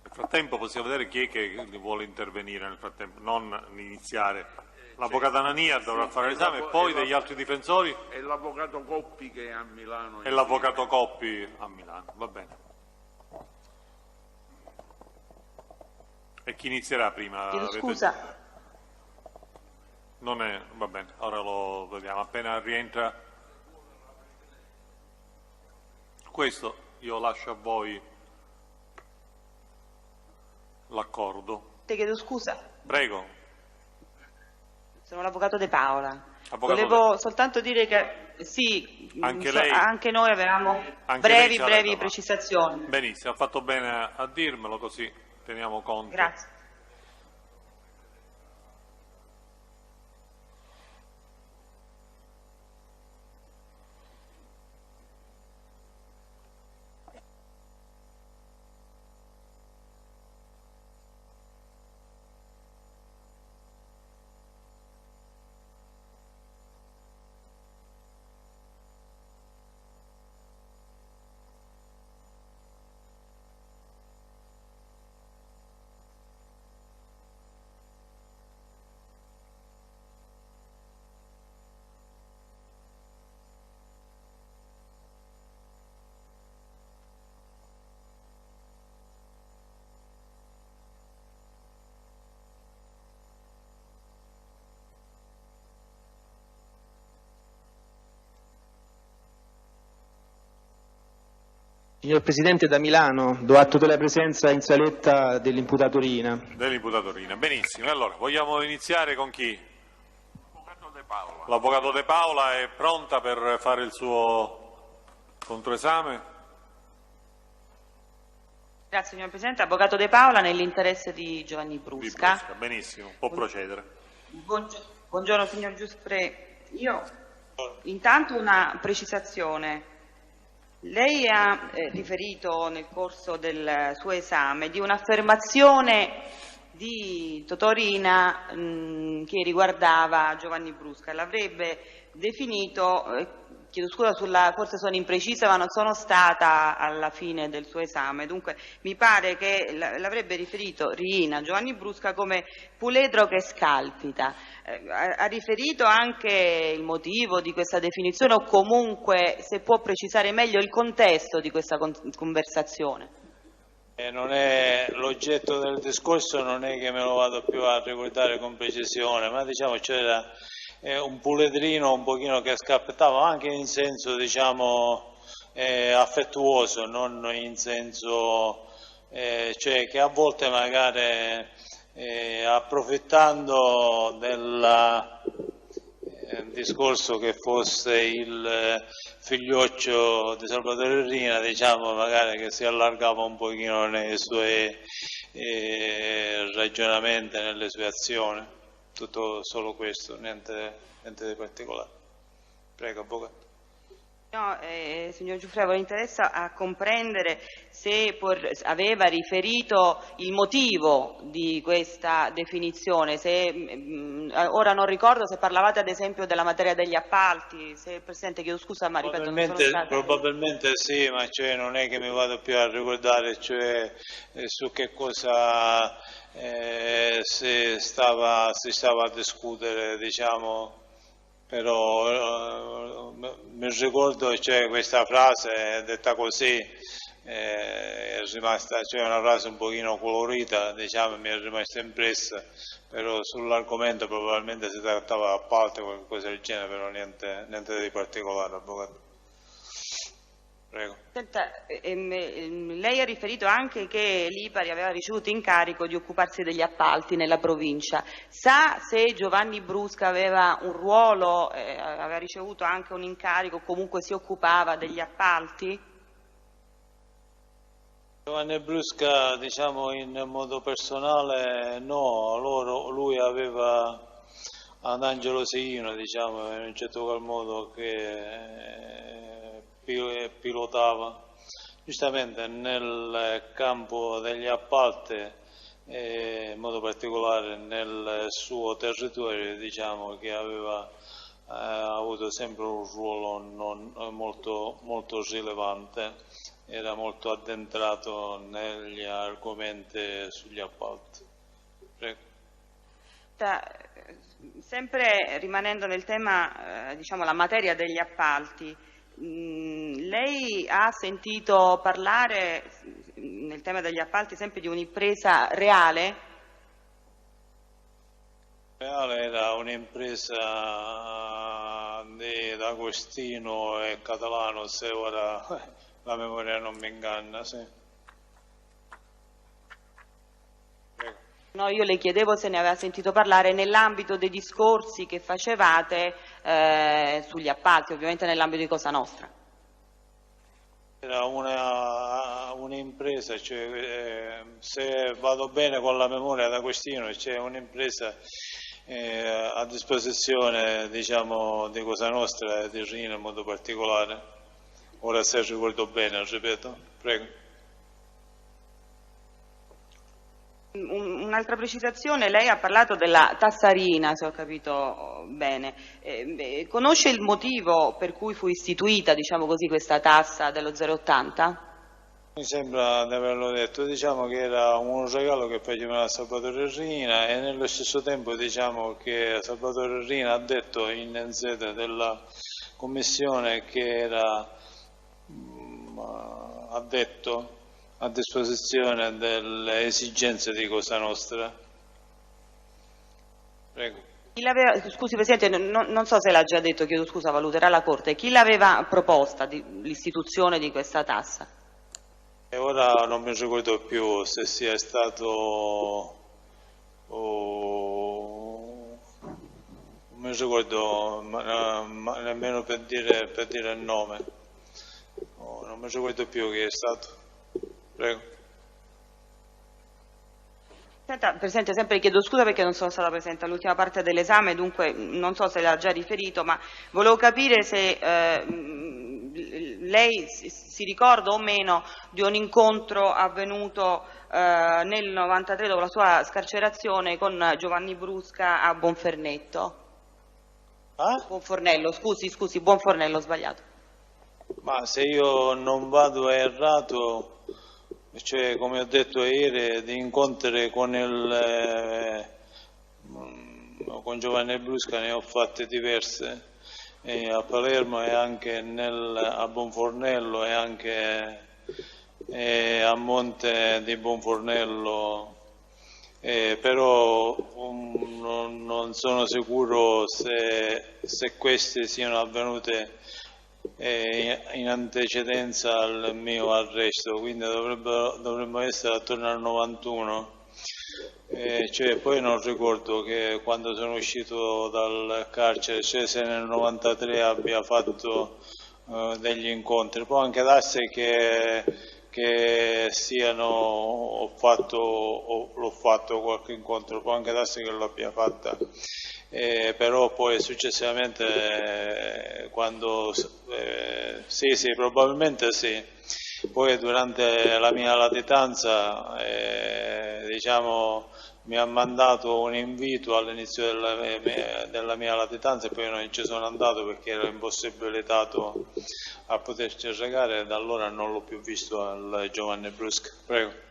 Nel frattempo possiamo vedere chi è che vuole intervenire nel frattempo, non iniziare. L'avvocato Anania dovrà fare l'esame, e poi degli altri difensori? E l'avvocato Coppi che è a Milano. E l'avvocato Coppi a Milano, va bene. E chi inizierà prima? Chiedo scusa. Non è, va bene, ora lo vediamo, appena rientra. Questo io lascio a voi l'accordo. Ti chiedo scusa. Prego. Sono l'avvocato De Paola. Avvocato Volevo soltanto dire che sì, anche noi avevamo brevi precisazioni. Benissimo, ha fatto bene a dirmelo, così teniamo conto. Grazie. Signor Presidente, da Milano do atto della presenza in saletta dell'imputato Riina. Dell'imputato Riina, benissimo. Allora, vogliamo iniziare con chi? L'avvocato De Paola. L'avvocato De Paola è pronta per fare il suo controesame? Grazie signor Presidente. Avvocato De Paola nell'interesse di Giovanni Brusca. Benissimo, può procedere. Buongiorno signor Giuffre. Io intanto una precisazione. Lei ha riferito nel corso del suo esame di un'affermazione di Totò Riina che riguardava Giovanni Brusca. L'avrebbe definito, chiedo scusa forse sono imprecisa ma non sono stata alla fine del suo esame, dunque mi pare che l'avrebbe riferito Riina Giovanni Brusca come puledro che scalpita. Ha riferito anche il motivo di questa definizione o comunque se può precisare meglio il contesto di questa conversazione? Non è l'oggetto del discorso, non è che me lo vado più a ricordare con precisione, ma diciamo c'era un puledrino un pochino che scappava anche in senso diciamo affettuoso, non in senso cioè che a volte magari approfittando del discorso che fosse il figlioccio di Salvatore Riina, diciamo magari che si allargava un pochino nei suoi ragionamenti, nelle sue azioni, tutto solo questo, niente di particolare. Prego, avvocato. No, signor Giuffre, mi interessa a comprendere se aveva riferito il motivo di questa definizione, ora non ricordo se parlavate ad esempio della materia degli appalti, se Presidente chiedo scusa ma ripeto non sono stata... Probabilmente sì, ma cioè, non è che mi vado più a ricordare cioè, su che cosa si stava a discutere, diciamo, però mi ricordo c'è questa frase detta così, è rimasta, cioè una frase un pochino colorita, diciamo, mi è rimasta impressa, però sull'argomento probabilmente si trattava di appalti o qualcosa del genere, però niente di particolare, avvocato. Prego. Senta, lei ha riferito anche che l'Ipari aveva ricevuto incarico di occuparsi degli appalti nella provincia. Sa se Giovanni Brusca aveva un ruolo, aveva ricevuto anche un incarico, comunque si occupava degli appalti? Giovanni Brusca, diciamo, in modo personale no, lui aveva ad Angelo Seino, diciamo, in un certo qual modo che pilotava. Giustamente nel campo degli appalti, in modo particolare nel suo territorio, diciamo che aveva avuto sempre un ruolo molto rilevante, era molto addentrato negli argomenti sugli appalti. Prego. Sempre rimanendo nel tema, diciamo, la materia degli appalti, lei ha sentito parlare nel tema degli appalti sempre di un'impresa reale? Reale era un'impresa di D'Agostino e Catalano, se ora la memoria non mi inganna, sì. No, io le chiedevo se ne aveva sentito parlare nell'ambito dei discorsi che facevate sugli appalti, ovviamente nell'ambito di Cosa Nostra. Era un'impresa, cioè, se vado bene con la memoria da Questino, c'è un'impresa a disposizione, diciamo, di Cosa Nostra e di Rina in modo particolare. Ora se ricordo bene, ripeto, prego. Un'altra precisazione, lei ha parlato della tassarina, se ho capito bene. Conosce il motivo per cui fu istituita, diciamo così, questa tassa dello 0,80? Mi sembra di averlo detto, diciamo che era un regalo che faceva a Salvatore Rina e nello stesso tempo, diciamo, che Salvatore Rina ha detto in sede della commissione che era ha detto a disposizione delle esigenze di Cosa Nostra. Prego. Scusi Presidente, non so se l'ha già detto, chiedo scusa, valuterà la Corte. Chi l'aveva proposta l'istituzione di questa tassa? E ora non mi ricordo più se sia stato, non mi ricordo nemmeno per dire il nome, non mi ricordo più chi è stato. Prego. Senta, Presidente, sempre chiedo scusa perché non sono stata presente all'ultima parte dell'esame, dunque non so se l'ha già riferito, ma volevo capire se lei si ricorda o meno di un incontro avvenuto nel 93 dopo la sua scarcerazione con Giovanni Brusca a Bonfernetto. Buonfornello, scusi, Buonfornello, ho sbagliato. Ma se io non vado errato, cioè, come ho detto ieri, di incontri con Giovanni Brusca ne ho fatte diverse, a Palermo e anche a Bonfornello e anche a Monte di Bonfornello, però non sono sicuro se queste siano avvenute in antecedenza al mio arresto, quindi dovremmo essere attorno al 91, cioè, poi non ricordo che quando sono uscito dal carcere, cioè se nel 93 abbia fatto degli incontri, può anche darsi che l'ho fatto qualche incontro, può anche darsi che l'abbia fatta. Però poi successivamente quando sì, probabilmente sì, poi durante la mia latitanza diciamo mi ha mandato un invito all'inizio della mia latitanza e poi non ci sono andato perché ero impossibilitato a poterci recare e da allora non l'ho più visto al Giovanni Brusca. Prego.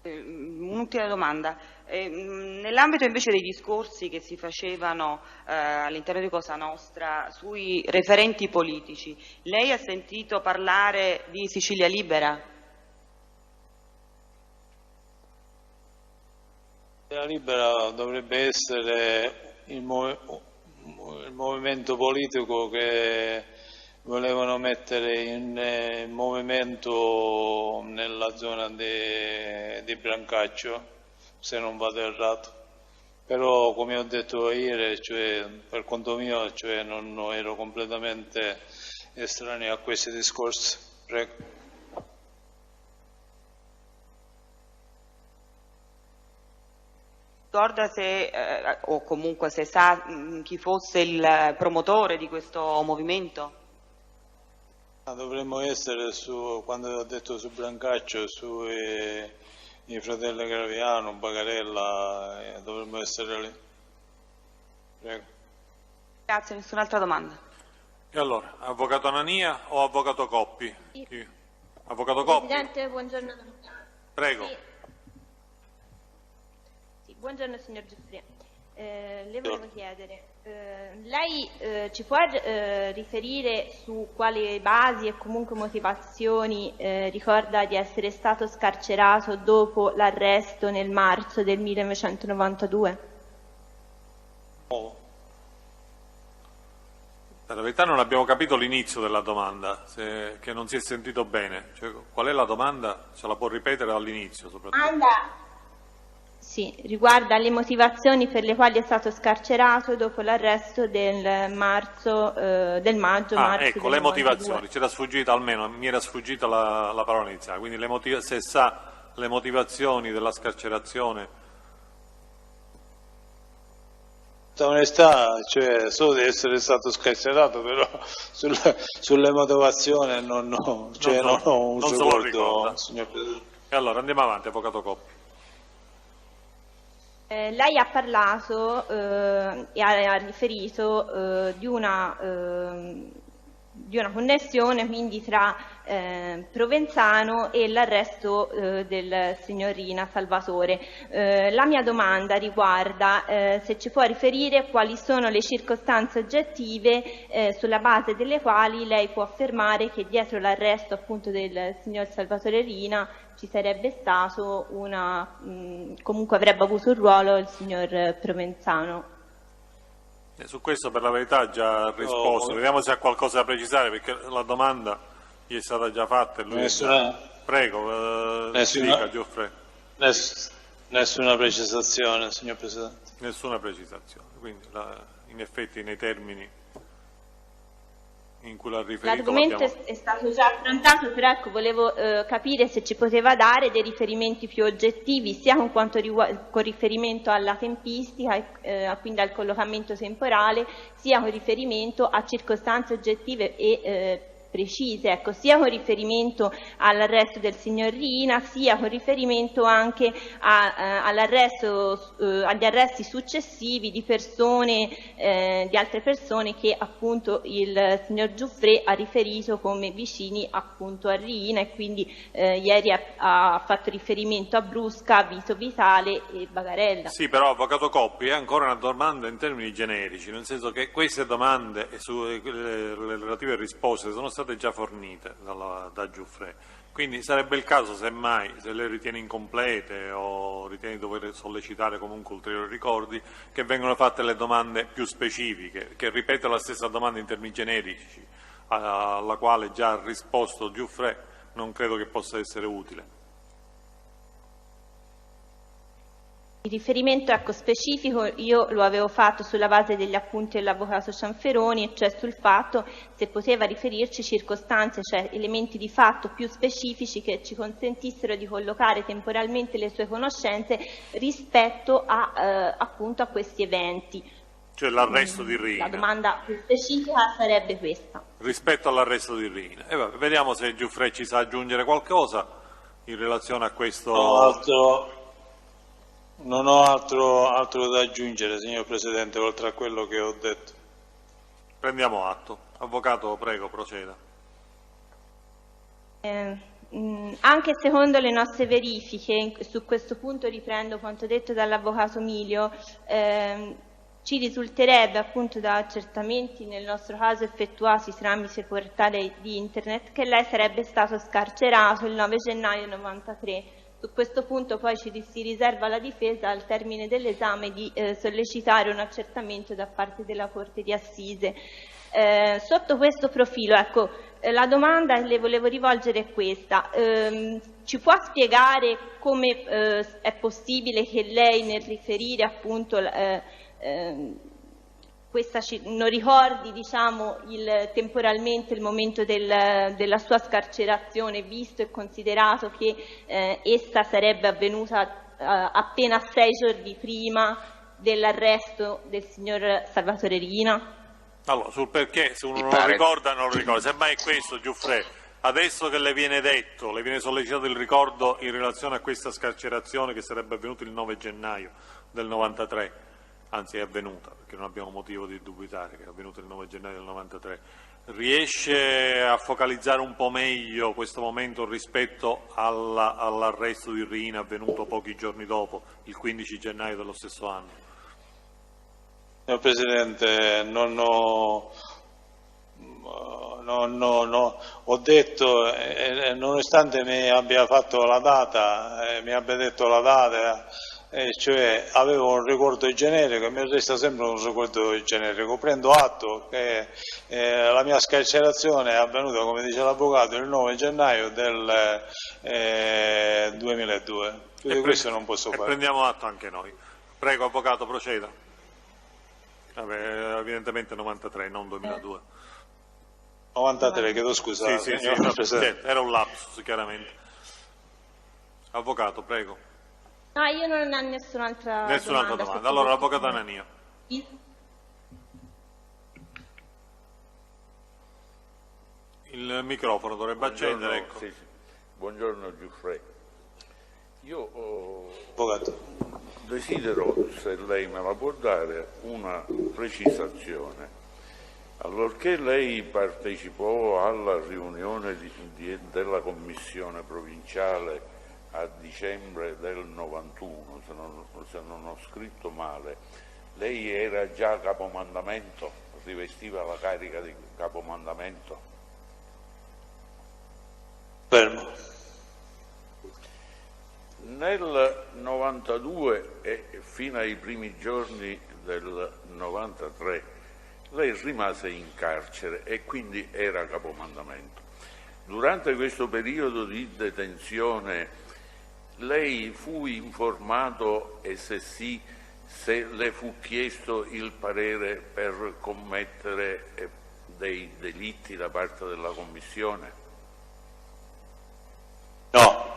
Un'ultima domanda. Nell'ambito invece dei discorsi che si facevano all'interno di Cosa Nostra sui referenti politici, lei ha sentito parlare di Sicilia Libera? Sicilia Libera dovrebbe essere il movimento politico che volevano mettere in movimento nella zona di Brancaccio, se non vado errato. Però, come ho detto ieri, cioè, per conto mio, cioè, non ero completamente estraneo a questi discorsi. Prego. Ricorda se, o comunque se sa chi fosse il promotore di questo movimento? Dovremmo essere quando ho detto su Brancaccio, sui fratelli Graviano, Bagarella, dovremmo essere lì. Prego. Grazie, nessun'altra domanda. E allora, avvocato Anania o avvocato Coppi? Sì. Avvocato Coppi? Presidente, buongiorno. Prego. Sì, buongiorno signor Giuffre. Le volevo chiedere, lei ci può riferire su quali basi e comunque motivazioni ricorda di essere stato scarcerato dopo l'arresto nel marzo del 1992? Per la verità non abbiamo capito l'inizio della domanda, che non si è sentito bene. Cioè, qual è la domanda? Ce la può ripetere dall'inizio soprattutto? Sì, riguarda le motivazioni per le quali è stato scarcerato dopo l'arresto del maggio. Ecco, le motivazioni, c'era sfuggita almeno, mi era sfuggita la parola iniziale, quindi se sa le motivazioni della scarcerazione. Onestà, cioè, so di essere stato scarcerato, però sulle motivazioni non ho un ricordo, signor Presidente. E allora andiamo avanti, avvocato Coppi. Lei ha parlato e ha riferito di una connessione quindi tra Provenzano e l'arresto del signor Rina Salvatore. La mia domanda riguarda se ci può riferire quali sono le circostanze oggettive sulla base delle quali lei può affermare che dietro l'arresto appunto del signor Salvatore Rina ci sarebbe stato comunque avrebbe avuto un ruolo il signor Provenzano. Su questo per la verità ha già risposto, vediamo se ha qualcosa da precisare perché la domanda gli è stata già fatta e lui Prego, dica Giuffre. Nessuna precisazione, signor Presidente. Nessuna precisazione, quindi in effetti nei termini in cui l'ha riferito. L'argomento è stato già affrontato, però ecco, volevo capire se ci poteva dare dei riferimenti più oggettivi, sia con riferimento alla tempistica, quindi al collocamento temporale, sia con riferimento a circostanze oggettive e precise, ecco, sia con riferimento all'arresto del signor Rina, sia con riferimento anche agli arresti successivi di persone, di altre persone che appunto il signor Giuffre ha riferito come vicini appunto a Rina e quindi ieri ha fatto riferimento a Brusca, Vito Vitale e Bagarella. Sì, però avvocato Coppi è ancora una domanda in termini generici, nel senso che queste domande e le relative risposte sono state già fornite da Giuffre, quindi sarebbe il caso, semmai, se lei ritiene incomplete o ritiene di dover sollecitare comunque ulteriori ricordi, che vengano fatte le domande più specifiche, che ripeto la stessa domanda in termini generici, alla quale già ha risposto Giuffre, non credo che possa essere utile. Il riferimento specifico io lo avevo fatto sulla base degli appunti dell'avvocato Cianferoni, cioè sul fatto se poteva riferirci circostanze, cioè elementi di fatto più specifici che ci consentissero di collocare temporalmente le sue conoscenze rispetto appunto a questi eventi. Cioè l'arresto di Rina. La domanda più specifica sarebbe questa. Rispetto all'arresto di Rina. Vabbè, vediamo se Giuffre ci sa aggiungere qualcosa in relazione a questo... Non ho altro da aggiungere, signor Presidente, oltre a quello che ho detto. Prendiamo atto. Avvocato, prego, proceda. anche secondo le nostre verifiche, su questo punto riprendo quanto detto dall'avvocato Milio, ci risulterebbe appunto da accertamenti nel nostro caso effettuati tramite il portale di internet che lei sarebbe stato scarcerato il 9 gennaio 93. Su questo punto poi si riserva alla difesa al termine dell'esame di sollecitare un accertamento da parte della Corte di Assise. Sotto questo profilo, ecco, la domanda che le volevo rivolgere è questa. Ci può spiegare come è possibile che lei nel riferire appunto non ricordi, diciamo, temporalmente il momento della sua scarcerazione, visto e considerato che essa sarebbe avvenuta appena 6 giorni prima dell'arresto del signor Salvatore Riina? Allora, sul perché, se uno non lo ricorda, non lo ricorda. Semmai è questo, Giuffre. Adesso che le viene detto, le viene sollecitato il ricordo in relazione a questa scarcerazione che sarebbe avvenuta il 9 gennaio del 93, anzi è avvenuta, perché non abbiamo motivo di dubitare che è avvenuta il 9 gennaio del 93, riesce a focalizzare un po' meglio questo momento rispetto all'arresto di Riina avvenuto pochi giorni dopo, il 15 gennaio dello stesso anno? Signor Presidente, ho detto, nonostante mi abbia fatto la data, mi abbia detto la data, cioè avevo un ricordo generico e mi resta sempre un ricordo generico. Prendo atto che la mia scarcerazione è avvenuta, come dice l'avvocato, il 9 gennaio del 2002. Quindi questo non posso fare. Prendiamo atto anche noi. Prego, avvocato, proceda. Evidentemente 93, non 2002. 93, chiedo scusa. Sì, era un lapsus, chiaramente. Avvocato, prego. No, io non ho nessun'altra domanda. Allora, l'avvocato Anania. Il microfono dovrebbe accendere. Ecco. Sì. Buongiorno Giuffre. Io desidero, se lei me la può dare, una precisazione. Allorché lei partecipò alla riunione della commissione provinciale a dicembre del 91, se non ho scritto male, lei era già capomandamento, rivestiva la carica di capomandamento? Fermo. Nel 92 e fino ai primi giorni del 93 lei rimase in carcere e quindi era capomandamento. Durante questo periodo di detenzione lei fu informato, e se sì, se le fu chiesto il parere per commettere dei delitti da parte della Commissione? No.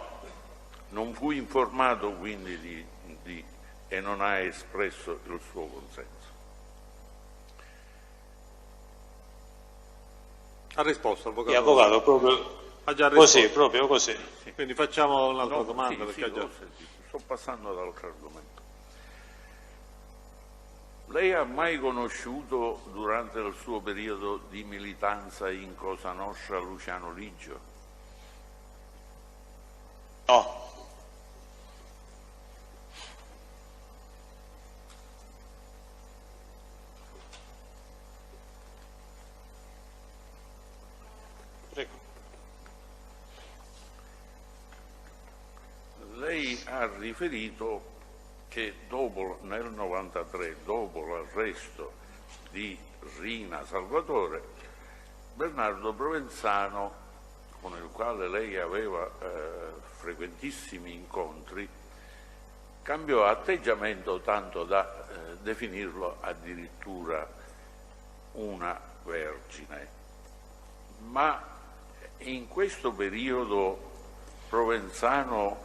Non fu informato quindi e non ha espresso il suo consenso. Ha risposto, avvocato? Sì, avvocato, proprio ha già risposto. Così, proprio così. Sì. Quindi facciamo un'altra domanda. Perché ha già... Sto passando ad altro argomento. Lei ha mai conosciuto durante il suo periodo di militanza in Cosa Nostra Luciano Liggio? No. Lei ha riferito che nel 93, dopo l'arresto di Riina Salvatore, Bernardo Provenzano, con il quale lei aveva frequentissimi incontri, cambiò atteggiamento tanto da definirlo addirittura una vergine. Ma in questo periodo Provenzano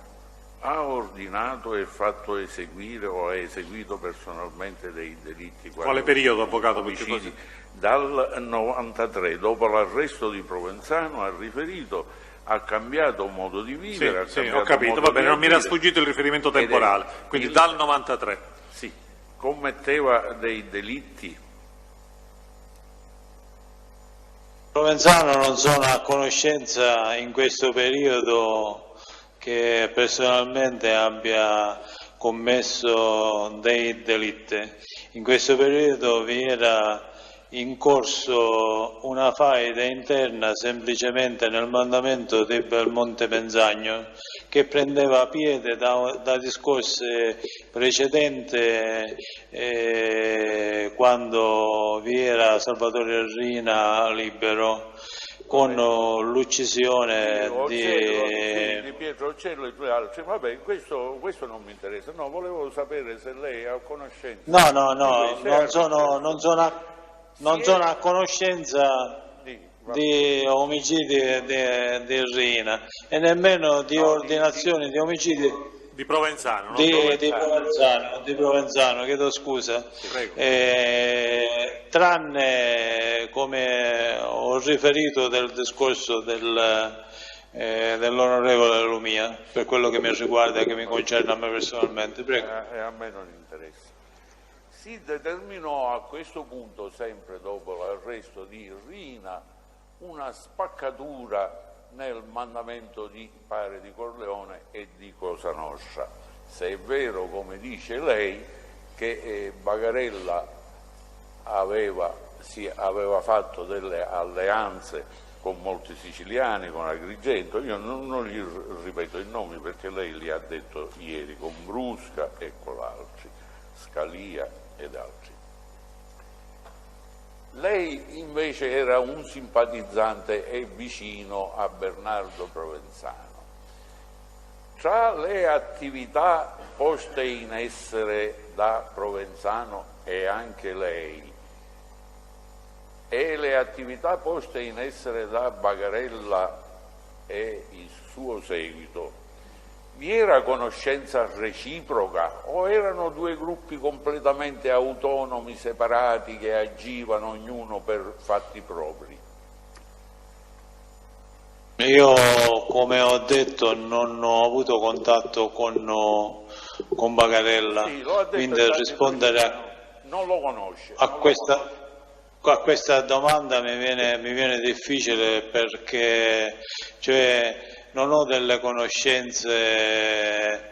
ha ordinato e fatto eseguire o ha eseguito personalmente dei delitti? Quale periodo, avvocato? Omicidi? Dal 93, dopo l'arresto di Provenzano, ha riferito, ha cambiato modo di vivere. Sì, ho capito, va bene, non mi era sfuggito il riferimento temporale, quindi dal 93. Sì, commetteva dei delitti? Provenzano non sono a conoscenza in questo periodo che personalmente abbia commesso dei delitti. In questo periodo vi era in corso una faida interna semplicemente nel mandamento di Belmonte Menzagno, che prendeva piede da discorsi precedenti, quando vi era Salvatore Rina libero, con l'uccisione di Pietro Uccello e due altri. Vabbè, questo non mi interessa. No, volevo sapere se lei è a conoscenza. No, non sono a conoscenza di omicidi di Rina e nemmeno di ordinazioni di omicidi di Provenzano, di Provenzano, chiedo scusa, tranne come ho riferito del discorso dell'onorevole Lumia, per quello che mi riguarda e che mi concerne a me personalmente. Prego. A me non interessa. Si determinò a questo punto, sempre dopo l'arresto di Rina, una spaccatura nel mandamento di Corleone e di Cosa Nostra. Se è vero, come dice lei, che Bagarella aveva fatto delle alleanze con molti siciliani, con Agrigento, io non gli ripeto i nomi perché lei li ha detto ieri, con Brusca e con altri, Scalia ed altri. Lei invece era un simpatizzante e vicino a Bernardo Provenzano. Tra le attività poste in essere da Provenzano e anche lei e le attività poste in essere da Bagarella e il suo seguito, vi era conoscenza reciproca o erano due gruppi completamente autonomi, separati, che agivano ognuno per fatti propri? Io, come ho detto, non ho avuto contatto con Bagarella, Sì, lo ha detto, quindi rispondere non lo conosce. a questa domanda mi viene difficile, perché non ho delle conoscenze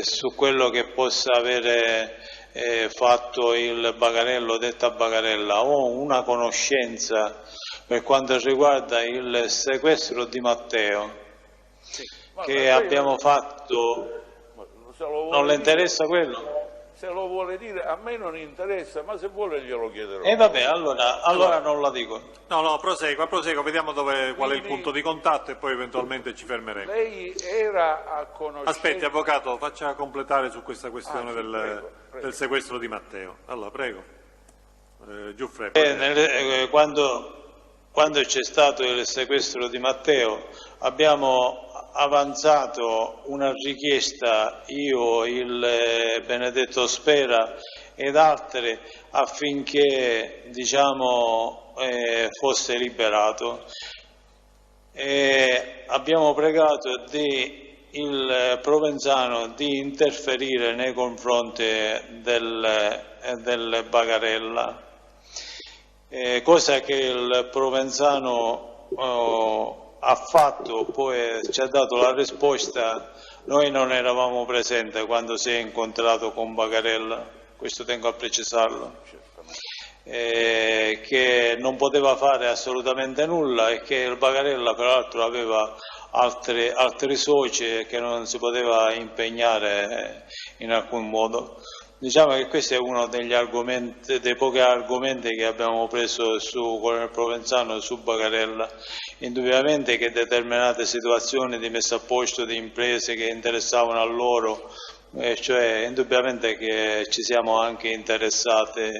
su quello che possa avere fatto il Bagarello, detta Bagarella. Ho una conoscenza per quanto riguarda il sequestro di Matteo, che abbiamo fatto. Non le interessa quello? Se lo vuole dire, a me non interessa, ma se vuole glielo chiederò. E vabbè, allora non la dico. No, prosegua, vediamo qual è il punto di contatto e poi eventualmente ci fermeremo. Lei era a conoscenza... Aspetti, avvocato, faccia completare su questa questione del sequestro di Matteo. Allora, prego. Giuffre. Quando c'è stato il sequestro di Matteo abbiamo avanzato una richiesta, io, il Benedetto Spera ed altri, affinché fosse liberato, e abbiamo pregato il Provenzano di interferire nei confronti del Bagarella, cosa che il Provenzano ha fatto. Poi ci ha dato la risposta: noi non eravamo presenti quando si è incontrato con Bagarella, questo tengo a precisarlo, che non poteva fare assolutamente nulla e che il Bagarella peraltro aveva altri soci e che non si poteva impegnare in alcun modo. Diciamo che questo è uno dei pochi argomenti che abbiamo preso con il Provenzano su Bagarella. Indubbiamente che determinate situazioni di messa a posto di imprese che interessavano a loro, indubbiamente che ci siamo anche interessati,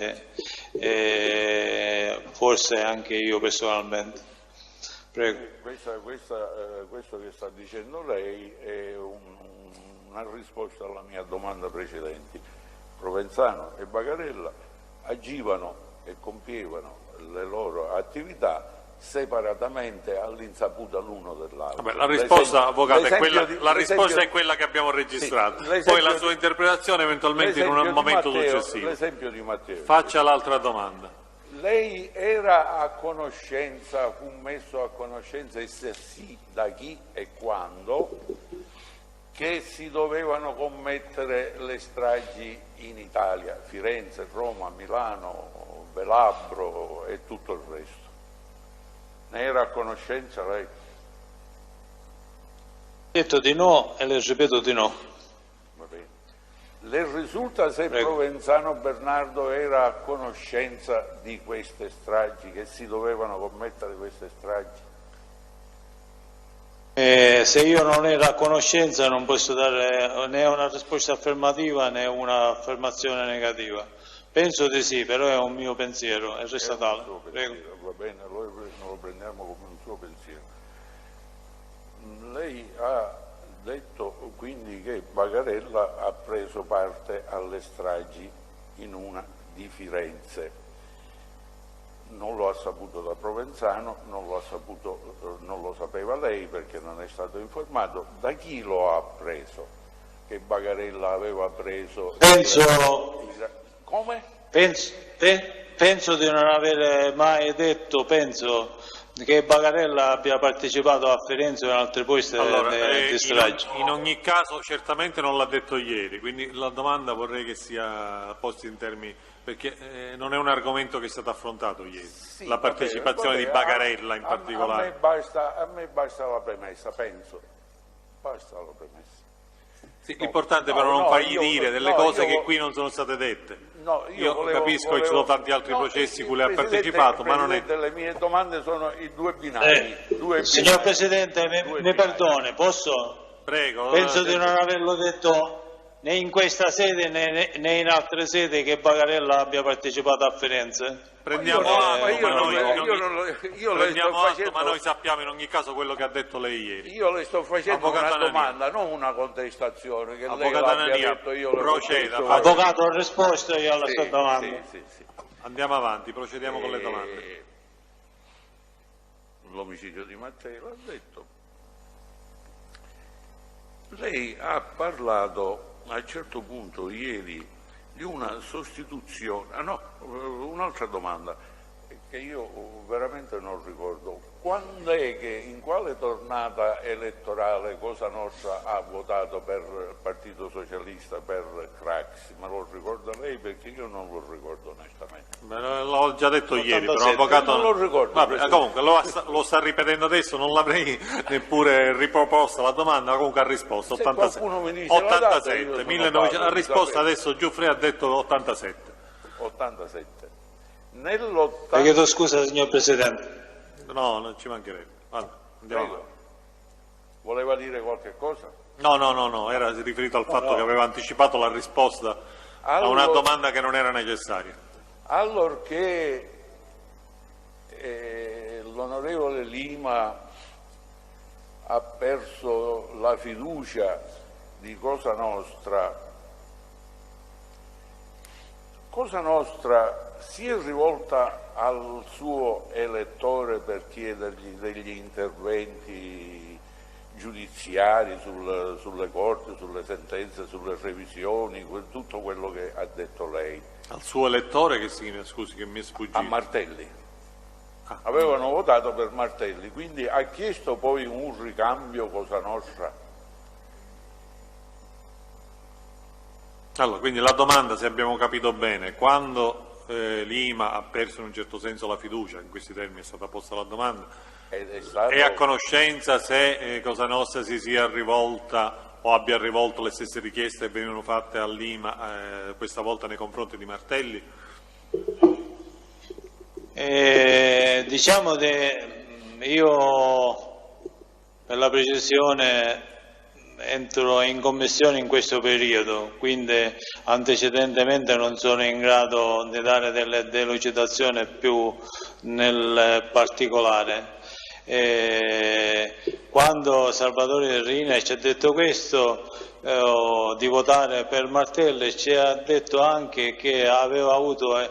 forse anche io personalmente. Prego. Questo che sta dicendo lei è una risposta alla mia domanda precedente. Provenzano e Bagarella agivano e compievano le loro attività separatamente all'insaputa l'uno dell'altro. La risposta, avvocato, è quella che abbiamo registrato. Sì, poi la sua interpretazione eventualmente in un momento successivo. L'esempio di Matteo. Faccia l'altra domanda. lei era a conoscenza, fu messo a conoscenza, e se sì, da chi e quando, che si dovevano commettere le stragi in Italia, Firenze, Roma, Milano, Velabro e tutto il resto? Ne era a conoscenza lei? Ho detto di no e le ripeto di no. Va bene. Le risulta se Provenzano Bernardo era a conoscenza di queste stragi, che si dovevano commettere queste stragi? Se io non ero a conoscenza non posso dare né una risposta affermativa né un'affermazione negativa. Penso di sì, però è un mio pensiero e resta tale. Prego. Va bene, allora non lo prendiamo come un suo pensiero. Lei ha detto quindi che Bagarella ha preso parte alle stragi in una di Firenze. Non lo ha saputo da Provenzano, non lo sapeva lei perché non è stato informato. Da chi lo ha preso? Che Bagarella aveva preso? Come? Penso di non avere mai detto, che Bagarella abbia partecipato a Firenze o in altre posti di stragi. In ogni caso certamente non l'ha detto ieri, quindi la domanda vorrei che sia posta in termini, perché non è un argomento che è stato affrontato ieri, sì, la partecipazione di Bagarella in particolare. A me basta la premessa, penso, basta la premessa. Sì, l'importante però non fargli dire delle cose che qui non sono state dette. Io capisco che ci sono tanti altri processi cui lei ha partecipato, ma non è... Le mie domande sono i due binari. Signor Presidente, mi perdoni, posso? Prego. Penso di non averlo detto né in questa sede né in altre sedi che Bagarella abbia partecipato a Firenze. Prendiamo atto, ma noi sappiamo in ogni caso quello che ha detto lei ieri. Io le sto facendo una domanda, non una contestazione. Che Avvocato Anania, proceda. Avvocato, ho risposto io alla sua domanda. Sì. Andiamo avanti, procediamo con le domande. L'omicidio di Mattei l'ha detto. Lei ha parlato a un certo punto ieri di una sostituzione, un'altra domanda che io veramente non ricordo. Quando è che, in quale tornata elettorale Cosa Nostra ha votato per il Partito Socialista, per Craxi? Me lo ricorda lei? Perché io non lo ricordo onestamente. L'ho già detto ieri, però avvocato... Non lo ricordo. Vabbè, comunque lo sta ripetendo adesso, non l'avrei neppure riproposta la domanda, ma comunque ha risposto 87. 1900, ha risposto adesso Giuffre ha detto 87. 87. Chiedo scusa signor Presidente. No, non ci mancherebbe. Andiamo. Voleva dire qualche cosa? No, era riferito al fatto che aveva anticipato la risposta a una domanda che non era necessaria. Allorché l'onorevole Lima ha perso la fiducia di Cosa Nostra si è rivolta al suo elettore per chiedergli degli interventi giudiziari sulle corti, sulle sentenze, sulle revisioni, tutto quello che ha detto lei. Al suo elettore che scusi che mi è sfuggito? A Martelli. Avevano votato per Martelli, quindi ha chiesto poi un ricambio Cosa Nostra. Allora, quindi la domanda, se abbiamo capito bene, quando Lima ha perso in un certo senso la fiducia, in questi termini è stata posta la domanda, è a conoscenza se Cosa Nostra si sia rivolta o abbia rivolto le stesse richieste che venivano fatte a Lima questa volta nei confronti di Martelli? Diciamo che io per la precisione entro in commissione in questo periodo, quindi antecedentemente non sono in grado di dare delle delucidazioni più nel particolare. Quando Salvatore Rina ci ha detto questo, di votare per Martelli, ci ha detto anche che aveva avuto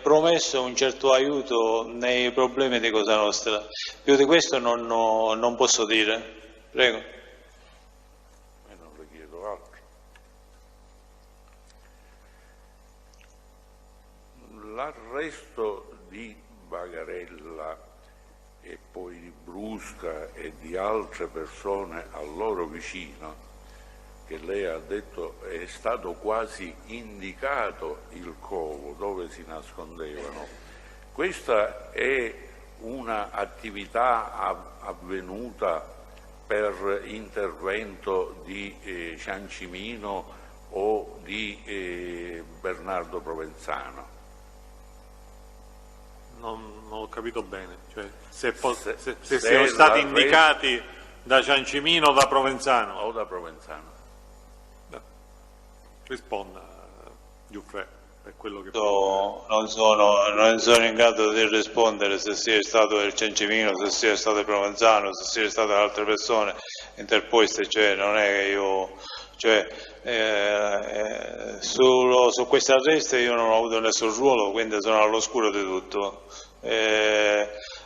promesso un certo aiuto nei problemi di Cosa Nostra. Più di questo non posso dire. Prego. L'arresto di Bagarella e poi di Brusca e di altre persone a loro vicino, che lei ha detto è stato quasi indicato il covo dove si nascondevano. Questa è un'attività avvenuta per intervento di Ciancimino o di Bernardo Provenzano? Non ho capito bene, cioè, se siano stati indicati da Ciancimino o da Provenzano. O da Provenzano. Risponda, Giuffre, per quello che non sono in grado di rispondere se sia stato il Ciancimino, se sia stato il Provenzano, se sia state altre persone interposte, cioè non è che io... su questi arresti io non ho avuto nessun ruolo, quindi sono all'oscuro di tutto.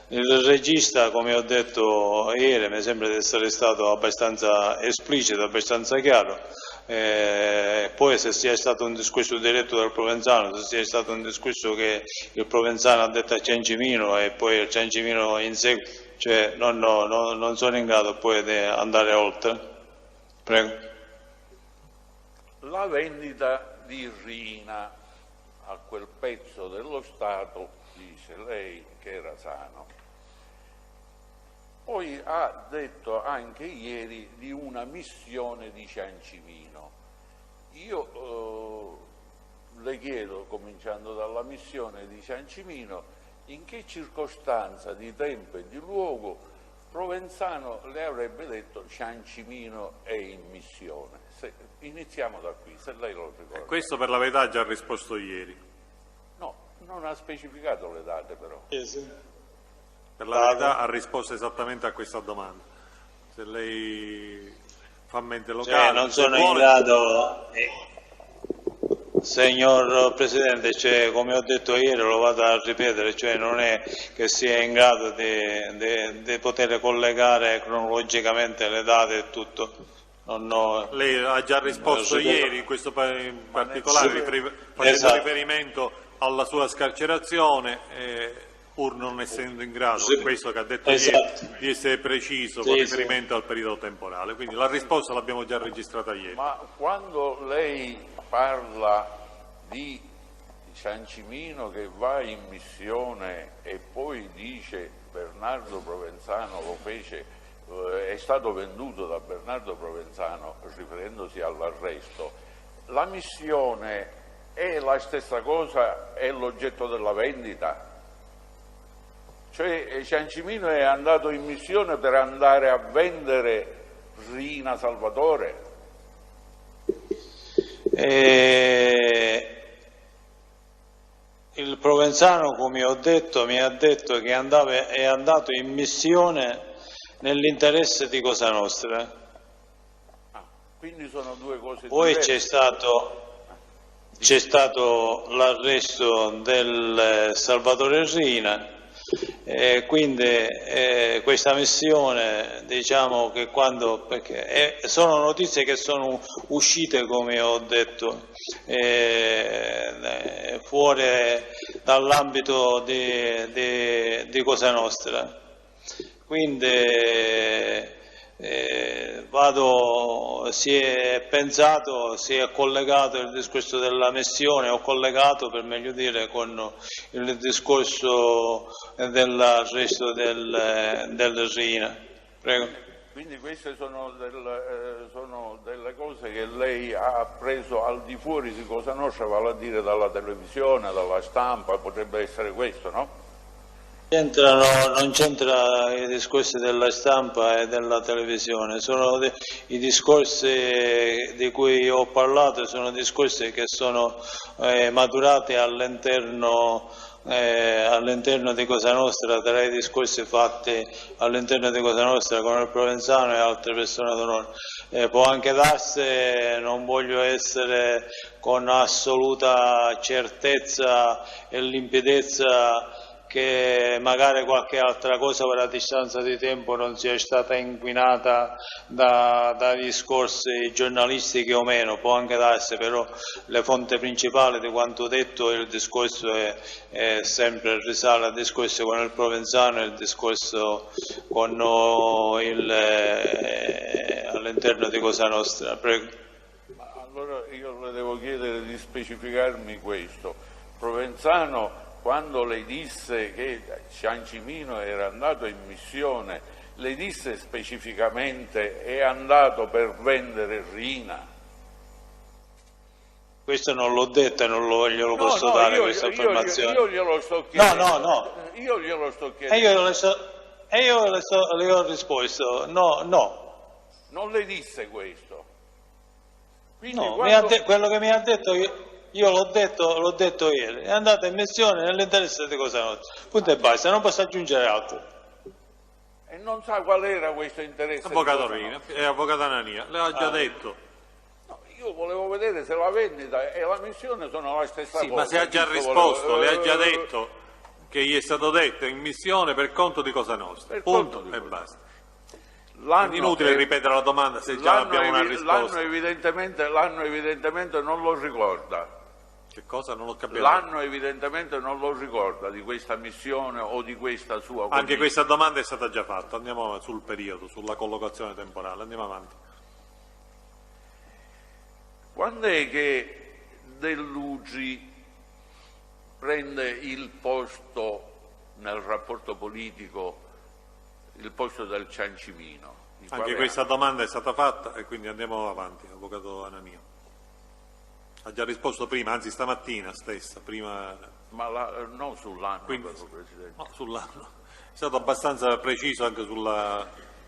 Il regista, come ho detto ieri, mi sembra di essere stato abbastanza esplicito, abbastanza chiaro. Poi se sia stato un discorso diretto dal Provenzano, se sia stato un discorso che il Provenzano ha detto a Ciancimino e poi il Ciancimino in seguito, cioè non sono in grado poi di andare oltre. Prego. La vendita di Riina a quel pezzo dello Stato, dice lei, che era sano. Poi ha detto anche ieri di una missione di Ciancimino. Io le chiedo, cominciando dalla missione di Ciancimino, in che circostanza di tempo e di luogo Provenzano le avrebbe detto Ciancimino è in missione. Iniziamo da qui, se lei lo ricorda. Questo per la verità ha già risposto ieri. No, non ha specificato le date però. Per la verità ha risposto esattamente a questa domanda. Se lei fa mente locale... non sono in grado... Signor Presidente, come ho detto ieri, lo vado a ripetere, non è che sia in grado di poter collegare cronologicamente le date e tutto. Lei ha già risposto ieri, in questo particolare, facendo riferimento alla sua scarcerazione, pur non essendo in grado, questo che ha detto ieri, di essere preciso con riferimento al periodo temporale. Quindi la risposta l'abbiamo già registrata ieri. Ma quando lei parla di Ciancimino che va in missione e poi dice Bernardo Provenzano lo fece, è stato venduto da Bernardo Provenzano, riferendosi all'arresto, la missione è la stessa cosa, è l'oggetto della vendita? Cioè Ciancimino è andato in missione per andare a vendere Rina Salvatore? Il Provenzano, come ho detto, mi ha detto che è andato in missione nell'interesse di Cosa Nostra. Quindi sono due cose poi diverse. C'è stato l'arresto del Salvatore Rina, quindi questa missione, diciamo che perché sono notizie che sono uscite, come ho detto, fuori dall'ambito di Cosa Nostra, quindi si è pensato, si è collegato il discorso della missione, ho collegato per meglio dire con il discorso dell'arresto del Rina. Prego. Quindi queste sono delle cose che lei ha preso al di fuori di Cosa Nostra, vale a dire dalla televisione, dalla stampa, potrebbe essere questo, no? Non c'entra i discorsi della stampa e della televisione, i discorsi di cui ho parlato sono discorsi che sono maturati all'interno di Cosa Nostra, tra i discorsi fatti all'interno di Cosa Nostra con il Provenzano e altre persone d'onore. Può anche darsi, non voglio essere con assoluta certezza e limpidezza che magari qualche altra cosa per la distanza di tempo non sia stata inquinata da discorsi giornalistici o meno, può anche darsi, però le fonti principali di quanto detto, il discorso è sempre risale al discorso con il Provenzano e il discorso con all'interno di Cosa Nostra. Prego. Allora io le devo chiedere di specificarmi questo. Provenzano, quando le disse che Ciancimino era andato in missione, le disse specificamente è andato per vendere Riina? Questo non l'ho detto e non glielo posso dare questa affermazione. Io glielo sto chiedendo. No. Io glielo sto chiedendo. E io le ho risposto, no. Non le disse questo? Quindi No, quando... quello che mi ha detto io l'ho detto ieri, è andato in missione nell'interesse di Cosa Nostra, punto e basta, non posso aggiungere altro. E non sa qual era questo interesse? Avvocato Riina e avvocato Anania, le ha già detto. No, io volevo vedere se la vendita e la missione sono la stessa cosa. Ma se ha già risposto, le ha già detto che gli è stato detto in missione per conto di Cosa Nostra, punto e basta. È inutile ripetere la domanda se già abbiamo una risposta. L'anno evidentemente non lo ricorda. Che cosa? Non ho capito. L'anno evidentemente non lo ricorda di questa missione o di questa sua... Anche questa domanda è stata già fatta, andiamo sul periodo, sulla collocazione temporale, andiamo avanti. Quando è che Dell'Uggi prende il posto nel rapporto politico, il posto del Ciancimino? Anche questa domanda è stata fatta e quindi andiamo avanti, avvocato Anania. Ha già risposto prima, anzi stamattina stessa, prima... Ma non sull'anno, Presidente. No, sull'anno. È stato abbastanza preciso anche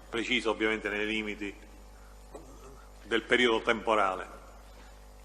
preciso ovviamente nei limiti del periodo temporale.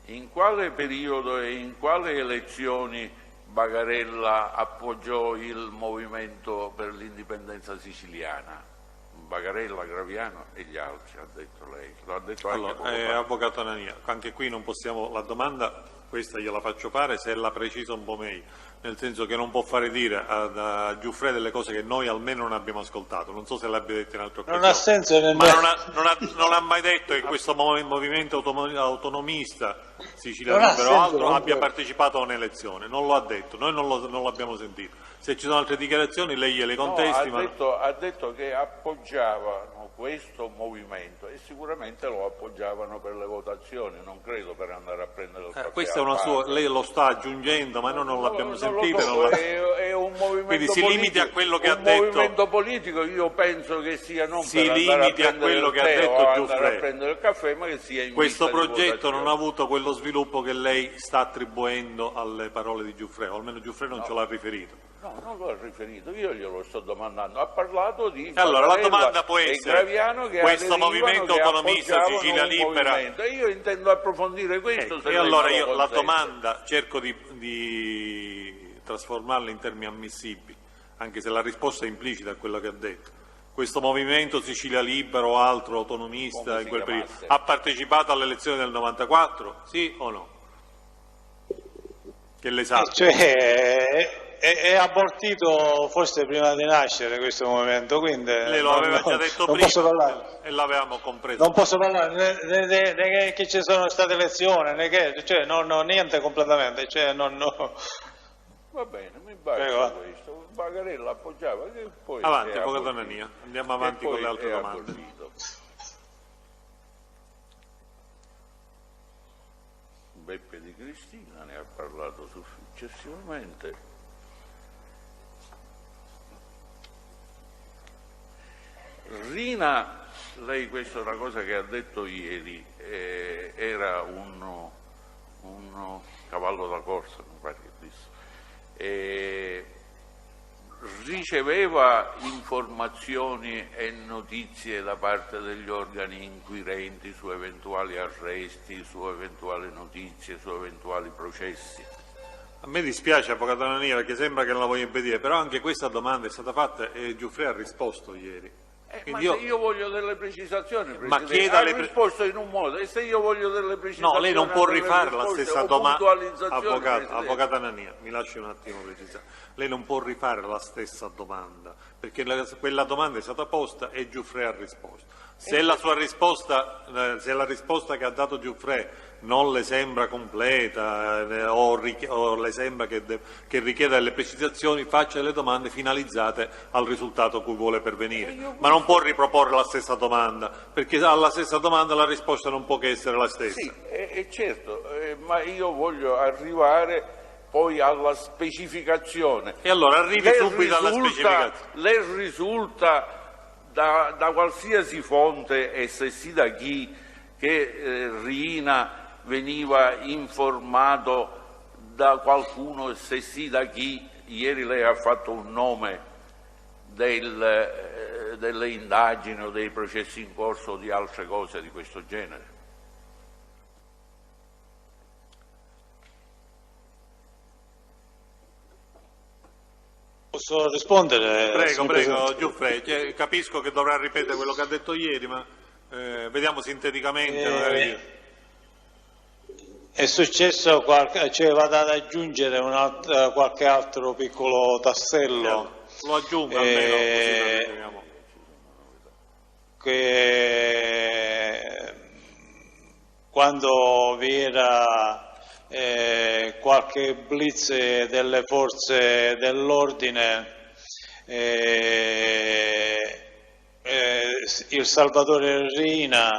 In quale periodo e in quale elezioni Bagarella appoggiò il movimento per l'indipendenza siciliana? Bagarella, Graviano e gli altri, ha detto lei. Lo ha detto anche avvocato Anania, anche qui non possiamo, la domanda questa gliela faccio fare se la precisa un po' meglio, nel senso che non può fare dire a Giuffre delle cose che noi almeno non abbiamo ascoltato, non so se l'abbia detto in altre occasioni. Non ha senso non ha mai detto che questo movimento autonomista siciliano o altro abbia partecipato a un'elezione, non lo ha detto, noi non l'abbiamo sentito. Se ci sono altre dichiarazioni lei gliele contesti. Ha detto che appoggiavano questo movimento e sicuramente lo appoggiavano per le votazioni, non credo per andare a prendere il caffè. Questa è una sua, lei lo sta aggiungendo, ma noi non l'abbiamo sentito. È un movimento quindi si politico, limiti a quello che ha detto. Un movimento politico, io penso che sia non si per limiti a quello che ha detto Giuffre. A prendere il caffè, ma che sia in questo progetto non ha avuto quello sviluppo che lei sta attribuendo alle parole di Giuffre, o almeno Giuffre non ce l'ha riferito. No, non lo ha riferito, io glielo sto domandando, ha parlato di... Allora la domanda può essere, che questo movimento autonomista Sicilia Libera... Io intendo approfondire questo. E allora io la domanda cerco di trasformarla in termini ammissibili, anche se la risposta è implicita a quello che ha detto. Questo movimento Sicilia Libera o altro autonomista in quel periodo ha partecipato alle elezioni del 94? Sì o no? Che le sa? È abortito forse prima di nascere questo movimento, quindi lei lo aveva già detto prima e l'avevamo compreso. Non posso parlare né che ci sono state elezioni, né che, cioè, niente completamente. Cioè, Va bene, mi basta questo. Bagarella appoggiava. Che poi avanti, avvocato Anania, andiamo avanti con le altre domande. Beppe Di Cristina ne ha parlato successivamente. Riina, lei questa è una cosa che ha detto ieri, era un cavallo da corsa, mi pare che disse, riceveva informazioni e notizie da parte degli organi inquirenti su eventuali arresti, su eventuali notizie, su eventuali processi. A me dispiace, avvocato Anania, perché sembra che non la voglio impedire, però anche questa domanda è stata fatta e Giuffre ha risposto ieri. Ma se io voglio delle precisazioni, ma Presidente, ha risposto in un modo, e se io voglio delle precisazioni... No, lei non può rifare la stessa domanda. Avvocato Nania, mi lasci un attimo precisare. Lei non può rifare la stessa domanda, perché quella domanda è stata posta e Giuffre ha risposto. Se la sua risposta, se la risposta che ha dato Giuffre non le sembra completa o le sembra che richieda delle precisazioni, faccia delle domande finalizzate al risultato a cui vuole pervenire, ma non può riproporre la stessa domanda, perché alla stessa domanda la risposta non può che essere la stessa. Sì, certo, ma io voglio arrivare poi alla specificazione. E allora arrivi subito alla specificazione. Le risulta da qualsiasi fonte, e se sì da chi, che Riina veniva informato da qualcuno, e se sì da chi? Ieri lei ha fatto un nome delle indagini o dei processi in corso o di altre cose di questo genere. Posso rispondere? Prego, Giuffre, capisco che dovrà ripetere quello che ha detto ieri, ma vediamo sinteticamente. È successo vado ad aggiungere qualche altro piccolo tassello. Lo aggiungo almeno, così lo riteniamo. Che quando vi era qualche blitz delle forze dell'ordine, il Salvatore Riina,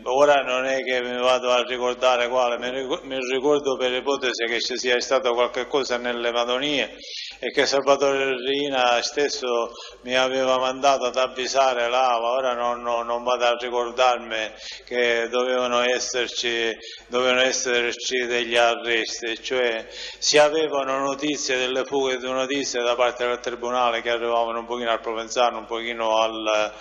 ora non è che mi vado a ricordare quale, mi ricordo per ipotesi che ci sia stato qualche cosa nelle Madonie e che Salvatore Riina stesso mi aveva mandato ad avvisare l'AVA. Ora non vado a ricordarmi che dovevano esserci degli arresti, cioè si avevano notizie delle fughe di notizie da parte del Tribunale che arrivavano un pochino al Provenzano, un pochino al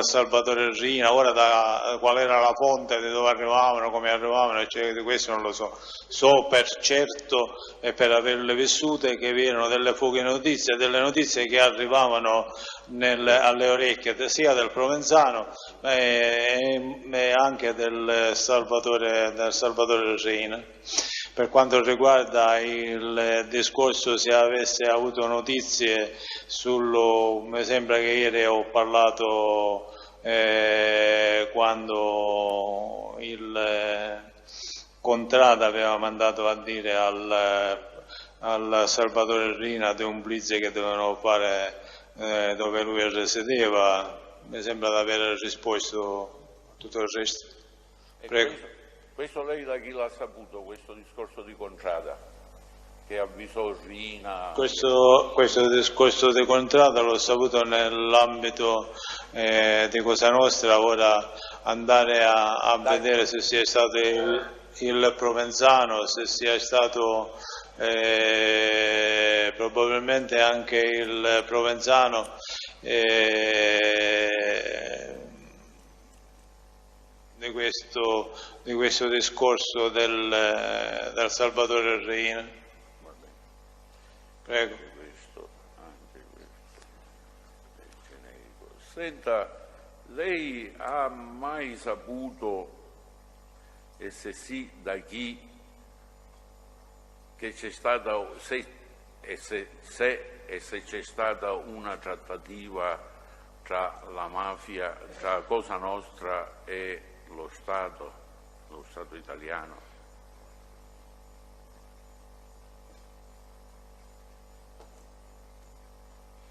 Salvatore Riina. Ora qual era la fonte di dove arrivavano, come arrivavano, cioè, di questo non lo so. So per certo e per averle vissute che vi erano delle fughe notizie, delle notizie che arrivavano alle orecchie sia del Provenzano e anche del Salvatore Riina. Per quanto riguarda il discorso se avesse avuto notizie mi sembra che ieri ho parlato quando il Contrada aveva mandato a dire al Salvatore Riina di un blitz che dovevano fare dove lui risiedeva. Mi sembra di aver risposto tutto il resto. Prego. Questo lei da chi l'ha saputo, questo discorso di Contrada, che avvisò Riina? Questo discorso di Contrada l'ho saputo nell'ambito di Cosa Nostra. Ora andare a vedere se sia stato il Provenzano, se sia stato probabilmente anche il Provenzano, di questo discorso del Salvatore Riina. Prego. Anche questo è generico. Senta, lei ha mai saputo, e se sì da chi, che c'è stata, se c'è stata una trattativa tra la mafia, tra Cosa Nostra e lo Stato italiano?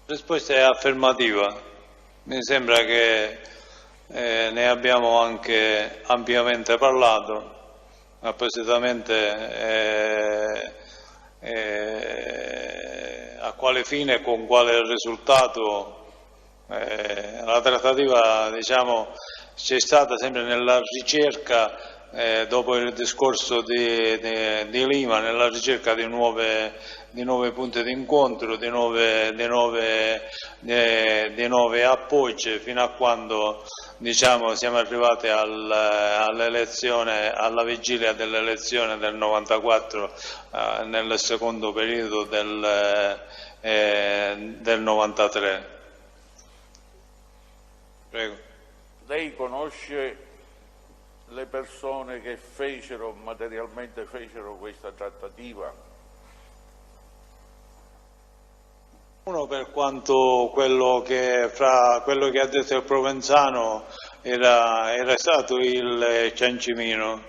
La risposta è affermativa. Mi sembra che ne abbiamo anche ampiamente parlato, appositamente a quale fine e con quale risultato. La trattativa, diciamo, c'è stata sempre nella ricerca, dopo il discorso di Lima, nella ricerca di nuove punti di incontro, di nuove appoggi, fino a quando, diciamo, siamo arrivati all'elezione, alla vigilia dell'elezione del 94, nel secondo periodo del 93. Prego. Lei conosce le persone che materialmente fecero questa trattativa? Uno, per quanto quello che ha detto il Provenzano era stato il Ciancimino.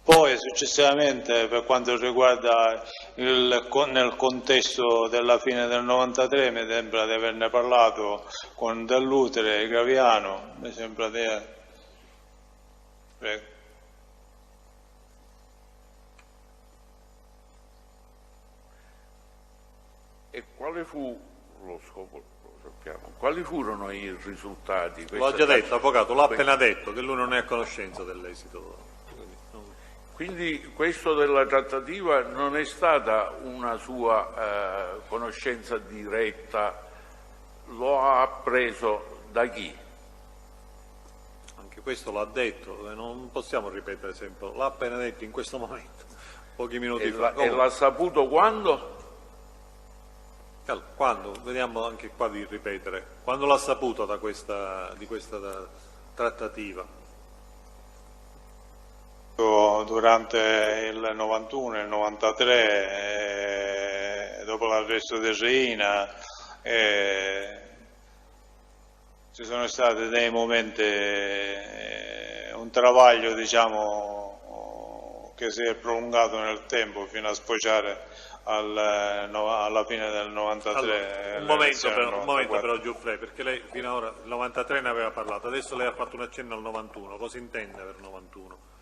Poi successivamente, per quanto riguarda nel contesto della fine del 93, mi sembra di averne parlato con Dell'Utere e Graviano, mi sembra di... Prego. E quale fu lo scopo? Lo sappiamo. Quali furono i risultati? L'ho già detto, avvocato, l'ha appena detto, che lui non è a conoscenza dell'esito. Quindi questo della trattativa non è stata una sua conoscenza diretta, lo ha appreso da chi? Anche questo l'ha detto, non possiamo ripetere sempre, l'ha appena detto in questo momento, pochi minuti fa. E l'ha saputo quando? Quando? Vediamo anche qua di ripetere. Quando l'ha saputo di questa trattativa? Durante il 91 e il 93, dopo l'arresto di Reina, ci sono stati dei momenti, un travaglio diciamo che si è prolungato nel tempo fino a sfociare alla fine del 93. Allora, un momento però Giuffre, perché lei fino ad ora il 93 ne aveva parlato, adesso lei ha fatto un accenno al 91, cosa intende per 91?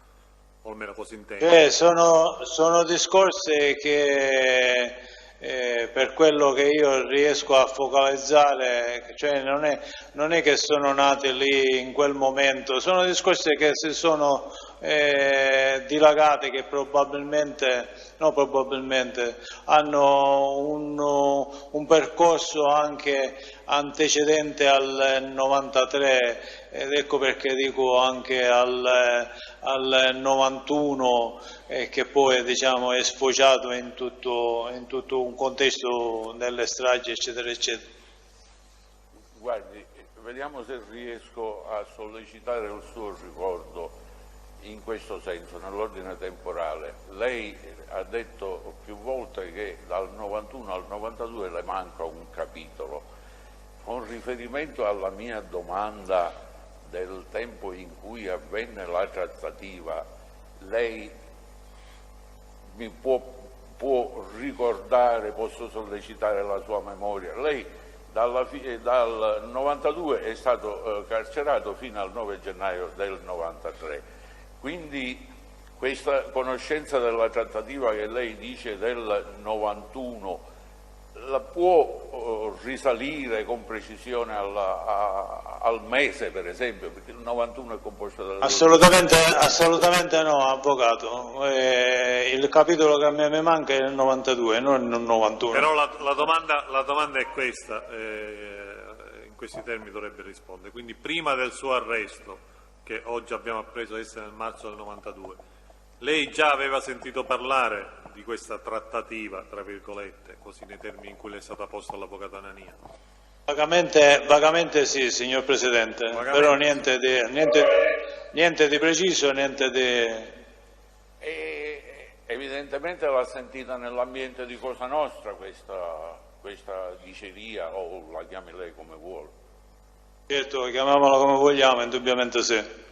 O almeno cosa intende? Sono discorsi che per quello che io riesco a focalizzare, cioè non è che sono nati lì in quel momento, sono discorsi che si sono dilagati, che probabilmente hanno un percorso anche antecedente al 93, ed ecco perché dico anche al 91, che poi diciamo è sfociato in tutto un contesto delle stragi eccetera eccetera. Guardi, vediamo se riesco a sollecitare il suo ricordo in questo senso, nell'ordine temporale. Lei ha detto più volte che dal 91 al 92 le manca un capitolo. Con riferimento alla mia domanda del tempo in cui avvenne la trattativa, lei mi può ricordare, posso sollecitare la sua memoria? Lei dal 92 è stato carcerato fino al 9 gennaio del 93, quindi questa conoscenza della trattativa che lei dice del 91 la può risalire con precisione al mese, per esempio, perché il 91 è composto da... Assolutamente no, avvocato. Il capitolo che a me mi manca è il 92, non il 91. Però la domanda è questa, in questi termini dovrebbe rispondere. Quindi prima del suo arresto, che oggi abbiamo appreso essere nel marzo del 92, lei già aveva sentito parlare di questa trattativa, tra virgolette, così nei termini in cui le è stata posta l'avvocato Anania? Vagamente sì, signor Presidente, però niente di preciso, niente di... Evidentemente l'ha sentita nell'ambiente di Cosa Nostra questa diceria, o la chiami lei come vuole. Certo, chiamiamola come vogliamo, indubbiamente sì.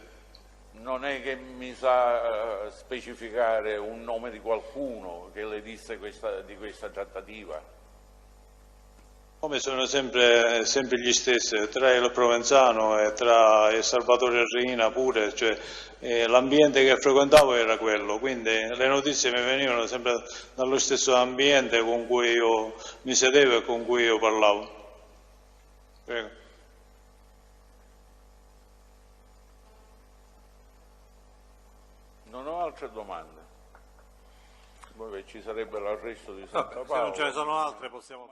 Non è che mi sa specificare un nome di qualcuno che le disse di questa trattativa? Come sono sempre gli stessi, tra il Provenzano e tra il Salvatore Reina pure, cioè l'ambiente che frequentavo era quello, quindi le notizie mi venivano sempre dallo stesso ambiente con cui io mi sedevo e con cui io parlavo. Prego. Non ho altre domande. Poi ci sarebbe l'arresto di Santa Paola. Se non ce ne sono altre possiamo...